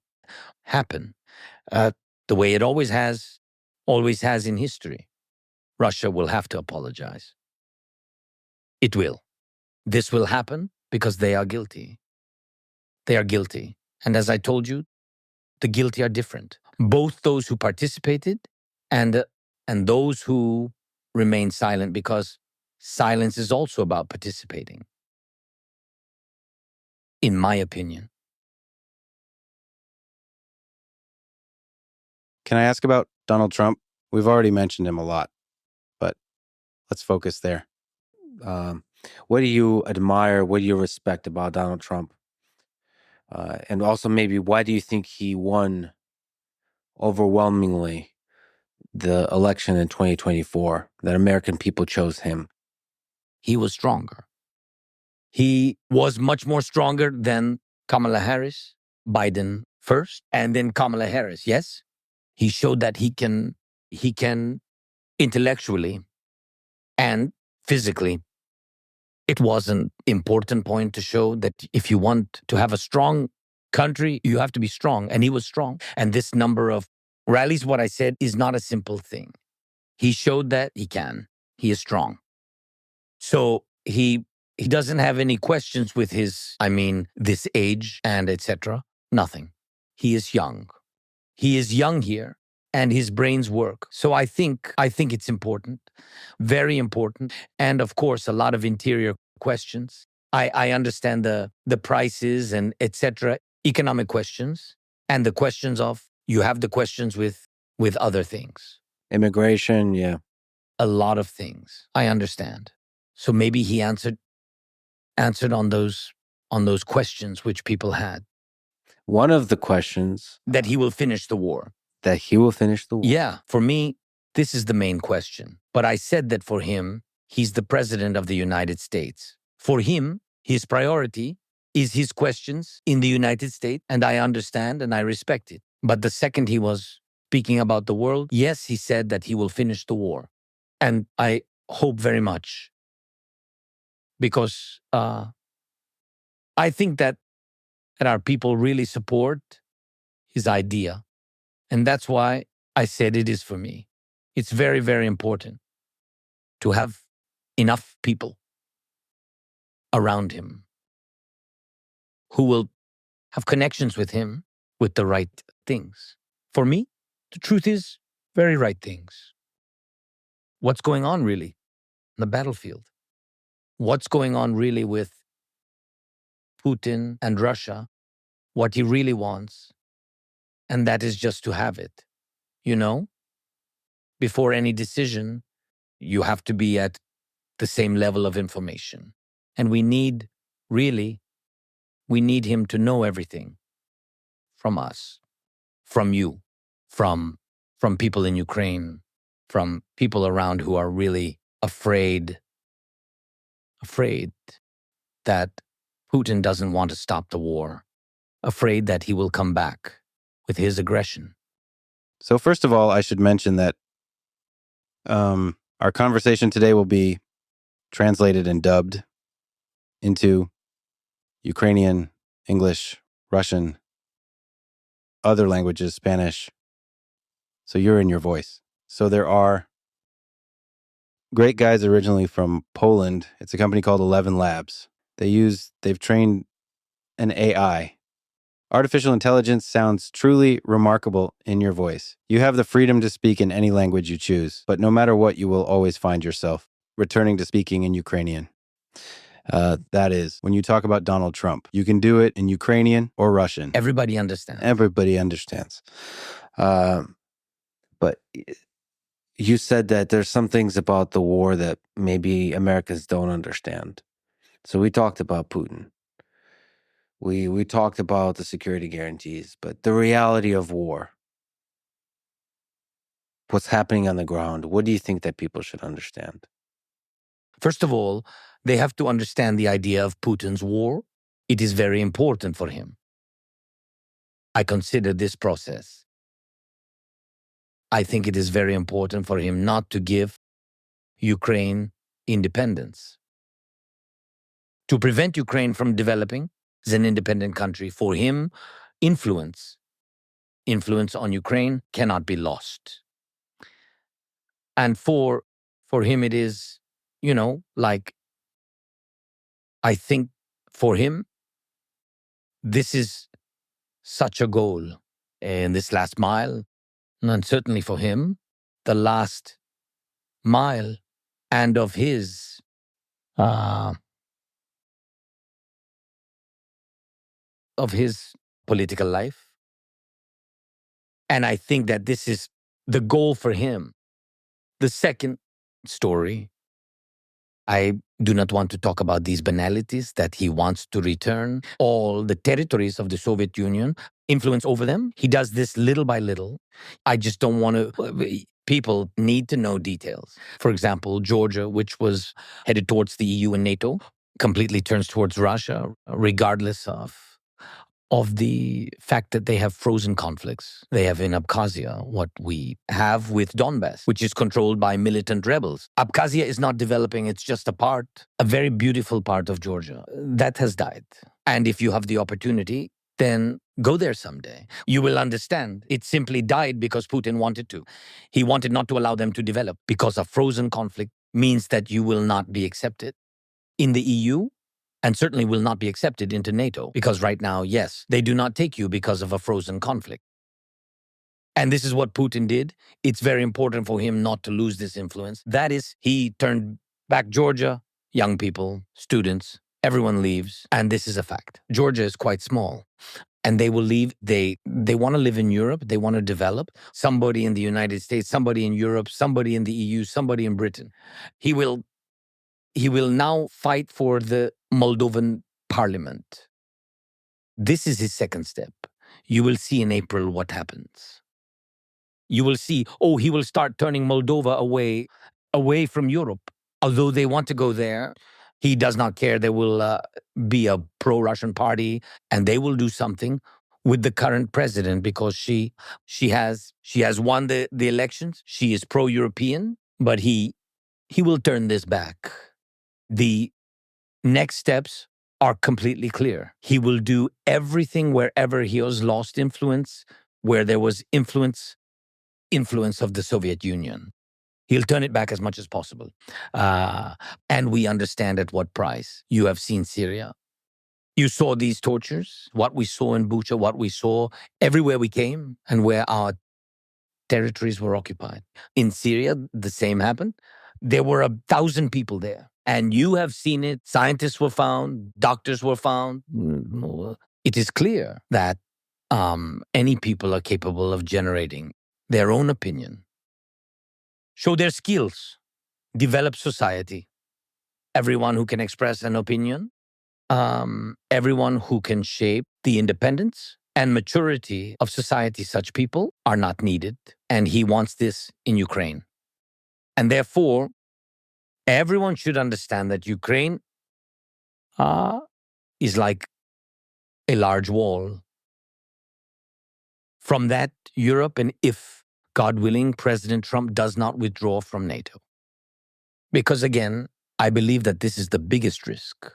happen the way it always has in history. Russia will have to apologize. It will. This will happen because they are guilty. They are guilty. And as I told you, the guilty are different. Both those who participated and those who remain silent, because silence is also about participating, in my opinion. Can I ask about Donald Trump? We've already mentioned him a lot, but let's focus there. What do you admire? What do you respect about Donald Trump? And also maybe why do you think he won overwhelmingly the election in 2024, that American people chose him? He was stronger. He was much more stronger than Kamala Harris, Biden first, and then Kamala Harris, yes? He showed that he can intellectually and physically. It was an important point to show that if you want to have a strong country, you have to be strong. And he was strong. And this number of rallies, what I said, is not a simple thing. He showed that he can. He is strong. So he doesn't have any questions with this age and etc. Nothing. He is young. He is young here, and his brains work. So I think it's important, very important. And of course, a lot of interior questions. I understand the prices and etc. economic questions, and the questions of, you have the questions with other things. Immigration, yeah. A lot of things. I understand. So maybe he answered on those questions which people had. One of the questions, that he will finish the war. that he will finish the war. Yeah, for me, this is the main question. But I said that for him, he's the president of the United States. For him, his priority is his questions in the United States, and I understand and I respect it. But the second he was speaking about the world, yes, he said that he will finish the war. And I hope very much, because I think that our people really support his idea. And that's why I said it is for me. It's very, very important to have enough people around him who will have connections with him with the right things. For me, the truth is very right things. What's going on really on the battlefield? What's going on really with Putin and Russia? What he really wants, and that is just to have it. Before any decision, you have to be at the same level of information. And we need him to know everything from us, from you, from people in Ukraine, from people around who are really afraid that Putin doesn't want to stop the war, afraid that he will come back with his aggression. So first of all, I should mention that our conversation today will be translated and dubbed into Ukrainian, English, Russian, other languages, Spanish. So you're in your voice. So there are great guys originally from Poland. It's a company called 11 Labs. They've trained an AI. Artificial intelligence sounds truly remarkable in your voice. You have the freedom to speak in any language you choose, but no matter what, you will always find yourself returning to speaking in Ukrainian. That is, when you talk about Donald Trump, you can do it in Ukrainian or Russian. Everybody understands. Everybody understands. But you said that there's some things about the war that maybe Americans don't understand. So we talked about Putin. We talked about the security guarantees, but the reality of war, what's happening on the ground, what do you think that people should understand? First of all, they have to understand the idea of Putin's war. It is very important for him. I consider this process. I think it is very important for him not to give Ukraine independence. To prevent Ukraine from developing as an independent country, for him, influence on Ukraine cannot be lost. And for him, it is, I think for him, this is such a goal in this last mile, and certainly for him, the last mile and of his political life. And I think that this is the goal for him. The second story, I do not want to talk about these banalities that he wants to return all the territories of the Soviet Union, influence over them. He does this little by little. I just don't want to. People need to know details. For example, Georgia, which was headed towards the EU and NATO, completely turns towards Russia, regardless of the fact that they have frozen conflicts. They have in Abkhazia what we have with Donbass, which is controlled by militant rebels. Abkhazia is not developing, it's just a very beautiful part of Georgia. That has died. And if you have the opportunity, then go there someday. You will understand. It simply died because Putin wanted to. He wanted not to allow them to develop because a frozen conflict means that you will not be accepted in the EU, and certainly will not be accepted into NATO, because right now, yes, they do not take you because of a frozen conflict. And this is what Putin did. It's very important for him not to lose this influence. That is, he turned back Georgia, young people, students, everyone leaves, and this is a fact. Georgia is quite small, and they will leave. They want to live in Europe. They want to develop. Somebody in the United States, somebody in Europe, somebody in the EU, somebody in Britain. He will now fight for the Moldovan parliament. This is his second step. You will see in April what happens. You will see, he will start turning Moldova away from Europe. Although they want to go there, he does not care. There will be a pro-Russian party, and they will do something with the current president because she has won the elections. She is pro-European, but he will turn this back. The next steps are completely clear. He will do everything wherever he has lost influence, where there was influence of the Soviet Union. He'll turn it back as much as possible. And we understand at what price. You have seen Syria. You saw these tortures, what we saw in Bucha, what we saw everywhere we came and where our territories were occupied. In Syria, the same happened. There were 1,000 people there. And you have seen it. Scientists were found. Doctors were found. It is clear that any people are capable of generating their own opinion, show their skills, develop society. Everyone who can express an opinion, everyone who can shape the independence and maturity of society, such people are not needed. And he wants this in Ukraine. And therefore, everyone should understand that Ukraine is like a large wall. From that, Europe, and if, God willing, President Trump does not withdraw from NATO. Because again, I believe that this is the biggest risk.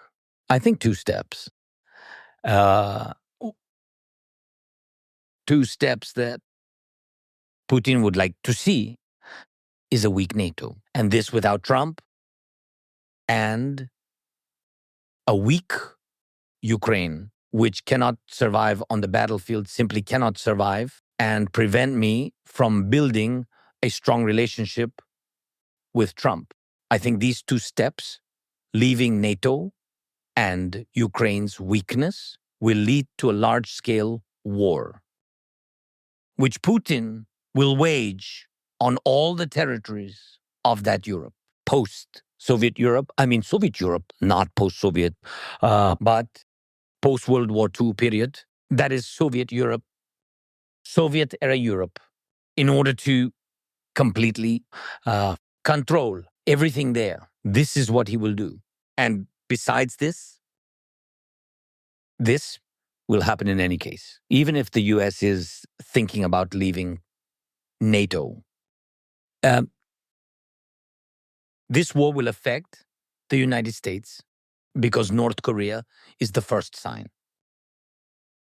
I think 2 steps. two steps that Putin would like to see is a weak NATO. And this without Trump and a weak Ukraine, which cannot survive on the battlefield, simply cannot survive, and prevent me from building a strong relationship with Trump. I think these two steps, leaving NATO and Ukraine's weakness, will lead to a large-scale war, which Putin will wage on all the territories of that Europe, post-Soviet Europe. I mean, Soviet Europe, not post-Soviet, but post-World War II period. That is Soviet Europe, Soviet-era Europe, in order to completely control everything there. This is what he will do. And besides this will happen in any case. Even if the US is thinking about leaving NATO, this war will affect the United States because North Korea is the first sign.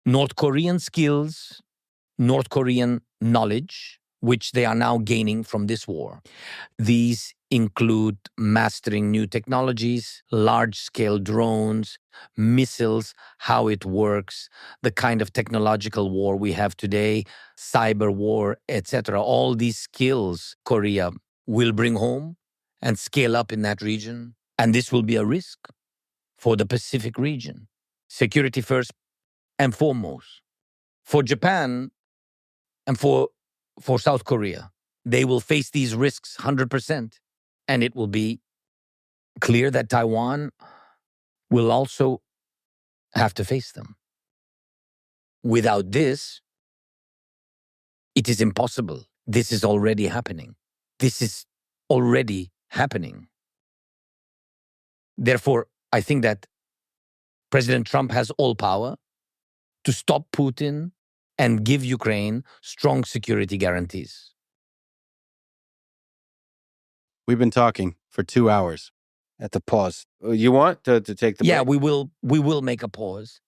North Korean skills, North Korean knowledge, which they are now gaining from this war. These include mastering new technologies, large-scale drones, missiles, how it works, the kind of technological war we have today, cyber war, etc. All these skills Korea will bring home and scale up in that region. And this will be a risk for the Pacific region. Security first and foremost. For Japan and for South Korea, they will face these risks 100%. And it will be clear that Taiwan will also have to face them. Without this, it is impossible. This is already happening. This is already happening. Therefore, I think that President Trump has all power to stop Putin and give Ukraine strong security guarantees. We've been talking for 2 hours at the pause. You want to take the break? we will make a pause.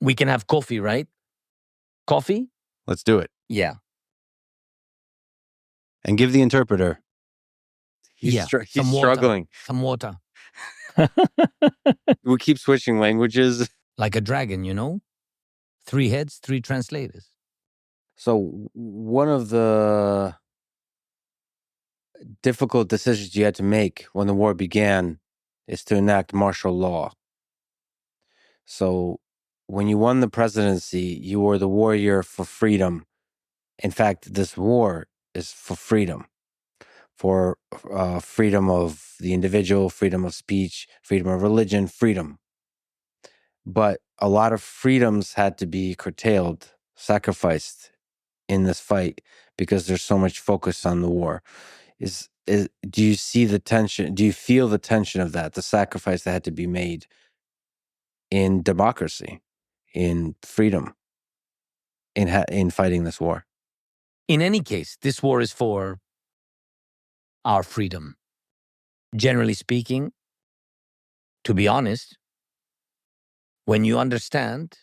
We can have coffee, right? Coffee? Let's do it. Yeah. And give the interpreter. He's Some water. struggling. Some water. We keep switching languages. Like a dragon, 3 heads, 3 translators. So one of the difficult decisions you had to make when the war began is to enact martial law. So when you won the presidency, you were the warrior for freedom. In fact, this war is for freedom, for freedom of the individual, freedom of speech, freedom of religion, freedom. But a lot of freedoms had to be curtailed, sacrificed in this fight because there's so much focus on the war. Do you see the tension? Do you feel the tension of that, the sacrifice that had to be made in democracy, in freedom, in fighting this war? In any case, this war is for our freedom. Generally speaking, to be honest, when you understand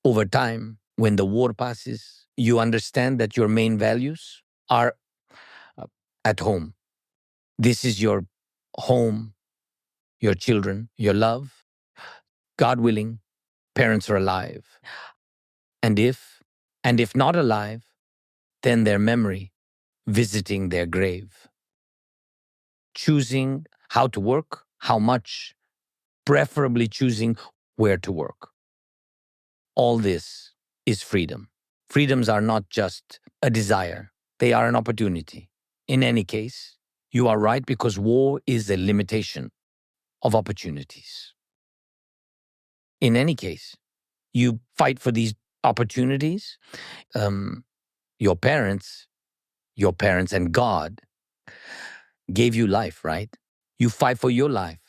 over time, when the war passes, you understand that your main values are at home. This is your home, your children, your love. God willing, parents are alive. And if not alive, then their memory visiting their grave. Choosing how to work, how much, preferably choosing where to work. All this is freedom. Freedoms are not just a desire, they are an opportunity. In any case, you are right because war is a limitation of opportunities. In any case, you fight for these opportunities. Your parents and God gave you life, right? You fight for your life.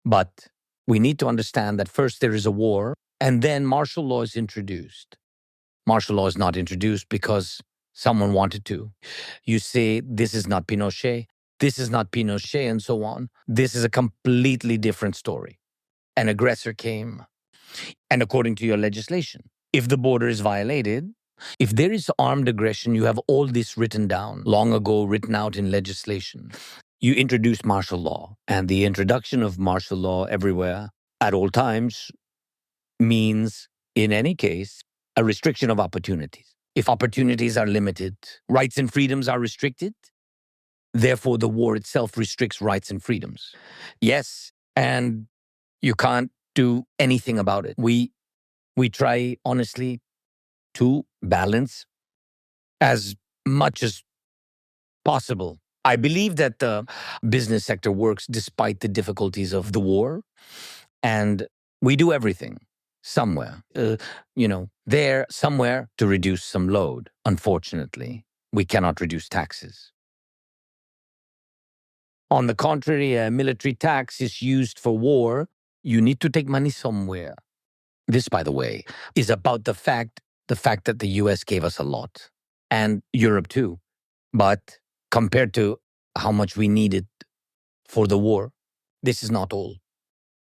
But we need to understand that first there is a war, and then martial law is introduced. Martial law is not introduced because someone wanted to. You say, this is not Pinochet, and so on. This is a completely different story. An aggressor came, and according to your legislation, If the border is violated, if there is armed aggression, you have all this written down, long ago written out in legislation. You introduce martial law, and the introduction of martial law everywhere at all times means, in any case, a restriction of opportunities. If opportunities are limited, rights and freedoms are restricted, therefore the war itself restricts rights and freedoms. Yes, and you can't do anything about it. We try honestly to balance as much as possible. I believe that the business sector works despite the difficulties of the war, and we do everything somewhere, there somewhere to reduce some load. Unfortunately, we cannot reduce taxes. On the contrary, a military tax is used for war. You need to take money somewhere. This, by the way, is about the fact that the US gave us a lot, and Europe too. But compared to how much we needed for the war, this is not all.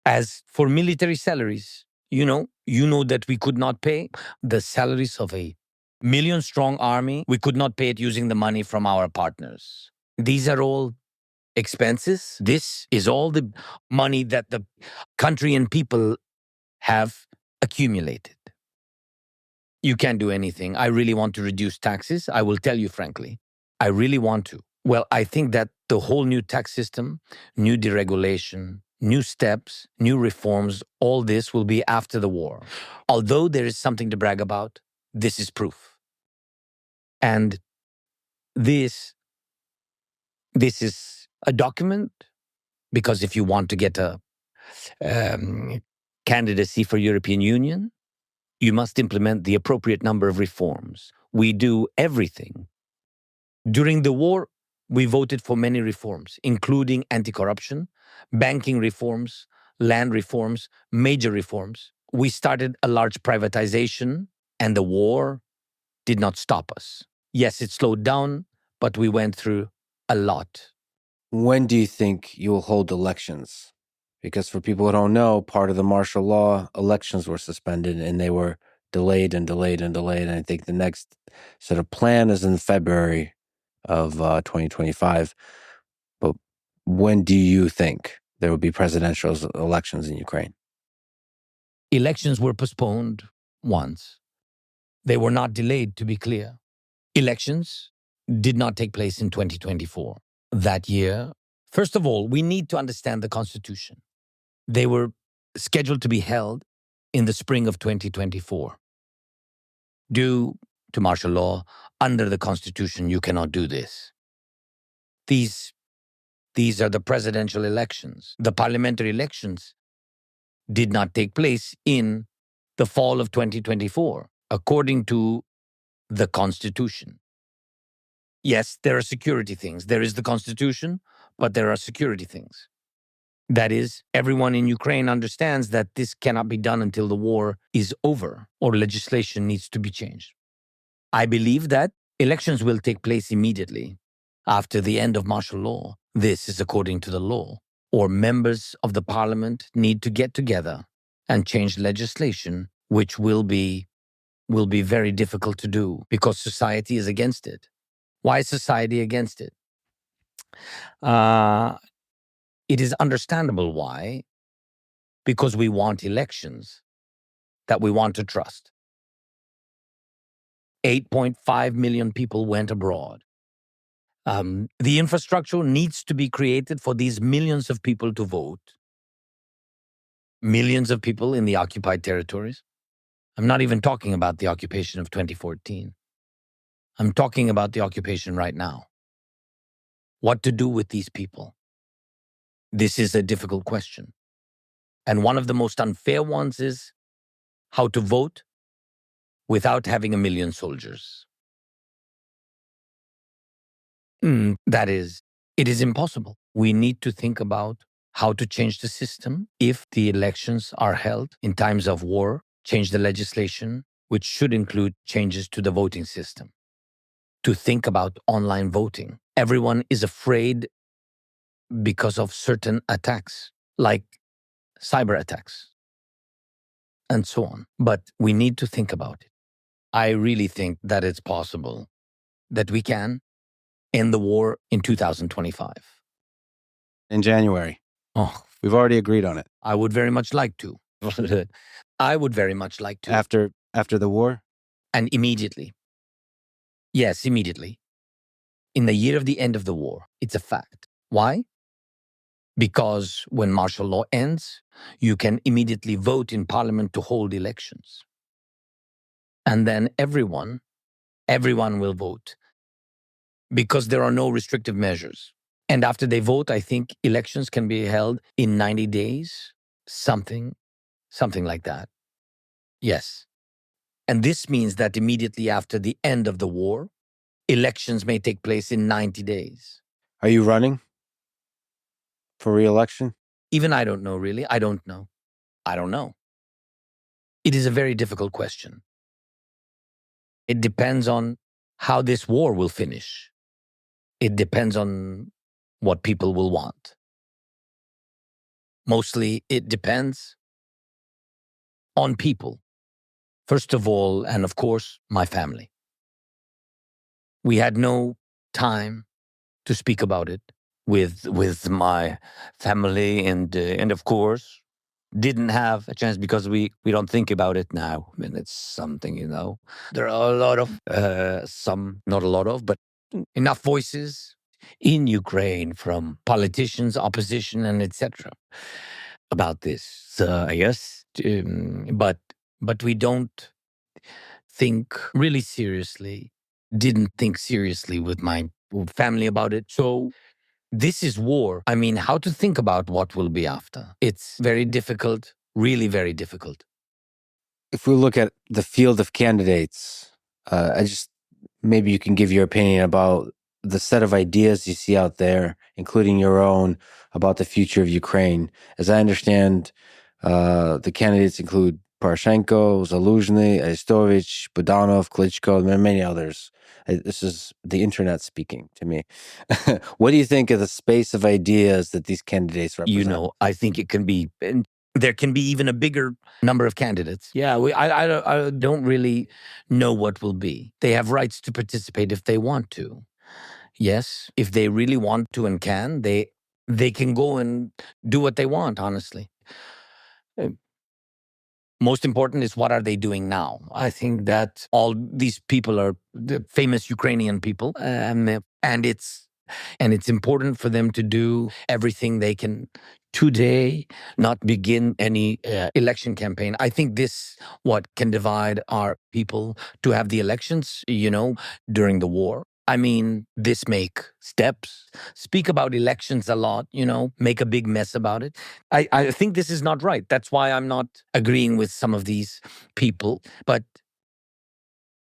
As for military salaries, you know that we could not pay the salaries of a million-strong army. We could not pay it using the money from our partners. These are all expenses. This is all the money that the country and people have accumulated. You can't do anything. I really want to reduce taxes. I will tell you frankly, I really want to. Well, I think that the whole new tax system, new deregulation, new steps, new reforms, all this will be after the war. Although there is something to brag about, this is proof. And this is a document, because if you want to get a candidacy for European Union, you must implement the appropriate number of reforms. We do everything. During the war, we voted for many reforms, including anti-corruption, banking reforms, land reforms, major reforms. We started a large privatization, and the war did not stop us. Yes, it slowed down, but we went through a lot. When do you think you will hold elections? Because for people who don't know, part of the martial law, elections were suspended and they were delayed and delayed and delayed. And I think the next sort of plan is in February of 2025. But when do you think there will be presidential elections in Ukraine? Elections were postponed once. They were not delayed, to be clear. Elections did not take place in 2024. That year, first of all, we need to understand the Constitution. They were scheduled to be held in the spring of 2024. Due to martial law, under the Constitution, you cannot do this. These are the presidential elections. The parliamentary elections did not take place in the fall of 2024, according to the Constitution. Yes, there are security things. There is the Constitution, but there are security things. That is, everyone in Ukraine understands that this cannot be done until the war is over or legislation needs to be changed. I believe that elections will take place immediately after the end of martial law. This is according to the law. Or members of the parliament need to get together and change legislation, which will be very difficult to do because society is against it. Why is society against it? It is understandable why, because we want elections that we want to trust. 8.5 million people went abroad. The infrastructure needs to be created for these millions of people to vote. Millions of people in the occupied territories. I'm not even talking about the occupation of 2014. I'm talking about the occupation right now. What to do with these people? This is a difficult question. And one of the most unfair ones is how to vote without having 1 million soldiers. That is, it is impossible. We need to think about how to change the system if the elections are held in times of war, change the legislation, which should include changes to the voting system. To think about online voting. Everyone is afraid because of certain attacks, like cyber attacks, and so on. But we need to think about it. I really think that it's possible that we can end the war in 2025. In January. Oh, We've already agreed on it. I would very much like to. I would very much like to. After the war? And immediately. Yes, immediately. In the year of the end of the war. It's a fact. Why? Because when martial law ends, you can immediately vote in parliament to hold elections. And then everyone will vote because there are no restrictive measures. And after they vote, I think elections can be held in 90 days, something like that. Yes. And this means that immediately after the end of the war, elections may take place in 90 days. Are you running for re-election? Even I don't know, really. I don't know. It is a very difficult question. It depends on how this war will finish. It depends on what people will want. Mostly, it depends on people. First of all, and of course, my family. We had no time to speak about it with my family, and of course, didn't have a chance because we don't think about it now. I mean, it's something, There are a lot of, not a lot of, but enough voices in Ukraine from politicians, opposition, and etc. about this, I guess. But we don't think really seriously, didn't think seriously with my family about it. So this is war. I mean, how to think about what will be after? It's very difficult, really very difficult. If we look at the field of candidates, maybe you can give your opinion about the set of ideas you see out there, including your own, about the future of Ukraine. As I understand, the candidates include Poroshenko, Zelenskyy, Arestovich, Budanov, Klitschko, and many others. This is the internet speaking to me. What do you think of the space of ideas that these candidates represent? I think it can be, and there can be even a bigger number of candidates. Yeah, I don't really know what will be. They have rights to participate if they want to. Yes, if they really want to and can, they can go and do what they want, honestly. Most important is what are they doing now? I think that all these people are the famous Ukrainian people, and it's important for them to do everything they can today, not begin any election campaign. I think this what can divide our people to have the elections, during the war. I mean, this make steps, speak about elections a lot, make a big mess about it. I think this is not right. That's why I'm not agreeing with some of these people. But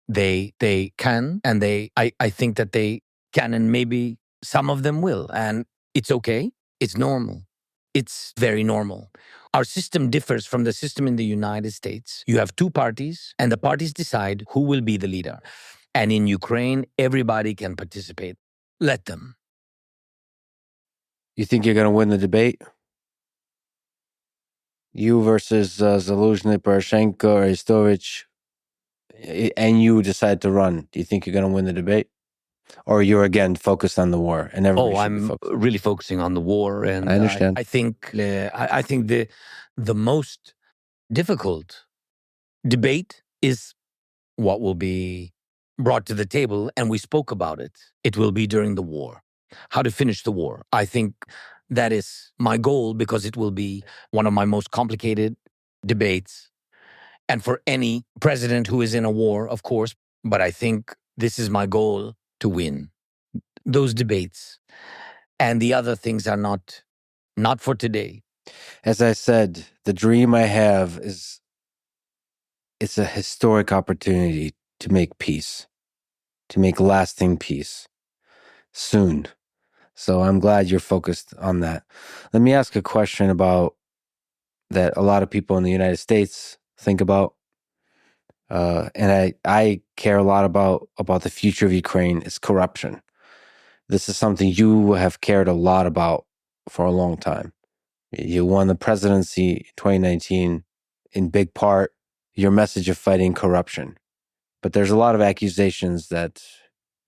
they can, and I think that they can, and maybe some of them will. And it's okay. It's normal. It's very normal. Our system differs from the system in the United States. You have two parties, and the parties decide who will be the leader. And in Ukraine, everybody can participate. Let them. You think you're going to win the debate? You versus Zelenskyy, Poroshenko, Arestovich, and you decide to run. Do you think you're going to win the debate? Or you're again focused on the war and everybody should be I'm focused? really focusing on the war, and I understand. I think the most difficult debate is what will be brought to the table, and we spoke about it. It will be during the war. How to finish the war. I think that is my goal because it will be one of my most complicated debates. And for any president who is in a war, of course, but I think this is my goal to win those debates. And the other things are not for today. As I said, the dream I have is it's a historic opportunity to make peace, to make lasting peace soon. So I'm glad you're focused on that. Let me ask a question about that a lot of people in the United States think about. And I care a lot about the future of Ukraine is corruption. This is something you have cared a lot about for a long time. You won the presidency in 2019 in big part your message of fighting corruption. But there's a lot of accusations that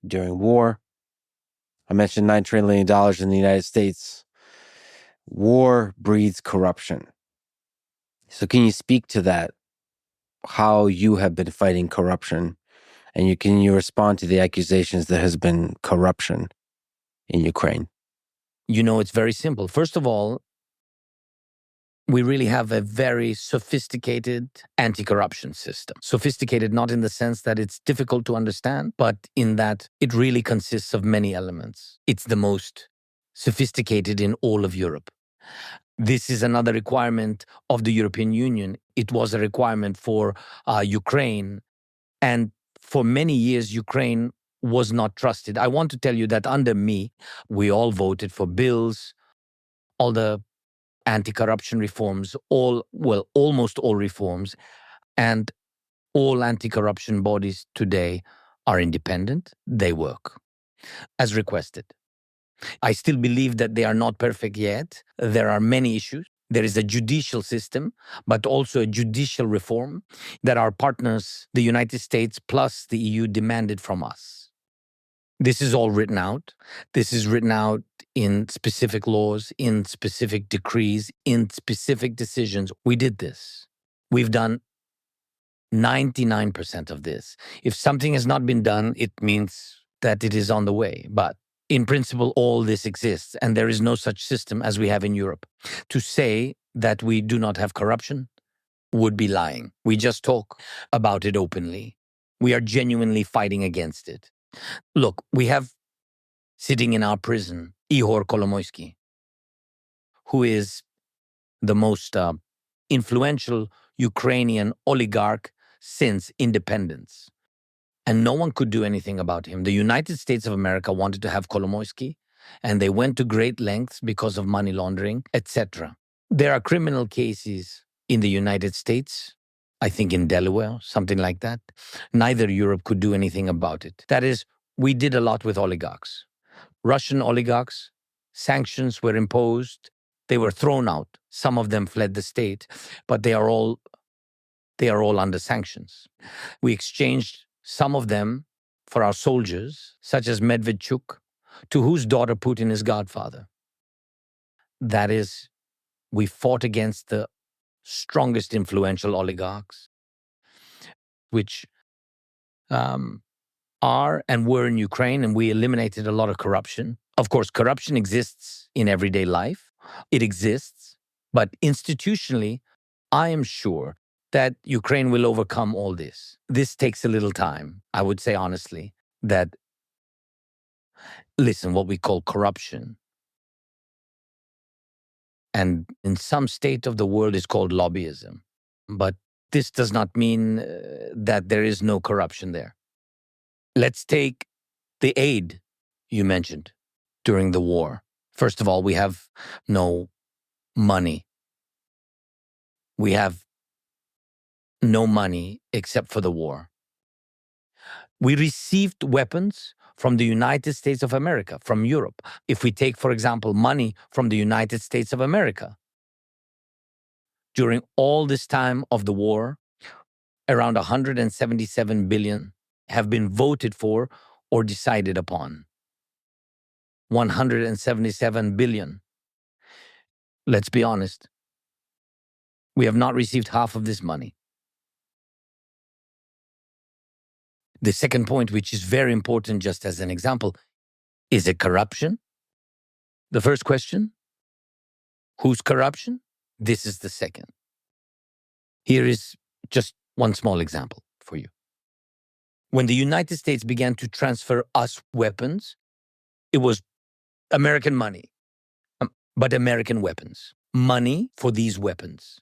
during war, I mentioned $9 trillion in the United States, war breeds corruption. So can you speak to that, how you have been fighting corruption, and can you respond to the accusations there has been corruption in Ukraine? It's very simple. First of all, we really have a very sophisticated anti-corruption system. Sophisticated not in the sense that it's difficult to understand, but in that it really consists of many elements. It's the most sophisticated in all of Europe. This is another requirement of the European Union. It was a requirement for Ukraine. And for many years, Ukraine was not trusted. I want to tell you that under me, we all voted for bills, all the anti-corruption reforms, almost all reforms, and all anti-corruption bodies today are independent. They work as requested. I still believe that they are not perfect yet. There are many issues. There is a judicial system, but also a judicial reform that our partners, the United States plus the EU, demanded from us. This is all written out. This is written out in specific laws, in specific decrees, in specific decisions. We did this. We've done 99% of this. If something has not been done, it means that it is on the way. But in principle, all this exists, and there is no such system as we have in Europe. To say that we do not have corruption would be lying. We just talk about it openly. We are genuinely fighting against it. Look, we have sitting in our prison Ihor Kolomoisky, who is the most influential Ukrainian oligarch since independence. And no one could do anything about him. The United States of America wanted to have Kolomoisky, and they went to great lengths because of money laundering, etc. There are criminal cases in the United States, I think in Delaware, something like that. Neither Europe could do anything about it. That is, we did a lot with oligarchs. Russian oligarchs, sanctions were imposed. They were thrown out. Some of them fled the state, but they are all under sanctions. We exchanged some of them for our soldiers, such as Medvedchuk, to whose daughter Putin is godfather. That is, we fought against the strongest influential oligarchs, which are and were in Ukraine, and we eliminated a lot of corruption. Of course, corruption exists in everyday life. It exists, but institutionally, I am sure that Ukraine will overcome all this. This takes a little time. I would say honestly that, listen, what we call corruption, and in some state of the world is called lobbyism. But this does not mean that there is no corruption there. Let's take the aid you mentioned during the war. First of all, we have no money. We have no money except for the war. We received weapons from the United States of America, from Europe. If we take, for example, money from the United States of America, during all this time of the war, around 177 billion have been voted for or decided upon. 177 billion. Let's be honest. We have not received half of this money. The second point, which is very important just as an example, is it corruption? The first question, whose corruption? This is the second. Here is just one small example for you. When the United States began to transfer us weapons, it was American money, but American weapons. Money for these weapons.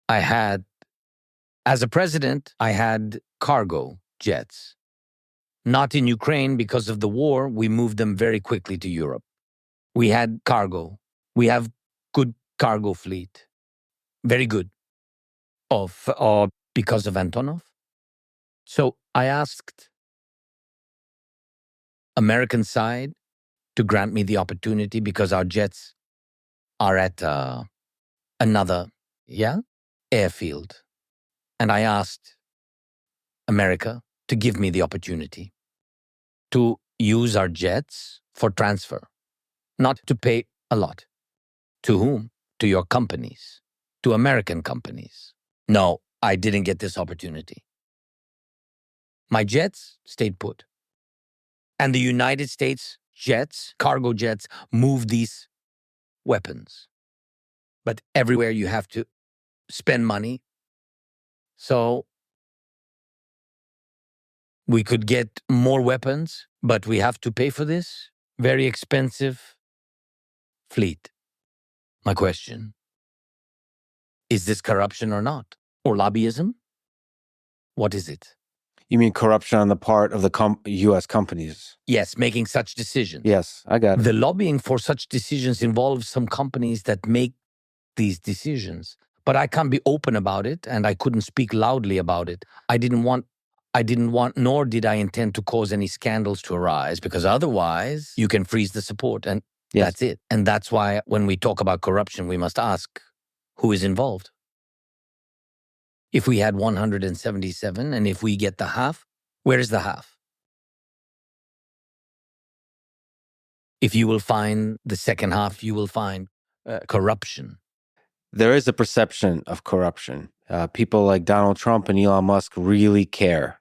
As a president, I had cargo jets. Not in Ukraine because of the war, we moved them very quickly to Europe. We had cargo. We have good cargo fleet. Very good. Because of Antonov. So I asked American side to grant me the opportunity because our jets are at another airfield. And I asked America to give me the opportunity to use our jets for transfer, not to pay a lot. To whom? To your companies, to American companies. No, I didn't get this opportunity. My jets stayed put. And the United States jets, cargo jets, move these weapons. But everywhere you have to spend money. So we could get more weapons, but we have to pay for this very expensive fleet. My question, is this corruption or not? Or lobbyism? What is it? You mean corruption on the part of the U.S. companies? Yes, making such decisions. Yes, I got it. The lobbying for such decisions involves some companies that make these decisions. But I can't be open about it, and I couldn't speak loudly about it. I didn't want, nor did I intend to cause any scandals to arise, because otherwise you can freeze the support, and that's it. And that's why when we talk about corruption, we must ask, who is involved? If we had 177, and if we get the half, where is the half? If you will find the second half, you will find corruption. There is a perception of corruption. People like Donald Trump and Elon Musk really care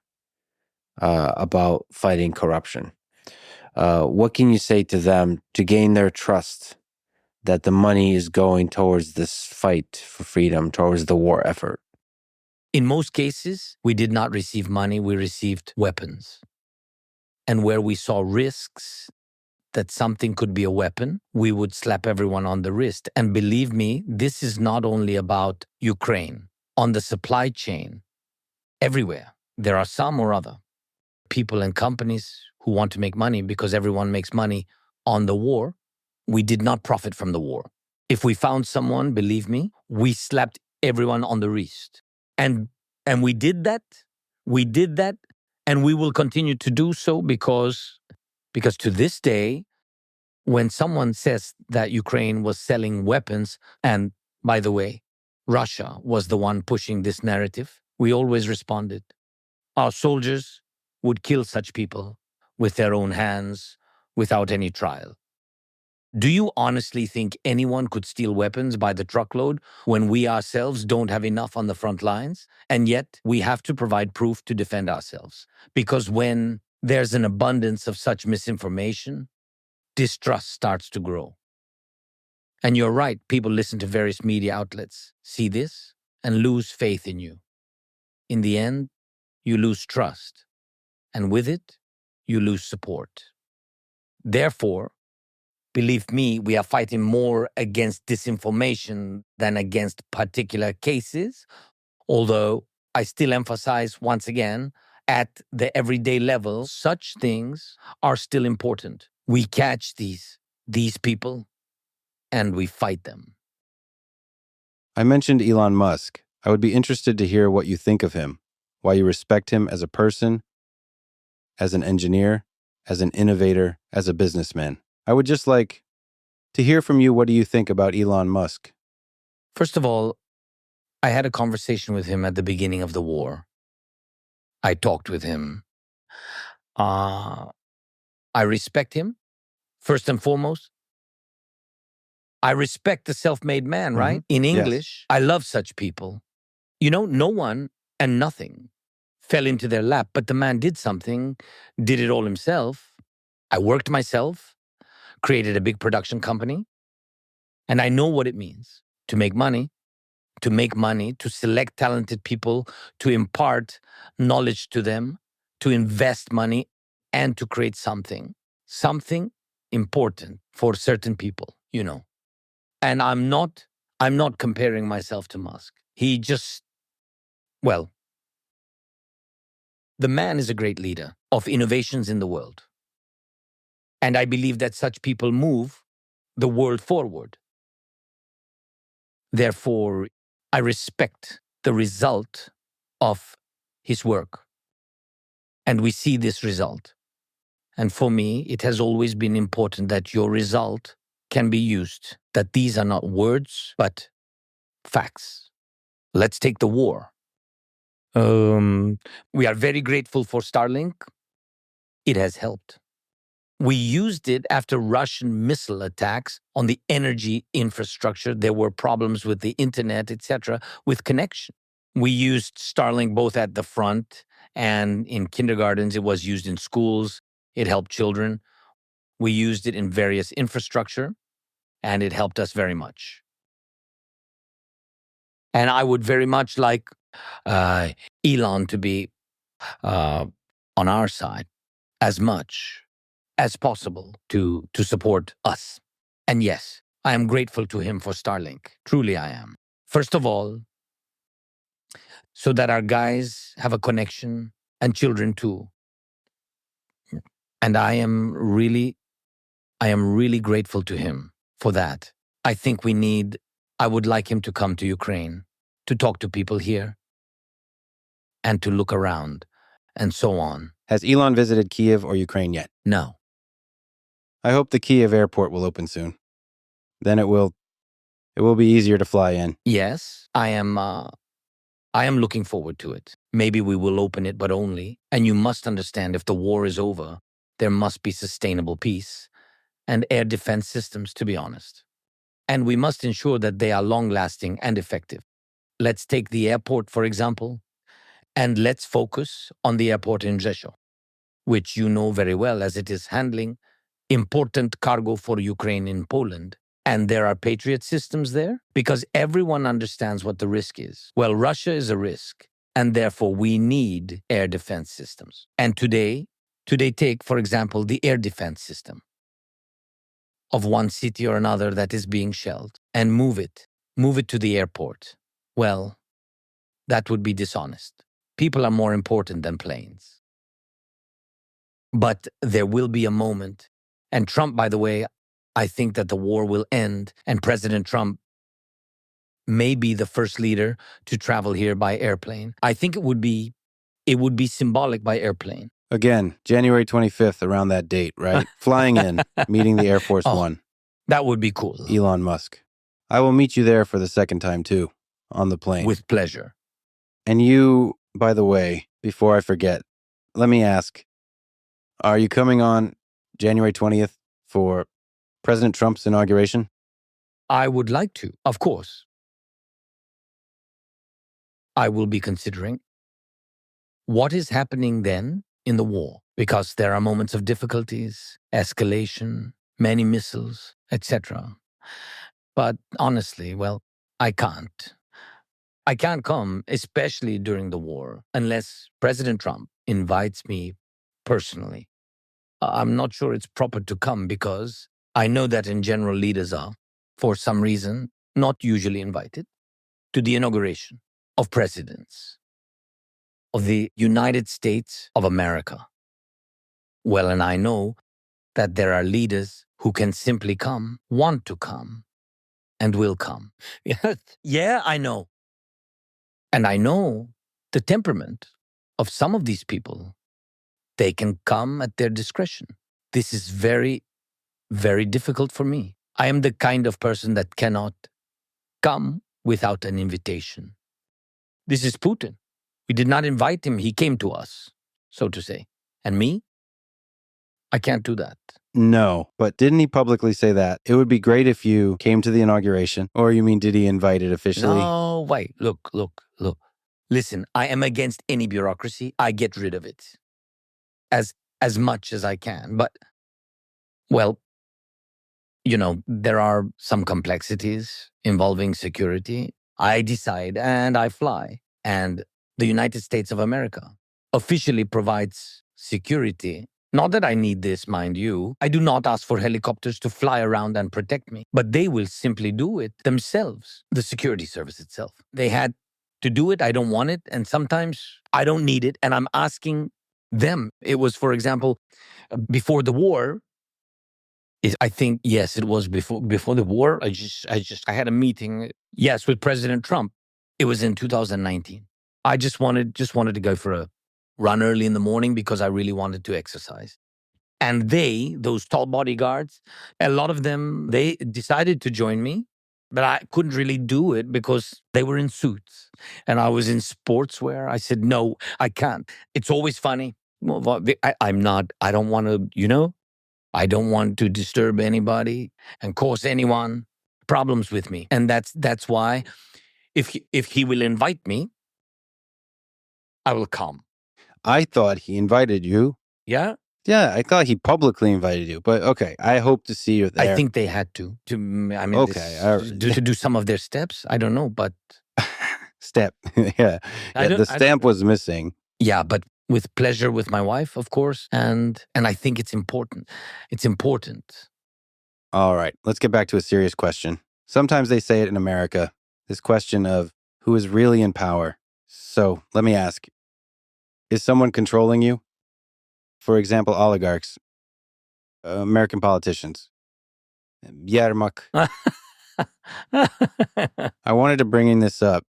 about fighting corruption. What can you say to them to gain their trust that the money is going towards this fight for freedom, towards the war effort? In most cases, we did not receive money, we received weapons. And where we saw risks that something could be a weapon, we would slap everyone on the wrist. And believe me, this is not only about Ukraine. On the supply chain, everywhere, there are some or other people and companies who want to make money because everyone makes money on the war. We did not profit from the war. If we found someone, believe me, we slapped everyone on the wrist. And we did that. We did that. And we will continue to do so because to this day, when someone says that Ukraine was selling weapons, and by the way, Russia was the one pushing this narrative, we always responded. Our soldiers would kill such people with their own hands without any trial. Do you honestly think anyone could steal weapons by the truckload when we ourselves don't have enough on the front lines? And yet we have to provide proof to defend ourselves. Because when there's an abundance of such misinformation, distrust starts to grow. And you're right, people listen to various media outlets, see this, and lose faith in you. In the end, you lose trust. And with it, you lose support. Therefore, believe me, we are fighting more against disinformation than against particular cases, although I still emphasize once again, at the everyday level, such things are still important. We catch these people and we fight them. I mentioned Elon Musk. I would be interested to hear what you think of him, why you respect him as a person, as an engineer, as an innovator, as a businessman. I would just like to hear from you. What do you think about Elon Musk? First of all, I had a conversation with him at the beginning of the war. I talked with him. I respect him, first and foremost. I respect the self-made man, right? In English, I love such people. You know, no one and nothing fell into their lap, but the man did something, did it all himself. I worked myself, created a big production company, and I know what it means to make money, to select talented people, to impart knowledge to them, to invest money, and to create something important for certain people, you know. And I'm not comparing myself to Musk. The man is a great leader of innovations in the world. And I believe that such people move the world forward. Therefore, I respect the result of his work. And we see this result. And for me, it has always been important that your result can be used, that these are not words, but facts. Let's take the war. We are very grateful for Starlink. It has helped. We used it after Russian missile attacks on the energy infrastructure. There were problems with the internet, etc., with connection. We used Starlink both at the front and in kindergartens. It was used in schools. It helped children. We used it in various infrastructure, and it helped us very much. And I would very much like Elon to be on our side as much as possible to support us. And yes, I am grateful to him for Starlink. Truly I am. First of all, so that our guys have a connection and children too. And I am really grateful to him for that. I would like him to come to Ukraine, to talk to people here, and to look around, and so on. Has Elon visited Kiev or Ukraine yet? No. I hope the Kiev airport will open soon. Then it will be easier to fly in. Yes, I am looking forward to it. Maybe we will open it, but only. And you must understand, if the war is over, there must be sustainable peace and air defense systems, to be honest. And we must ensure that they are long-lasting and effective. Let's take the airport, for example, and let's focus on the airport in Rzeszów, which you know very well, as it is handling important cargo for Ukraine in Poland. And there are Patriot systems there, because everyone understands what the risk is. Well, Russia is a risk, and therefore we need air defense systems. And today take, for example, the air defense system of one city or another that is being shelled, and move it to the airport. Well, that would be dishonest. People are more important than planes. But there will be a moment, and Trump, by the way, I think that the war will end, and President Trump may be the first leader to travel here by airplane. I think it would be symbolic by airplane. Again, January 25th, around that date, right? Flying in, meeting the Air Force One. That would be cool. Elon Musk. I will meet you there for the second time, too, on the plane. With pleasure. And you, by the way, before I forget, let me ask, are you coming on January 20th for President Trump's inauguration? I would like to, of course. I will be considering what is happening then in the war, because there are moments of difficulties, escalation, many missiles, etc. But honestly, well, I can't. I can't come, especially during the war, unless President Trump invites me personally. I'm not sure it's proper to come, because I know that in general leaders are, for some reason, not usually invited to the inauguration of presidents of the United States of America. Well, and I know that there are leaders who can simply come, want to come, and will come. Yeah, I know. And I know the temperament of some of these people. They can come at their discretion. This is very, very difficult for me. I am the kind of person that cannot come without an invitation. This is Putin. We did not invite him. He came to us, so to say. And me? I can't do that. No, but didn't he publicly say that? It would be great if you came to the inauguration. Or you mean, did he invite it officially? No, wait, look. Listen, I am against any bureaucracy. I get rid of it as much as I can. But, well, there are some complexities involving security. I decide and I fly. And the United States of America officially provides security. Not that I need this, mind you. I do not ask for helicopters to fly around and protect me, but they will simply do it themselves, the security service itself. They had to do it. I don't want it. And sometimes I don't need it. And I'm asking them. It was, for example, before the war. I think, yes, it was before the war. I had a meeting, yes, with President Trump. It was in 2019. I just wanted to go for a run early in the morning because I really wanted to exercise. And those tall bodyguards, a lot of them, they decided to join me. But I couldn't really do it because they were in suits and I was in sportswear. I said, no, I can't. It's always funny. Well, I don't want to, I don't want to disturb anybody and cause anyone problems with me. And that's why if he will invite me, I will come. I thought he invited you. Yeah? Yeah, I thought he publicly invited you. But okay, I hope to see you there. I think they had to. Okay, to do some of their steps. I don't know, but Step. Yeah. The stamp was missing. yeah, but with pleasure with my wife, of course, and I think it's important. It's important. All right, let's get back to a serious question. Sometimes they say it in America, this question of who is really in power. So let me ask, is someone controlling you? For example, oligarchs, American politicians, Yermak. I wanted to bring this up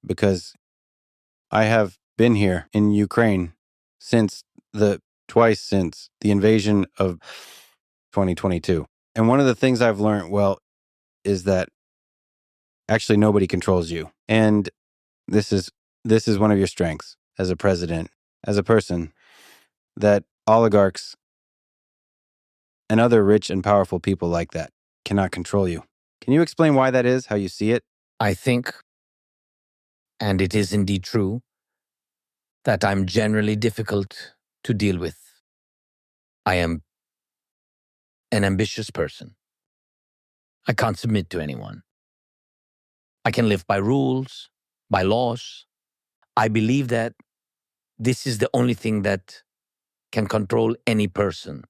because I have been here in Ukraine twice since the invasion of 2022. And one of the things I've learned, is that actually nobody controls you. And this is one of your strengths as a president, as a person, that oligarchs and other rich and powerful people like that cannot control you. Can you explain why that is, how you see it? I think, and it is indeed true, that I'm generally difficult to deal with. I am an ambitious person. I can't submit to anyone. I can live by rules, by laws. I believe that this is the only thing that can control any person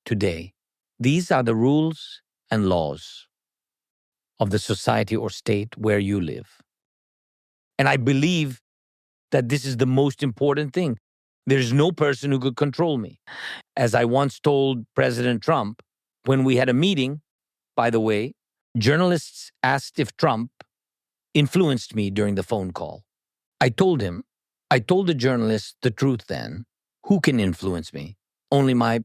today. These are the rules and laws of the society or state where you live. And I believe that this is the most important thing. There's no person who could control me. As I once told President Trump, when we had a meeting, by the way, journalists asked if Trump influenced me during the phone call. I told the journalist the truth then. Who can influence me? Only my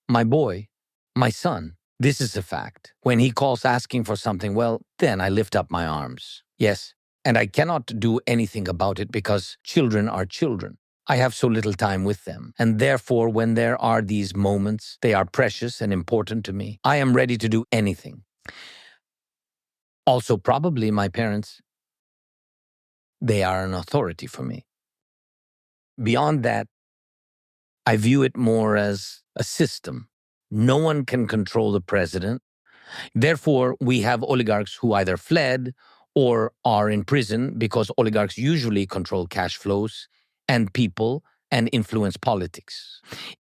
boy, my son. This is a fact. When he calls asking for something, well, then I lift up my arms. Yes, and I cannot do anything about it because children are children. I have so little time with them. And therefore, when there are these moments, they are precious and important to me. I am ready to do anything. Also, probably my parents, they are an authority for me. Beyond that, I view it more as a system. No one can control the president. Therefore, we have oligarchs who either fled or are in prison because oligarchs usually control cash flows and people and influence politics.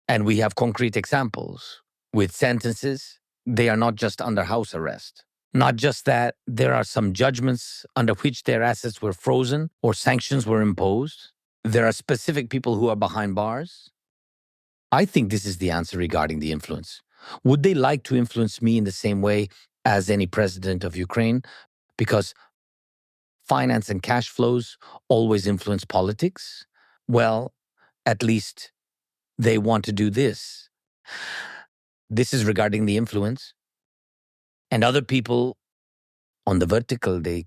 And we have concrete examples with sentences. They are not just under house arrest. Not just that, there are some judgments under which their assets were frozen or sanctions were imposed. There are specific people who are behind bars. I think this is the answer regarding the influence. Would they like to influence me in the same way as any president of Ukraine? Because finance and cash flows always influence politics. Well, at least they want to do this. This is regarding the influence. And other people on the vertical, they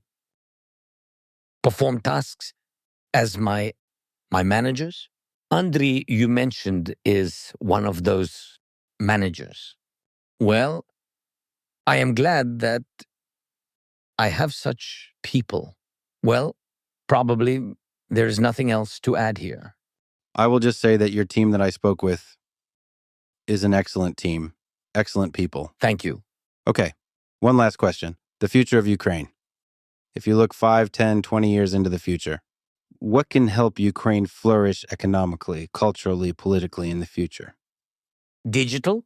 perform tasks as my managers. Andriy, you mentioned, is one of those managers. Well, I am glad that I have such people. Well, probably there is nothing else to add here. I will just say that your team that I spoke with is an excellent team, excellent people. Thank you. Okay, one last question. The future of Ukraine. If you look 5, 10, 20 years into the future, what can help Ukraine flourish economically, culturally, politically in the future? Digital,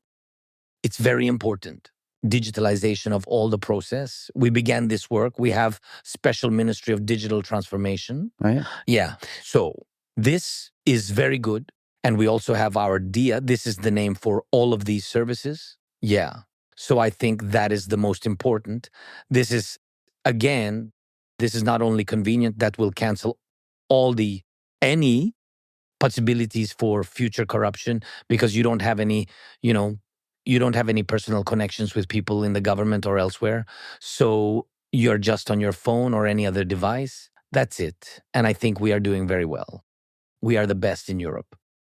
it's very important. Digitalization of all the process. We began this work. We have special Ministry of Digital Transformation. Oh, yeah. Yeah. So this is very good. And we also have our DIA. This is the name for all of these services. Yeah. So I think that is the most important. This is, again, this is not only convenient, that will cancel any possibilities for future corruption because you don't have any, you don't have any personal connections with people in the government or elsewhere. So you're just on your phone or any other device. That's it. And I think we are doing very well. We are the best in Europe.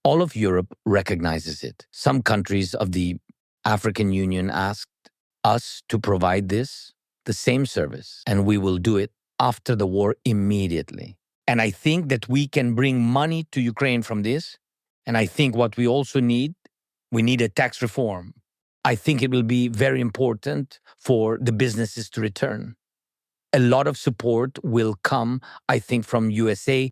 All of Europe recognizes it. Some countries of the African Union asked us to provide the same service, and we will do it after the war immediately. And I think that we can bring money to Ukraine from this. And I think what we also need, we need a tax reform. I think it will be very important for the businesses to return. A lot of support will come, I think, from USA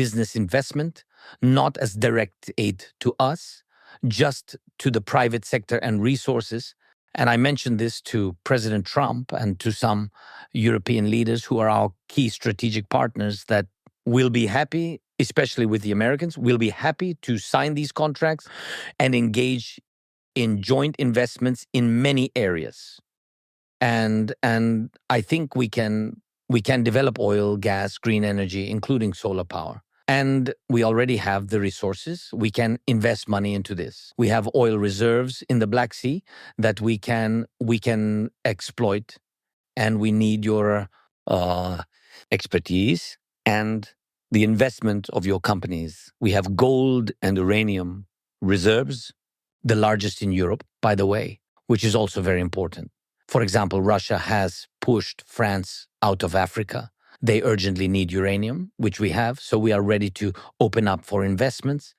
business investment, not as direct aid to us, just to the private sector and resources. And I mentioned this to President Trump and to some European leaders who are our key strategic partners, that we'll be happy, especially with the Americans, we'll be happy to sign these contracts and engage in joint investments in many areas. And I think we can develop oil, gas, green energy, including solar power. And we already have the resources. We can invest money into this. We have oil reserves in the Black Sea that we can exploit, and we need your expertise and the investment of your companies. We have gold and uranium reserves, the largest in Europe, by the way, which is also very important. For example, Russia has pushed France out of Africa. They urgently need uranium, which we have, so we are ready to open up for investments.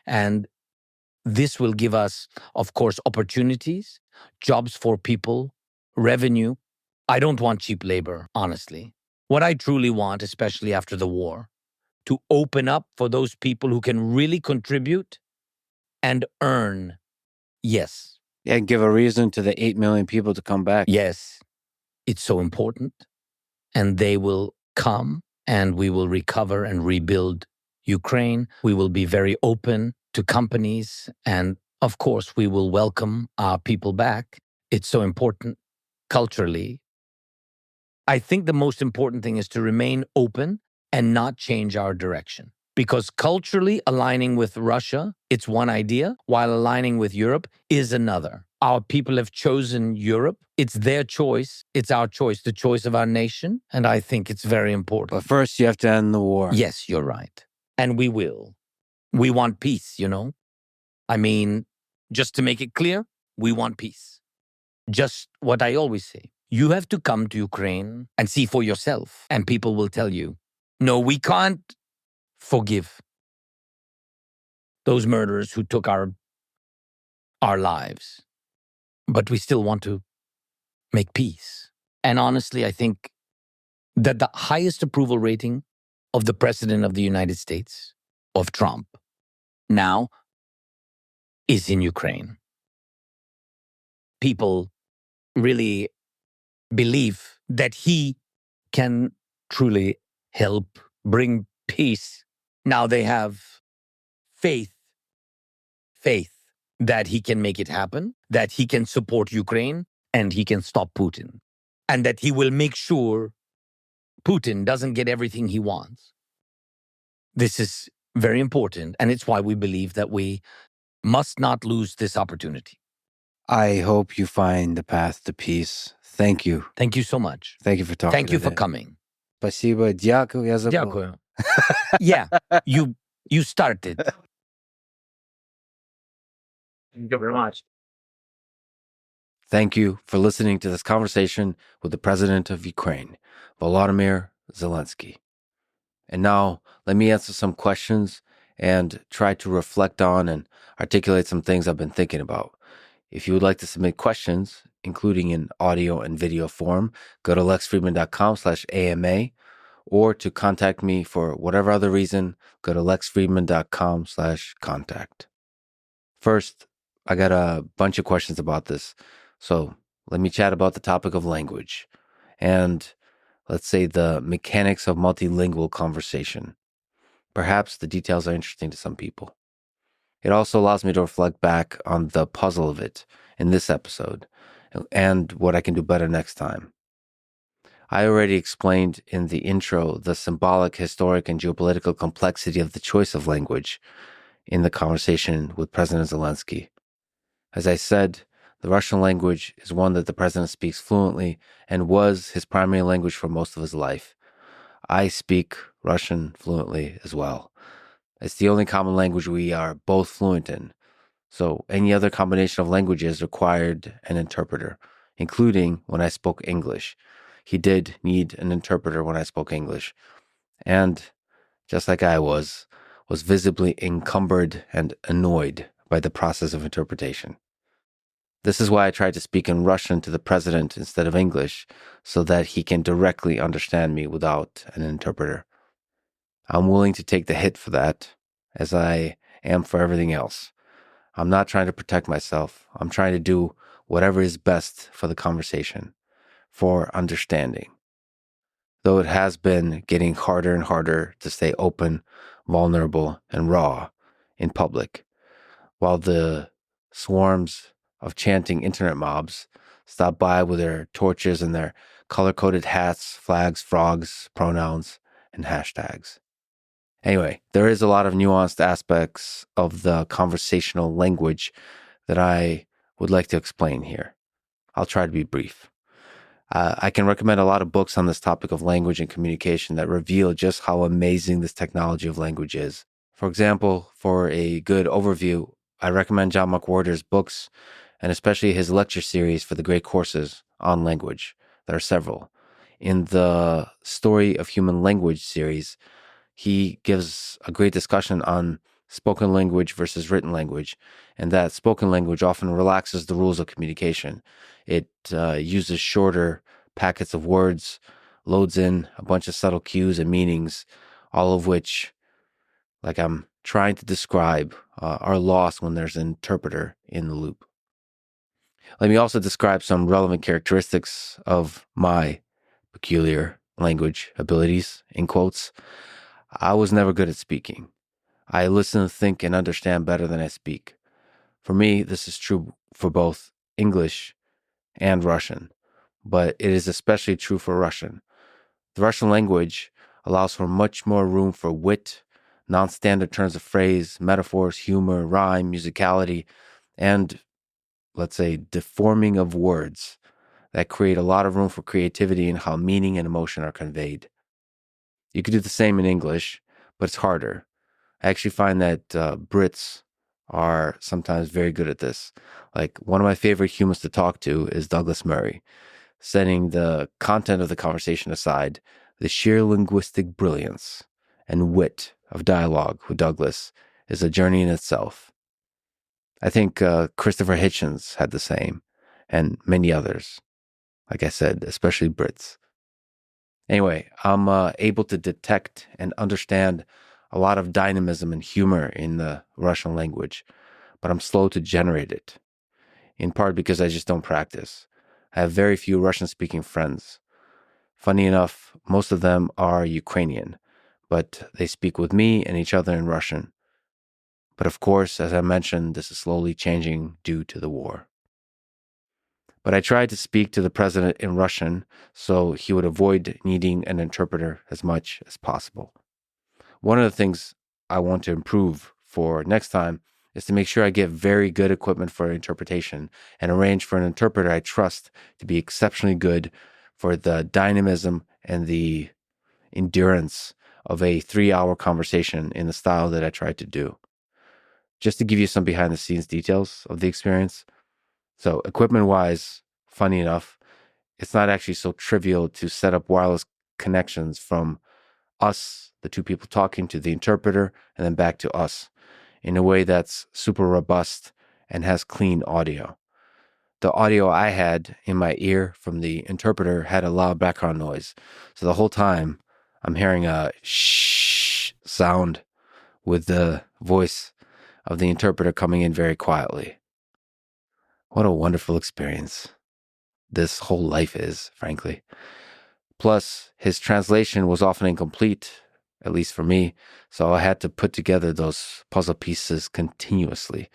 And this will give us, of course, opportunities, jobs for people, revenue. I don't want cheap labor, honestly. What I truly want, especially after the war, to open up for those people who can really contribute and earn. Yes. Yeah, and give a reason to the 8 million people to come back. Yes. It's so important. And they will come, and we will recover and rebuild Ukraine. We will be very open to companies. And of course, we will welcome our people back. It's so important culturally. I think the most important thing is to remain open and not change our direction. Because culturally, aligning with Russia, it's one idea, while aligning with Europe is another. Our people have chosen Europe. It's their choice. It's our choice, the choice of our nation. And I think it's very important. But first, you have to end the war. Yes, you're right. And we will. We want peace, you know? I mean, just to make it clear, we want peace. Just what I always say. You have to come to Ukraine and see for yourself. And people will tell you, no, we can't forgive those murderers who took our lives. But we still want to make peace. And honestly, I think that the highest approval rating of the President of the United States, of Trump, now is in Ukraine. People really believe that he can truly help bring peace. Now they have faith that he can make it happen, that he can support Ukraine, and he can stop Putin, and that he will make sure Putin doesn't get everything he wants. This is very important, and it's why we believe that we must not lose this opportunity. I hope you find the path to peace. Thank you. Thank you so much. Thank you for talking Thank you for today. coming. Спасибо. Дякую. Я забыл. Дякую. Yeah, you started. Thank you very much. Thank you for listening to this conversation with the President of Ukraine, Volodymyr Zelenskyy. And now, let me answer some questions and try to reflect on and articulate some things I've been thinking about. If you would like to submit questions, including in audio and video form, go to lexfriedman.com/AMA, or to contact me for whatever other reason, go to lexfriedman.com/contact. First, I got a bunch of questions about this. So let me chat about the topic of language and, let's say, the mechanics of multilingual conversation. Perhaps the details are interesting to some people. It also allows me to reflect back on the puzzle of it in this episode and what I can do better next time. I already explained in the intro the symbolic, historic, and geopolitical complexity of the choice of language in the conversation with President Zelenskyy. As I said, The Russian language is one that the president speaks fluently and was his primary language for most of his life. I speak Russian fluently as well. It's the only common language we are both fluent in. So any other combination of languages required an interpreter, including when I spoke English. He did need an interpreter when I spoke English. And just like I was visibly encumbered and annoyed by the process of interpretation. This is why I tried to speak in Russian to the president instead of English, so that he can directly understand me without an interpreter. I'm willing to take the hit for that, as I am for everything else. I'm not trying to protect myself. I'm trying to do whatever is best for the conversation, for understanding. Though it has been getting harder and harder to stay open, vulnerable, and raw in public, while the swarms of chanting internet mobs stop by with their torches and their color-coded hats, flags, frogs, pronouns, and hashtags. Anyway, there is a lot of nuanced aspects of the conversational language that I would like to explain here. I'll try to be brief. I can recommend a lot of books on this topic of language and communication that reveal just how amazing this technology of language is. For example, for a good overview, I recommend John McWhorter's books, and especially his lecture series for the great courses on language. There are several. In the Story of Human Language series, he gives a great discussion on spoken language versus written language, and that spoken language often relaxes the rules of communication. It uses shorter packets of words, loads in a bunch of subtle cues and meanings, all of which, like I'm trying to describe, are lost when there's an interpreter in the loop. Let me also describe some relevant characteristics of my peculiar language abilities, in quotes. I was never good at speaking. I listen, think, and understand better than I speak. For me, this is true for both English and Russian, but it is especially true for Russian. The Russian language allows for much more room for wit, non-standard turns of phrase, metaphors, humor, rhyme, musicality, and, let's say, deforming of words that create a lot of room for creativity in how meaning and emotion are conveyed. You could do the same in English, but it's harder. I actually find that Brits are sometimes very good at this. Like, one of my favorite humans to talk to is Douglas Murray. Setting the content of the conversation aside, the sheer linguistic brilliance and wit of dialogue with Douglas is a journey in itself. I think Christopher Hitchens had the same, and many others. Like I said, especially Brits. Anyway, I'm able to detect and understand a lot of dynamism and humor in the Russian language, but I'm slow to generate it, in part because I just don't practice. I have very few Russian-speaking friends. Funny enough, most of them are Ukrainian, but they speak with me and each other in Russian. But of course, as I mentioned, this is slowly changing due to the war. But I tried to speak to the president in Russian so he would avoid needing an interpreter as much as possible. One of the things I want to improve for next time is to make sure I get very good equipment for interpretation and arrange for an interpreter I trust to be exceptionally good for the dynamism and the endurance of a 3-hour conversation in the style that I tried to do. Just to give you some behind the scenes details of the experience. So equipment-wise, funny enough, it's not actually so trivial to set up wireless connections from us, the two people talking, to the interpreter, and then back to us in a way that's super robust and has clean audio. The audio I had in my ear from the interpreter had a loud background noise. So the whole time I'm hearing a shh sound with the voice of the interpreter coming in very quietly. What a wonderful experience this whole life is, frankly. Plus, his translation was often incomplete, at least for me, so I had to put together those puzzle pieces continuously.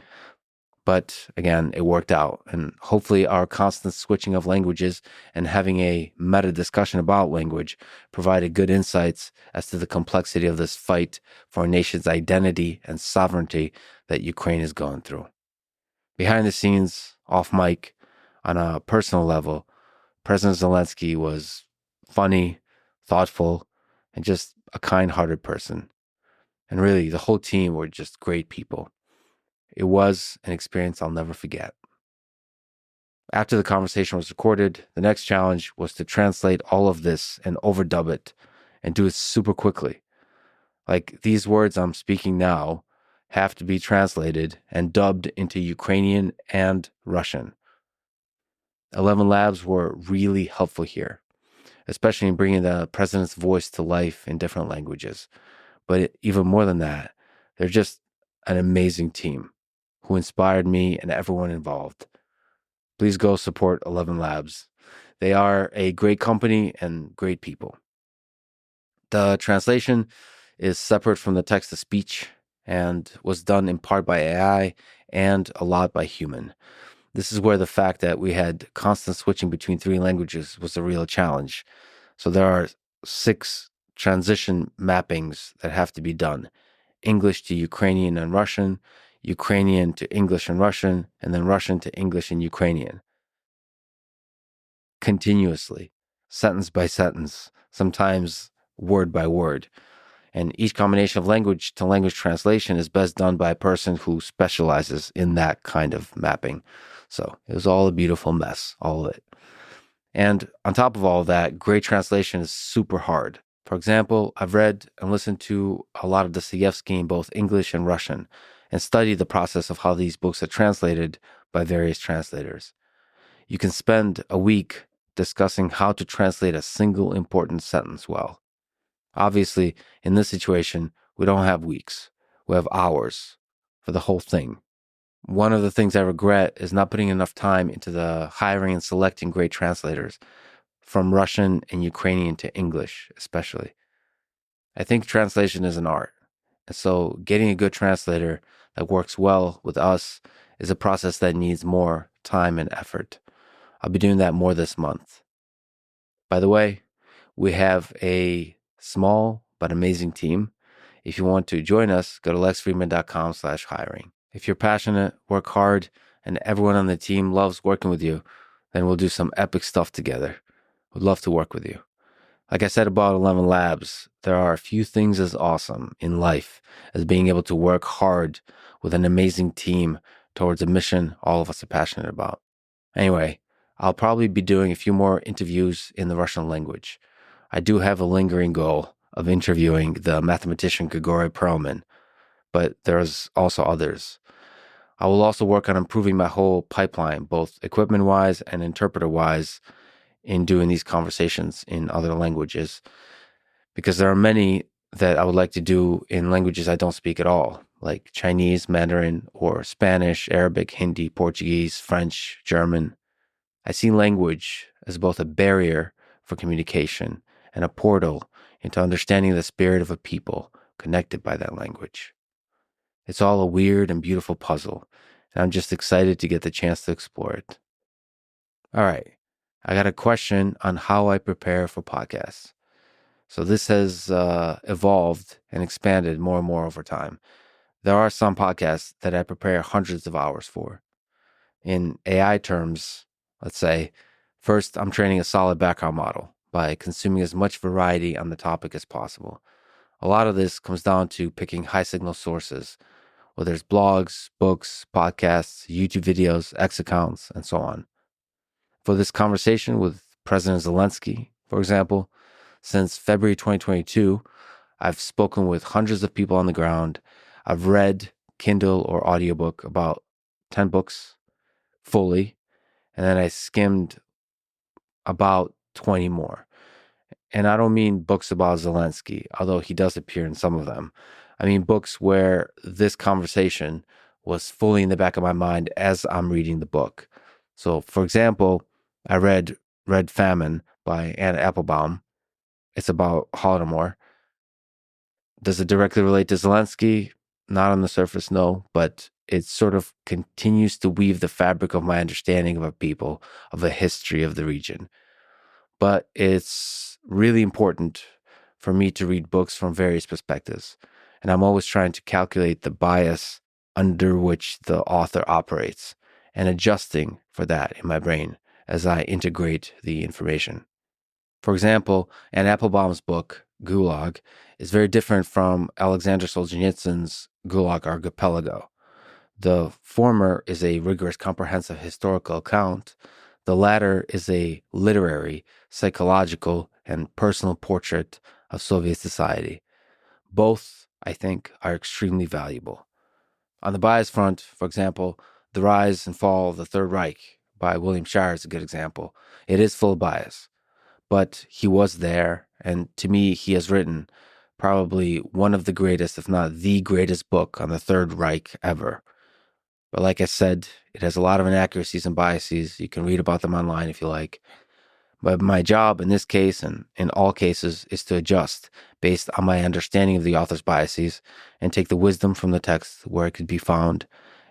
But again, it worked out, and hopefully our constant switching of languages and having a meta discussion about language provided good insights as to the complexity of this fight for a nation's identity and sovereignty that Ukraine is going through. Behind the scenes, off mic, On a personal level, President Zelenskyy was funny, thoughtful, and just a kind-hearted person. And really, the whole team were just great people. It was an experience I'll never forget. After the conversation was recorded, the next challenge was to translate all of this and overdub it and do it super quickly. Like, these words I'm speaking now have to be translated and dubbed into Ukrainian and Russian. 11 Labs were really helpful here, especially in bringing the president's voice to life in different languages. But even more than that, they're just an amazing team who inspired me and everyone involved. Please go support 11 Labs. They are a great company and great people. The translation is separate from the text-to-speech and was done in part by AI and a lot by human. This is where the fact that we had constant switching between 3 languages was a real challenge. So there are 6 transition mappings that have to be done. English to Ukrainian and Russian, Ukrainian to English and Russian, and then Russian to English and Ukrainian. Continuously, sentence by sentence, sometimes word by word. And each combination of language to language translation is best done by a person who specializes in that kind of mapping. So it was all a beautiful mess, all of it. And on top of all of that, great translation is super hard. For example, I've read and listened to a lot of Dostoevsky in both English and Russian and studied the process of how these books are translated by various translators. You can spend a week discussing how to translate a single important sentence well. Obviously, in this situation, we don't have weeks. We have hours for the whole thing. One of the things I regret is not putting enough time into the hiring and selecting great translators from Russian and Ukrainian to English, especially. I think translation is an art. And so getting a good translator that works well with us is a process that needs more time and effort. I'll be doing that more this month. By the way, we have a small but amazing team. If you want to join us, go to lexfriedman.com/hiring. If you're passionate, work hard, and everyone on the team loves working with you, then we'll do some epic stuff together. Would love to work with you. Like I said about 11 Labs, there are a few things as awesome in life as being able to work hard with an amazing team towards a mission all of us are passionate about. Anyway, I'll probably be doing a few more interviews in the Russian language. I do have a lingering goal of interviewing the mathematician Grigory Perelman, but there's also others. I will also work on improving my whole pipeline, both equipment-wise and interpreter-wise, in doing these conversations in other languages, because there are many that I would like to do in languages I don't speak at all, like Chinese, Mandarin, or Spanish, Arabic, Hindi, Portuguese, French, German. I see language as both a barrier for communication and a portal into understanding the spirit of a people connected by that language. It's all a weird and beautiful puzzle, and I'm just excited to get the chance to explore it. All right, I got a question on how I prepare for podcasts. So this has evolved and expanded more and more over time. There are some podcasts that I prepare hundreds of hours for. In AI terms, let's say, first, I'm training a solid background model by consuming as much variety on the topic as possible. A lot of this comes down to picking high signal sources, whether it's blogs, books, podcasts, YouTube videos, X accounts, and so on. For this conversation with President Zelenskyy, for example, since February 2022, I've spoken with hundreds of people on the ground. I've read Kindle or audiobook about 10 books fully, and then I skimmed about 20 more. And I don't mean books about Zelenskyy, although he does appear in some of them. I mean books where this conversation was fully in the back of my mind as I'm reading the book. So, for example, I read Red Famine by Anna Applebaum. It's about Holodomor. Does it directly relate to Zelenskyy? Not on the surface, no, but it sort of continues to weave the fabric of my understanding of a people, of a history of the region. But it's really important for me to read books from various perspectives. And I'm always trying to calculate the bias under which the author operates and adjusting for that in my brain as I integrate the information. For example, Anne Applebaum's book, Gulag, is very different from Alexander Solzhenitsyn's Gulag Archipelago. The former is a rigorous, comprehensive historical account. The latter is a literary, psychological, and personal portrait of Soviet society. Both, I think, are extremely valuable. On the bias front, for example, The Rise and Fall of the Third Reich by William Shirer is a good example. It is full of bias, but he was there, and to me, he has written probably one of the greatest, if not the greatest book on the Third Reich ever. But like I said, it has a lot of inaccuracies and biases. You can read about them online if you like. But my job in this case and in all cases is to adjust based on my understanding of the author's biases and take the wisdom from the text where it could be found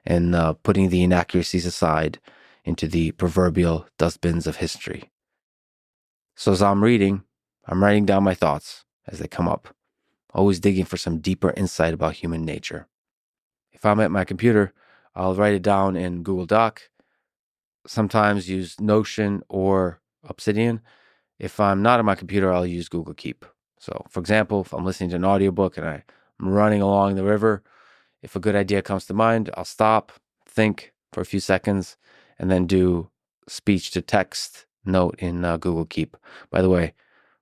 and putting the inaccuracies aside into the proverbial dustbins of history. So as I'm reading, I'm writing down my thoughts as they come up, always digging for some deeper insight about human nature. If I'm at my computer, I'll write it down in Google Doc, sometimes use Notion or Obsidian. If I'm not on my computer, I'll use Google Keep. So, for example, if I'm listening to an audiobook and I'm running along the river, if a good idea comes to mind, I'll stop, think for a few seconds, and then do speech to text note in Google Keep. By the way,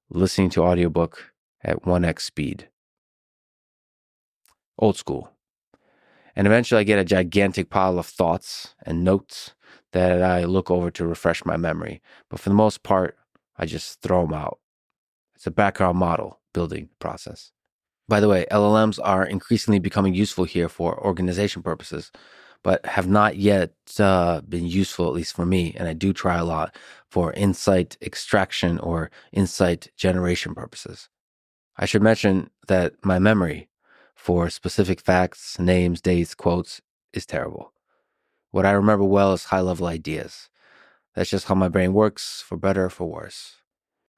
listening to audiobook at 1x speed. Old school. And eventually I get a gigantic pile of thoughts and notes that I look over to refresh my memory. But for the most part, I just throw them out. It's a background model building process. By the way, LLMs are increasingly becoming useful here for organization purposes, but have not yet been useful, at least for me. And I do try a lot for insight extraction or insight generation purposes. I should mention that my memory for specific facts, names, dates, quotes is terrible. What I remember well is high-level ideas. That's just how my brain works, for better or for worse.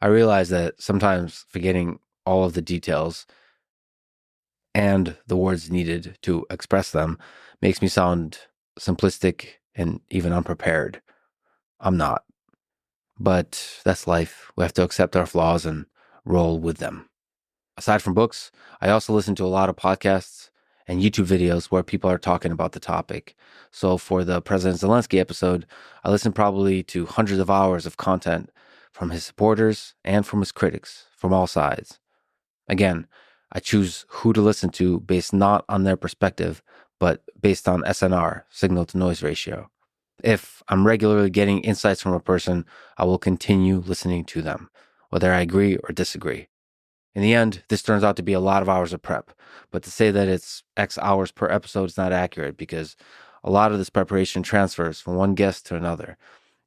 I realize that sometimes forgetting all of the details and the words needed to express them makes me sound simplistic and even unprepared. I'm not. But that's life. We have to accept our flaws and roll with them. Aside from books, I also listen to a lot of podcasts and YouTube videos where people are talking about the topic. So for the President Zelenskyy episode, I listened probably to hundreds of hours of content from his supporters and from his critics from all sides. Again, I choose who to listen to based not on their perspective, but based on SNR, signal to noise ratio. If I'm regularly getting insights from a person, I will continue listening to them, whether I agree or disagree. In the end, this turns out to be a lot of hours of prep, but to say that it's X hours per episode is not accurate because a lot of this preparation transfers from one guest to another,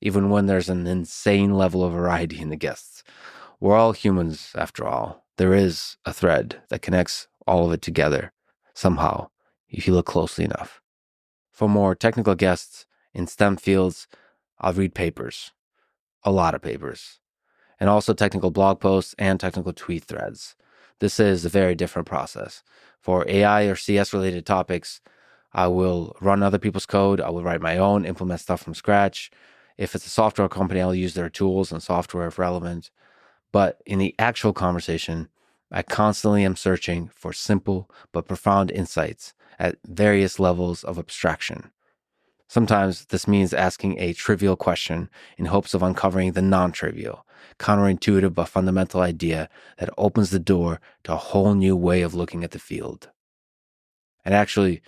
even when there's an insane level of variety in the guests. We're all humans, after all. There is a thread that connects all of it together, somehow, if you look closely enough. For more technical guests in STEM fields, I'll read papers, a lot of papers, and also technical blog posts and technical tweet threads. This is a very different process. For AI or CS related topics, I will run other people's code. I will write my own, implement stuff from scratch. If it's a software company, I'll use their tools and software if relevant. But in the actual conversation, I constantly am searching for simple but profound insights at various levels of abstraction. Sometimes this means asking a trivial question in hopes of uncovering the non-trivial, counterintuitive but fundamental idea that opens the door to a whole new way of looking at the field. And actually,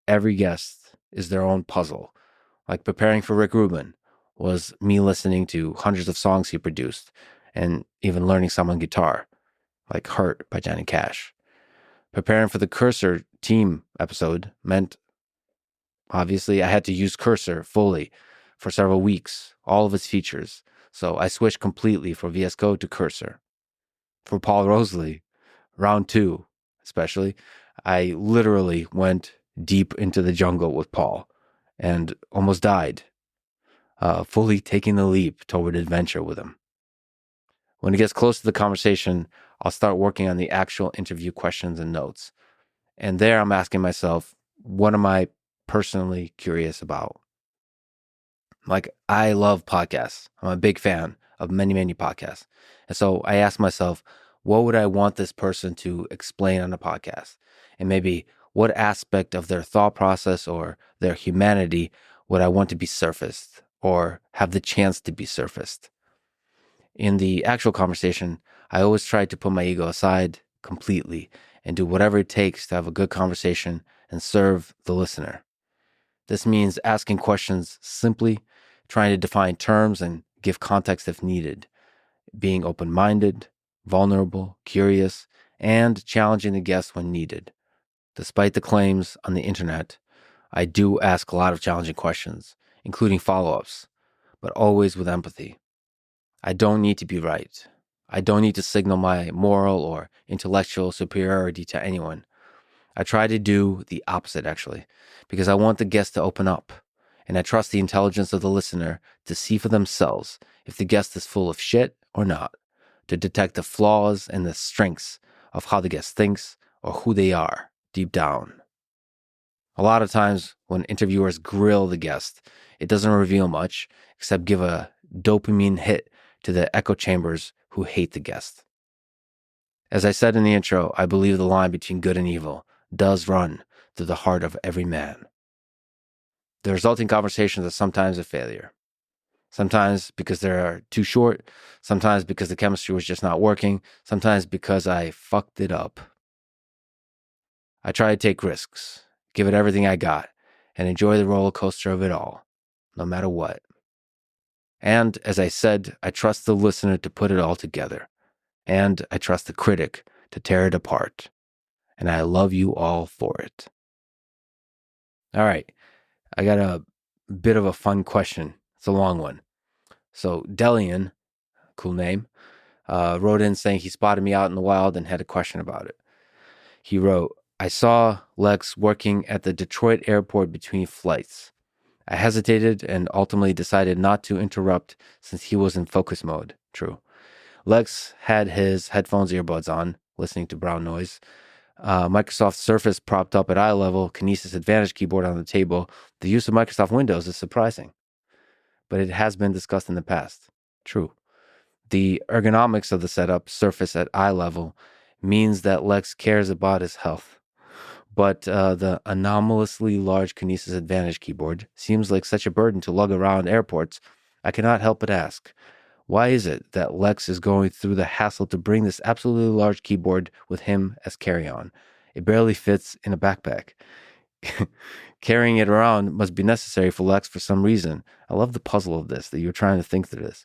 every guest is their own puzzle. Like preparing for Rick Rubin was me listening to hundreds of songs he produced and even learning some on guitar, like Hurt by Johnny Cash. Preparing for the Cursor team episode meant, obviously, I had to use Cursor fully for several weeks, all of its features. So I switched completely from VS Code to Cursor. For Paul Rosalie, round 2 especially, I literally went deep into the jungle with Paul and almost died, fully taking the leap toward adventure with him. When it gets close to the conversation, I'll start working on the actual interview questions and notes. And there I'm asking myself, what am I personally curious about? Like, I love podcasts. I'm a big fan of many, many podcasts. And so I asked myself, what would I want this person to explain on a podcast? And maybe what aspect of their thought process or their humanity would I want to be surfaced or have the chance to be surfaced? In the actual conversation, I always try to put my ego aside completely and do whatever it takes to have a good conversation and serve the listener. This means asking questions simply, trying to define terms and give context if needed, being open-minded, vulnerable, curious, and challenging the guest when needed. Despite the claims on the internet, I do ask a lot of challenging questions, including follow-ups, but always with empathy. I don't need to be right. I don't need to signal my moral or intellectual superiority to anyone. I try to do the opposite, actually, because I want the guest to open up, and I trust the intelligence of the listener to see for themselves if the guest is full of shit or not, to detect the flaws and the strengths of how the guest thinks or who they are deep down. A lot of times when interviewers grill the guest, it doesn't reveal much except give a dopamine hit to the echo chambers who hate the guest. As I said in the intro, I believe the line between good and evil does run through the heart of every man. The resulting conversations are sometimes a failure. Sometimes because they're too short, sometimes because the chemistry was just not working, sometimes because I fucked it up. I try to take risks, give it everything I got, and enjoy the roller coaster of it all, no matter what. And as I said, I trust the listener to put it all together. And I trust the critic to tear it apart. And I love you all for it. All right. I got a bit of a fun question. It's a long one. So Delian, cool name, wrote in saying he spotted me out in the wild and had a question about it. He wrote, I saw Lex working at the Detroit airport between flights. I hesitated and ultimately decided not to interrupt since he was in focus mode. True. Lex had his headphones earbuds on, listening to brown noise. Microsoft Surface propped up at eye level, Kinesis Advantage keyboard on the table. The use of Microsoft Windows is surprising, but it has been discussed in the past. True. The ergonomics of the setup, Surface at eye level, means that Lex cares about his health. But the anomalously large Kinesis Advantage keyboard seems like such a burden to lug around airports. I cannot help but ask, why is it that Lex is going through the hassle to bring this absolutely large keyboard with him as carry-on? It barely fits in a backpack. Carrying it around must be necessary for Lex for some reason. I love the puzzle of this, that you're trying to think through this.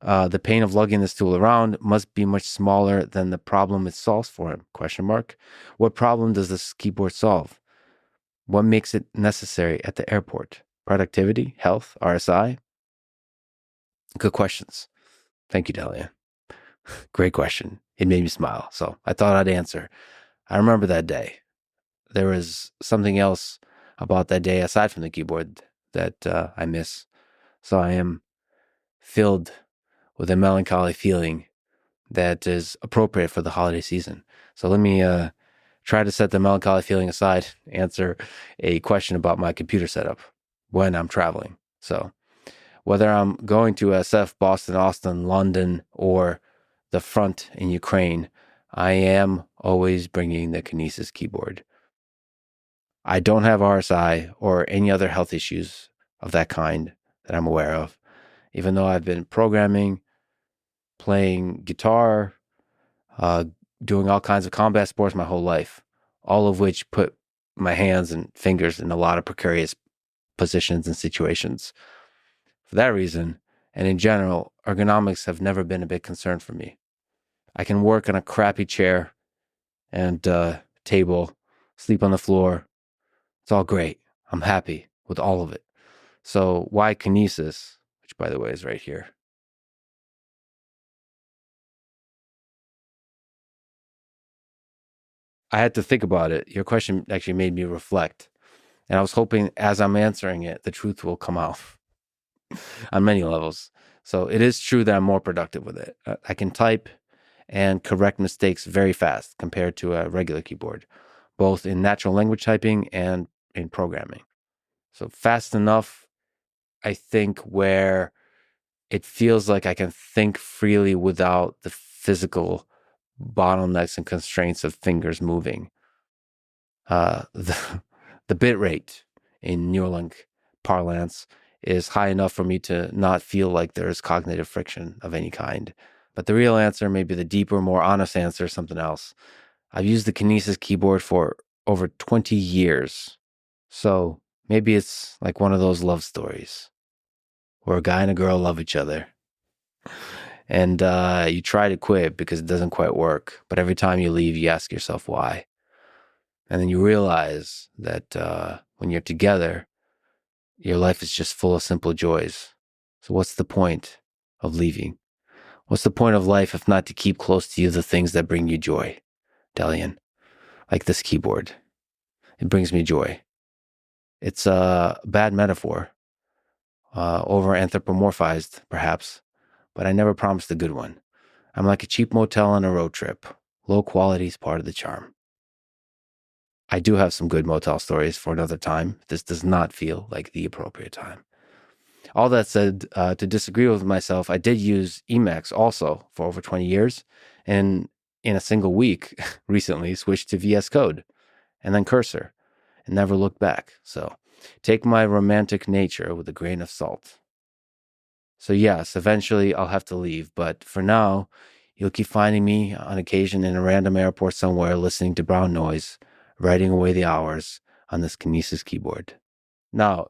The pain of lugging this tool around must be much smaller than the problem it solves for him, ? What problem does this keyboard solve? What makes it necessary at the airport? Productivity, health, RSI? Good questions. Thank you, Delia. Great question. It made me smile, so I thought I'd answer. I remember that day. There was something else about that day aside from the keyboard that I miss. So I am filled with a melancholy feeling that is appropriate for the holiday season. So let me try to set the melancholy feeling aside, answer a question about my computer setup when I'm traveling. So whether I'm going to SF, Boston, Austin, London, or the front in Ukraine, I am always bringing the Kinesis keyboard. I don't have RSI or any other health issues of that kind that I'm aware of, even though I've been programming, playing guitar, doing all kinds of combat sports my whole life, all of which put my hands and fingers in a lot of precarious positions and situations. For that reason, and in general, ergonomics have never been a big concern for me. I can work on a crappy chair and table, sleep on the floor. It's all great. I'm happy with all of it. So why Kinesis, which by the way is right here? I had to think about it. Your question actually made me reflect. And I was hoping as I'm answering it, the truth will come out on many levels. So it is true that I'm more productive with it. I can type and correct mistakes very fast compared to a regular keyboard, both in natural language typing and in programming. So fast enough I think, where it feels like I can think freely without the physical bottlenecks and constraints of fingers moving. The bit rate in Neuralink parlance is high enough for me to not feel like there's cognitive friction of any kind. But the real answer, maybe the deeper, more honest answer, is something else. I've used the Kinesis keyboard for over 20 years. So maybe it's like one of those love stories where a guy and a girl love each other. And you try to quit because it doesn't quite work. But every time you leave, you ask yourself why. And then you realize that when you're together, your life is just full of simple joys. So what's the point of leaving? What's the point of life if not to keep close to you the things that bring you joy, Delian? Like this keyboard. It brings me joy. It's a bad metaphor, over anthropomorphized, perhaps, but I never promised a good one. I'm like a cheap motel on a road trip. Low quality is part of the charm. I do have some good motel stories for another time. This does not feel like the appropriate time. All that said, to disagree with myself, I did use Emacs also for over 20 years, and in a single week recently switched to VS Code and then Cursor and never looked back. So take my romantic nature with a grain of salt. So yes, eventually I'll have to leave, but for now, you'll keep finding me on occasion in a random airport somewhere listening to brown noise, writing away the hours on this Kinesis keyboard. Now,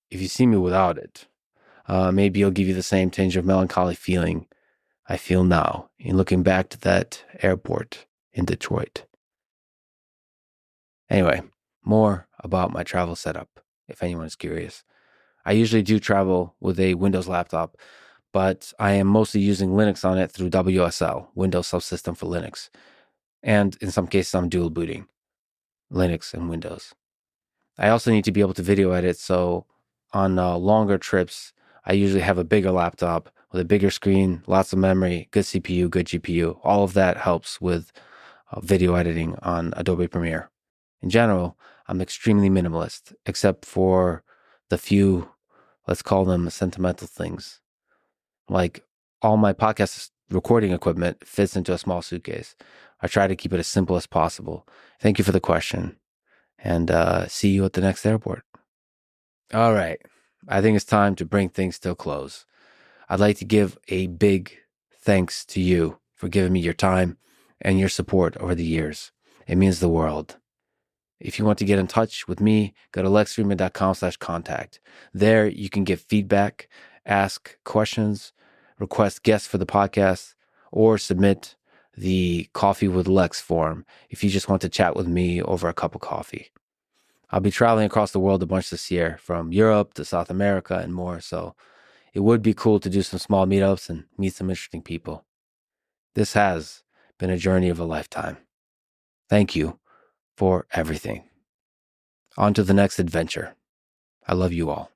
if you see me without it, maybe it'll give you the same tinge of melancholy feeling I feel now in looking back to that airport in Detroit. Anyway, more about my travel setup, if anyone is curious. I usually do travel with a Windows laptop, but I am mostly using Linux on it through WSL, Windows Subsystem for Linux. And in some cases, I'm dual booting Linux and Windows. I also need to be able to video edit, so on longer trips, I usually have a bigger laptop with a bigger screen, lots of memory, good CPU, good GPU. All of that helps with video editing on Adobe Premiere. In general, I'm extremely minimalist, except for the few, let's call them sentimental things. Like all my podcast recording equipment fits into a small suitcase. I try to keep it as simple as possible. Thank you for the question, and see you at the next airport. All right, I think it's time to bring things to a close. I'd like to give a big thanks to you for giving me your time and your support over the years. It means the world. If you want to get in touch with me, go to lexfreeman.com/contact. There you can give feedback, ask questions, request guests for the podcast, or submit the Coffee with Lex form if you just want to chat with me over a cup of coffee. I'll be traveling across the world a bunch this year, from Europe to South America and more, so it would be cool to do some small meetups and meet some interesting people. This has been a journey of a lifetime. Thank you for everything. On to the next adventure. I love you all.